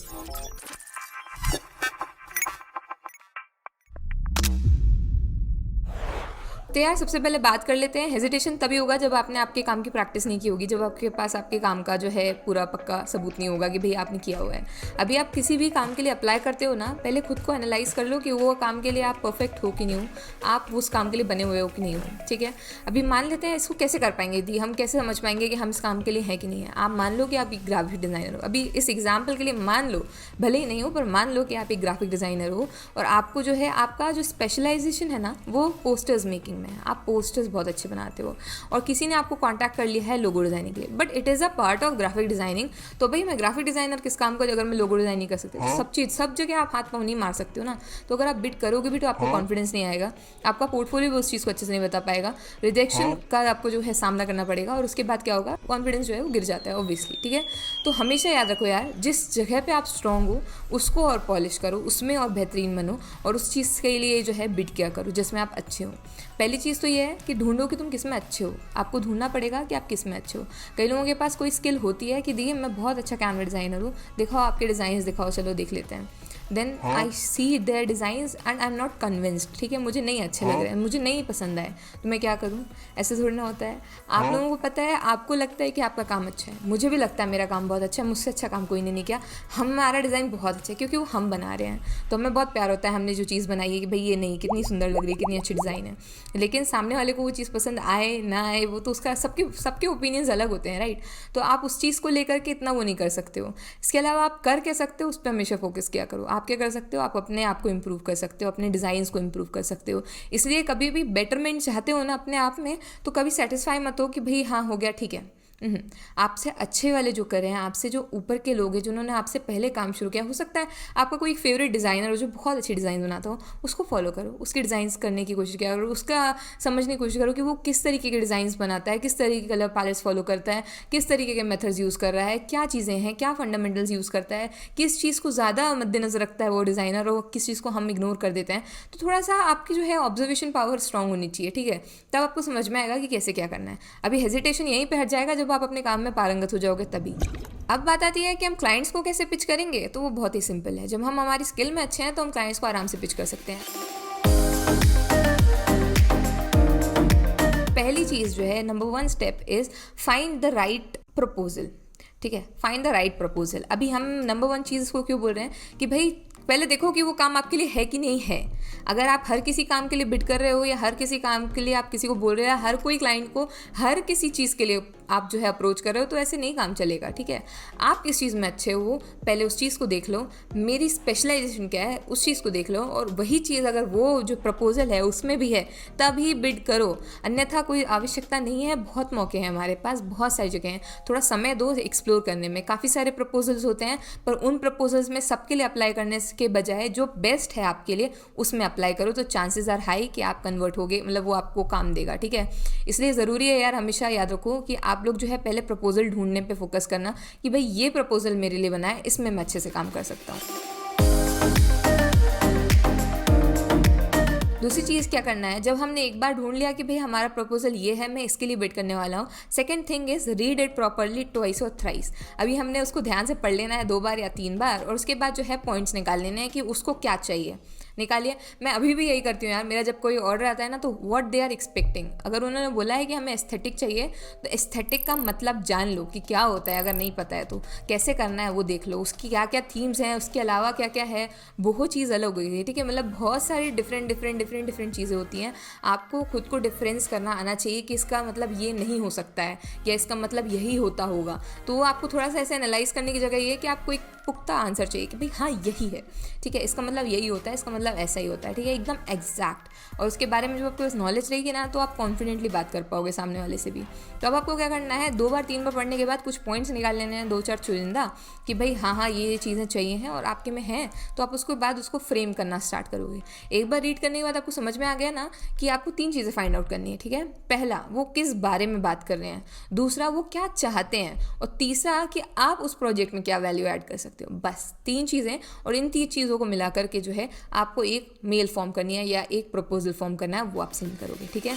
तो यार सबसे पहले बात कर लेते हैं, हेजिटेशन तभी होगा जब आपने आपके काम की प्रैक्टिस नहीं की होगी, जब आपके पास आपके काम का जो है पूरा पक्का सबूत नहीं होगा कि भाई आपने किया हुआ है। अभी आप किसी भी काम के लिए अप्लाई करते हो ना, पहले खुद को एनालाइज कर लो कि वो काम के लिए आप परफेक्ट हो कि नहीं हो, आप उस काम के लिए बने हुए हो कि नहीं हो। ठीक है, अभी मान लेते हैं इसको कैसे कर पाएंगे दी, हम कैसे समझ पाएंगे कि हम इस काम के लिए हैं कि नहीं है। आप मान लो कि आप एक ग्राफिक डिज़ाइनर हो। अभी इस एग्जाम्पल के लिए मान लो, भले ही नहीं हो, पर मान लो कि आप एक ग्राफिक डिज़ाइनर हो और आपको जो है आपका जो स्पेशलाइजेशन है ना वो पोस्टर्स मेकिंग में है। आप पोस्टर्स बहुत अच्छे बनाते हो और किसी ने आपको कांटेक्ट कर लिया है लोगो डिज़ाइनिंग के लिए, but it is a part of graphic designing. तो भाई मैं ग्राफिक डिज़ाइनर किस काम को, अगर मैं लोगो डिज़ाइन नहीं कर सकती तो सब चीज़ सब जगह आप हाथ पाँव नहीं मार सकते हो ना। तो अगर आप बिड करोगे भी तो आपको कॉन्फिडेंस नहीं आएगा, आपका पोर्टफोलियो भी उस चीज़ को अच्छे से नहीं बता पाएगा, रिजेक्शन का आपको जो है सामना करना पड़ेगा, और उसके बाद क्या होगा, कॉन्फिडेंस जो है वो गिर जाता है ऑब्वियसली। ठीक है, तो हमेशा याद रखो यार, जिस जगह पे आप स्ट्रॉन्ग हो उसको और पॉलिश करो, उसमें और बेहतरीन बनो, और उस चीज़ के लिए जो है बिड किया करो जिसमें आप अच्छे हो। पहली चीज़ तो ये है कि ढूंढो कि तुम किस में अच्छे हो। आपको ढूंढना पड़ेगा कि आप किस में अच्छे हो। कई लोगों के पास कोई स्किल होती है कि देखिए मैं बहुत अच्छा कैनवा डिज़ाइनर हूँ, दिखाओ आपके डिज़ाइंस दिखाओ, चलो देख लेते हैं। Then I see their designs and I am not convinced. ठीक है, मुझे नहीं अच्छे लग रहे हैं, मुझे नहीं पसंद आए, तो मैं क्या करूँ? ऐसे थोड़ी ना होता है। आप लोगों को पता है, आपको लगता है कि आपका काम अच्छा है, मुझे भी लगता है मेरा काम बहुत अच्छा है, मुझसे अच्छा काम कोई ने नहीं किया, हमारा डिज़ाइन बहुत अच्छा है क्योंकि वो हम बना रहे हैं, तो हमें बहुत प्यार होता है हमने जो चीज़ बनाई है कि भाई ये नहीं, कितनी सुंदर लग रही है, कितनी अच्छी डिज़ाइन है। लेकिन सामने वाले को वो चीज़ पसंद आए ना आए, वो तो उसका सबके ओपिनियंस अलग होते हैं, राइट। तो आप उस चीज़ को लेकर के इतना वो नहीं कर सकते हो। इसके अलावा आप कर क्या सकते हो, उस पर हमेशा फोकस किया करो। आप क्या कर सकते हो, आप अपने आप को इम्प्रूव कर सकते हो, अपने डिज़ाइंस को इम्प्रूव कर सकते हो। इसलिए कभी भी बेटरमेंट चाहते हो ना अपने आप में, तो कभी सेटिस्फाई मत हो कि भाई हाँ हो गया ठीक है। आपसे अच्छे वाले जो कर रहे हैं, आपसे जो ऊपर के लोग हैं जिन्होंने आपसे पहले काम शुरू किया, हो सकता है आपका कोई फेवरेट डिज़ाइनर हो जो बहुत अच्छी डिज़ाइन बनाता हो, उसको फॉलो करो, उसके डिज़ाइंस करने की कोशिश किया करो, उसका समझने की कोशिश करो कि वो किस तरीके के डिज़ाइंस बनाता है, किस तरीके के कलर पैलेट्स फॉलो करता है, किस तरीके के मेथड्स यूज़ कर रहा है, क्या चीज़ें हैं, क्या फंडामेंटल्स यूज़ करता है, किस चीज़ को ज़्यादा मद्देनजर रखता है वो डिज़ाइनर, और किस चीज़ को हम इग्नोर कर देते हैं। तो थोड़ा सा आपकी जो है ऑब्जर्वेशन पावर स्ट्रांग होनी चाहिए। ठीक है, तब आपको समझ में आएगा कि कैसे क्या करना है। अभी हेजिटेशन यहीं पर हट जाएगा जब आप अपने काम में पारंगत हो जाओगे तभी। अब बात आती है कि हम क्लाइंट्स को कैसे पिच करेंगे, तो वो बहुत ही सिंपल है। जब हम हमारी स्किल में अच्छे हैं तो हम क्लाइंट्स को आराम से पिच कर सकते हैं। पहली चीज़ जो है, number 1 step is find the right proposal. ठीक है, फाइंड द राइट प्रपोजल। अभी हम नंबर 1 चीज़ को क्यों बोल रहे हैं कि भाई पहले देखो कि वो काम आपके लिए है कि नहीं है। अगर आप हर किसी काम के लिए बिड कर रहे हो, या हर किसी काम के लिए आप किसी को बोल रहे हो, या हर कोई क्लाइंट को हर किसी चीज़ के लिए आप जो है अप्रोच कर रहे हो, तो ऐसे नहीं काम चलेगा, ठीक है। आप किस चीज़ में अच्छे हो, पहले उस चीज़ को देख लो, मेरी स्पेशलाइजेशन क्या है उस चीज़ को देख लो, और वही चीज़ अगर वो जो प्रपोजल है उसमें भी है तभी बिड करो, अन्यथा कोई आवश्यकता नहीं है। बहुत मौके हैं हमारे पास, बहुत सारी जगह हैं, थोड़ा समय दो एक्सप्लोर करने में। काफ़ी सारे प्रपोजल्स होते हैं, पर उन प्रपोजल्स में सबके लिए अप्लाई करने के बजाय जो बेस्ट है आपके लिए उसमें अप्लाई करो, तो चांसेस आर हाई कि आप कन्वर्ट होगे, मतलब वो आपको काम देगा, ठीक है। इसलिए ज़रूरी है यार, हमेशा याद रखो कि आप लोग जो है पहले प्रपोजल ढूंढने पे फोकस करना कि भाई ये प्रपोजल मेरे लिए बना है, इसमें मैं अच्छे से काम कर सकता हूँ। दूसरी चीज़ क्या करना है, जब हमने एक बार ढूंढ लिया कि भाई हमारा प्रपोजल ये है, मैं इसके लिए बिड करने वाला हूँ, second thing is read it properly twice और थ्राइस। अभी हमने उसको ध्यान से पढ़ लेना है 2 बार या 3 बार, और उसके बाद जो है पॉइंट्स निकाल लेने हैं कि उसको क्या चाहिए, निकालिए। मैं अभी भी यही करती हूँ यार, मेरा जब कोई ऑर्डर आता है ना, तो व्हाट दे आर एक्सपेक्टिंग, अगर उन्होंने बोला है कि हमें एस्थेटिक चाहिए, तो एस्थेटिक का मतलब जान लो कि क्या होता है, अगर नहीं पता है तो कैसे करना है वो देख लो, उसकी क्या क्या थीम्स हैं, उसके अलावा क्या क्या है, वो चीज़ अलग हुई है, ठीक है। मतलब बहुत सारी डिफरेंट चीज़ें होती हैं, आपको खुद को डिफरेंस करना आना चाहिए कि इसका मतलब ये नहीं हो सकता है या इसका मतलब यही होता होगा। तो आपको थोड़ा सा ऐसे एनालाइज करने की जगह ये है कि आपको एक पुख्ता आंसर चाहिए कि भाई हाँ यही है, ठीक है, इसका मतलब यही होता है, इसका मतलब ऐसा ही होता है, ठीक है, एकदम एग्जैक्ट। और उसके बारे में जब आपको नॉलेज रहेगी ना, तो आप कॉन्फिडेंटली बात कर पाओगे सामने वाले से भी। तो अब आपको क्या करना है, 2 बार 3 बार पढ़ने के बाद कुछ पॉइंट्स निकाल लेने हैं, 2-4 चुनिंदा, कि भाई हाँ ये चीज़ें चाहिए हैं और आपके में हैं, तो आप उसके बाद उसको फ्रेम करना स्टार्ट करोगे। एक बार रीड करने के बाद आपको समझ में आ गया ना कि आपको 3 चीज़ें फाइंड आउट करनी है, ठीक है। पहला, वो किस बारे में बात कर रहे हैं, दूसरा वो क्या चाहते हैं, और तीसरा कि आप उस प्रोजेक्ट में क्या वैल्यू ऐड कर सकते हो। बस 3 चीज़ें, और इन 3 चीज़ों को मिला करके जो है आपको एक मेल फॉर्म करनी है या एक प्रपोजल फॉर्म करना है, वो आप सेंड करोगे, ठीक है।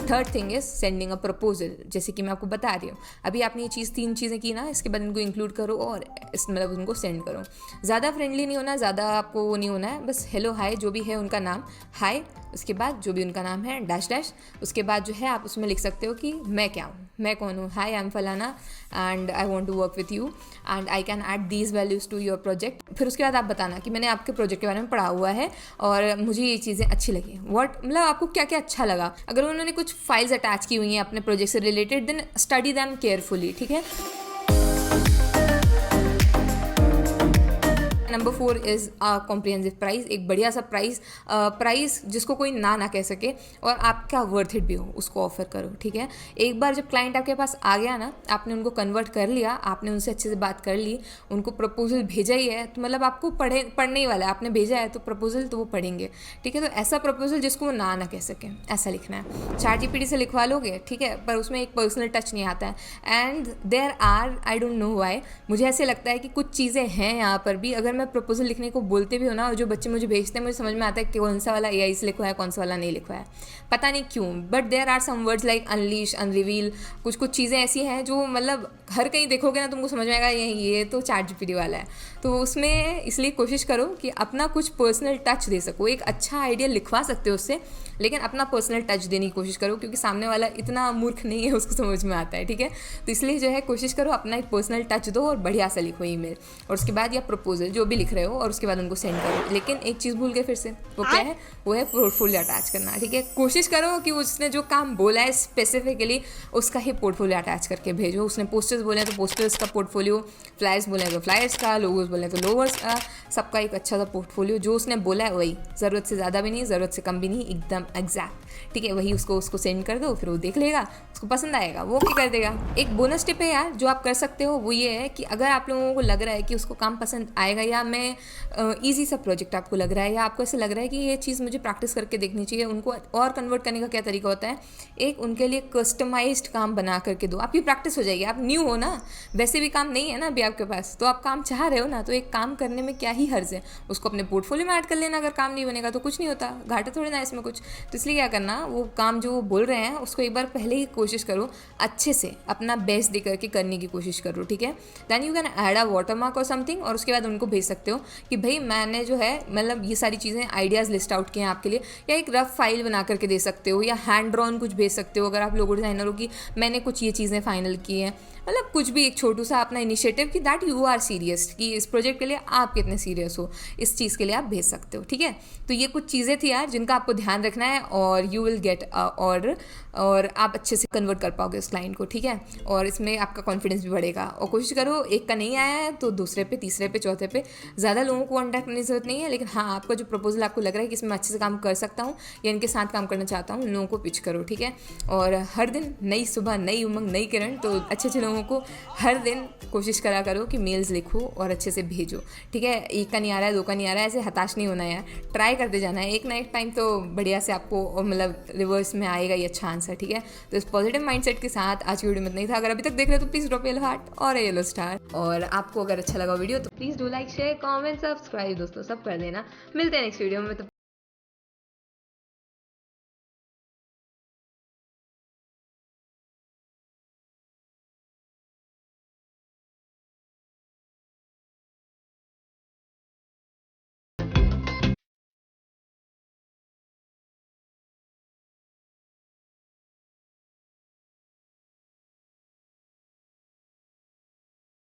Third thing is sending a proposal. जैसे कि मैं आपको बता रही हूँ, अभी आपने ये 3 चीज़ें की ना, इसके बाद इनको इंक्लूड करो और इस मतलब उनको सेंड करो। ज़्यादा फ्रेंडली नहीं होना, ज़्यादा आपको वो नहीं होना है, बस हेलो हाय जो भी है उनका नाम, हाय, उसके बाद जो भी उनका नाम है डैश डैश, उसके बाद जो है आप उसमें लिख सकते हो कि मैं क्या हूँ, मैं कौन हूँ, हाय आई एम फलाना and I want to work with you and I can add these values to your project. फिर उसके बाद आप बताना कि मैंने आपके प्रोजेक्ट के बारे में पढ़ा हुआ है और मुझे ये चीज़ें अच्छी लगी। व्हाट मतलब आपको क्या क्या अच्छा लगा। अगर उन्होंने कुछ फाइल्स अटैच की हुई हैं अपने प्रोजेक्ट से related, then study them carefully, ठीक है। नंबर 4 इज़ कॉम्प्रिहेंसिव प्राइस, एक बढ़िया सा प्राइस जिसको कोई ना कह सके और आपका वर्थ इट भी हो, उसको ऑफर करो, ठीक है। एक बार जब क्लाइंट आपके पास आ गया ना, आपने उनको कन्वर्ट कर लिया, आपने उनसे अच्छे से बात कर ली, उनको प्रपोजल भेजा ही है, तो मतलब आपको पढ़ने ही वाला है, आपने भेजा है तो प्रपोजल तो वो पढ़ेंगे, ठीक है। तो ऐसा प्रपोजल जिसको वो ना कह सके, ऐसा लिखना है। ChatGPT से लिखवा लोगे, ठीक है, पर उसमें एक पर्सनल टच नहीं आता है। And there are, I don't know why, मुझे ऐसे लगता है कि कुछ चीज़ें हैं यहाँ पर भी, अगर मैं प्रपोजल लिखने को बोलते भी हो ना, और जो बच्चे मुझे भेजते हैं मुझे समझ में आता है कि कौन सा वाला AI से लिखवा है, कौन सा वाला नहीं लिखवा है, पता नहीं क्यों। But there are some words like unleash, unreveal, कुछ चीज़ें ऐसी हैं जो मतलब हर कहीं देखोगे ना तुमको समझ में आएगा ये तो ChatGPT वाला है। तो उसमें इसलिए कोशिश करो कि अपना कुछ पर्सनल टच दे सको। एक अच्छा आइडिया लिखवा सकते हो उससे, लेकिन अपना पर्सनल टच देने की कोशिश करो, क्योंकि सामने वाला इतना मूर्ख नहीं है, उसको समझ में आता है, ठीक है। तो इसलिए जो है कोशिश करो अपना एक पर्सनल टच दो और बढ़िया सा लिखो ईमेल, और उसके बाद या प्रपोजल जो भी लिख रहे हो, और उसके बाद उनको सेंड करो। लेकिन एक चीज़ भूल गए फिर से, वो क्या है, वो है पोर्टफोलियो अटैच करना, ठीक है। कोशिश करो कि उसने जो काम बोला है स्पेसिफिकली उसका ही पोर्टफोलियो अटैच करके भेजो। उसने पोस्टर्स बोले हैं तो पोस्टर्स का पोर्टफोलियो, फ्लायर्स बोले हैं तो फ्लायर्स का, लोगोस बोले हैं तो लोगोस का, सबका एक अच्छा सा पोर्टफोलियो, जो उसने बोला है वही, ज़रूरत से ज़्यादा भी नहीं, ज़रूरत से कम भी नहीं, एकदम एग्जैक्ट, ठीक है। वही उसको सेंड कर दो, फिर वो देख लेगा, उसको पसंद आएगा, वो क्या कर देगा। एक बोनस टिप है यार जो आप कर सकते हो, वो ये है कि अगर आप लोगों को लग रहा है कि उसको काम पसंद आएगा, या मैं ईजी सा प्रोजेक्ट आपको लग रहा है, या आपको ऐसे लग रहा है कि ये चीज़ मुझे प्रैक्टिस करके देखनी चाहिए, उनको और कन्वर्ट करने का क्या तरीका होता है, एक उनके लिए कस्टमाइज्ड काम बना करके दो, आपकी प्रैक्टिस हो जाएगी। आप न्यू हो ना, वैसे भी काम नहीं है ना अभी आपके पास, तो आप काम चाह रहे हो ना, तो एक काम करने में क्या ही हर्ज है, उसको अपने पोर्टफोलियो में ऐड कर लेना। अगर काम नहीं बनेगा तो कुछ नहीं होता, घाटा थोड़ी ना इसमें कुछ। तो इसलिए क्या करना, वो काम जो वो बोल रहे हैं उसको एक बार पहले ही कोशिश करो, अच्छे से अपना बेस्ट दे करके करने की कोशिश करो, ठीक है। Then you can add a watermark और समथिंग, और उसके बाद उनको भेज सकते हो कि भाई मैंने जो है मतलब ये सारी चीज़ें आइडियाज़ लिस्ट आउट किए हैं आपके लिए, या एक रफ फाइल बना करके दे सकते हो, या हैंड ड्रॉन कुछ भेज सकते हो अगर आप लोगो डिज़ाइनर हो, कि मैंने कुछ ये चीज़ें फाइनल की हैं। मतलब कुछ भी एक छोटू सा अपना इनिशिएटिव कि दैट यू आर सीरियस, कि इस प्रोजेक्ट के लिए आप कितने सीरियस हो, इस चीज़ के लिए आप भेज सकते हो। ठीक है, तो ये कुछ चीज़ें थी यार जिनका आपको ध्यान रखना है और यू विल गेट ऑर्डर, और आप अच्छे से कन्वर्ट कर पाओगे उस क्लाइंट को। ठीक है, और इसमें आपका कॉन्फिडेंस भी बढ़ेगा। और कोशिश करो एक का नहीं आया है तो दूसरे पे, तीसरे पे, चौथे पे ज़्यादा लोगों को कॉन्टैक्ट करने की जरूरत नहीं है, लेकिन हाँ आपका जो प्रपोजल आपको लग रहा है कि इसमें अच्छे से काम कर सकता हूँ या इनके साथ काम करना चाहता हूँ, उन लोगों को पिच करो। ठीक है, और हर दिन नई सुबह, नई उमंग, नई किरण, तो अच्छे अच्छे लोगों को हर दिन कोशिश करा करो कि मेल्स लिखो और अच्छे से भेजो। ठीक है, एक का नहीं आ रहा है, दो का नहीं आ रहा है, ऐसे हताश नहीं होना है, ट्राई करते जाना है। एक ना एक टाइम तो बढ़िया से आपको मतलब रिवर्स में आएगा ये अच्छा आंसर। ठीक है, तो इस पॉजिटिव माइंडसेट के साथ आज की वीडियो में नहीं था। अगर अभी तक देख रहे हो तो प्लीज़ ड्रॉप येलो हार्ट और येलो स्टार, और आपको अगर अच्छा लगा वीडियो तो please do like, share, comment, subscribe दोस्तों सब कर देना। मिलते हैं नेक्स्ट वीडियो में। तो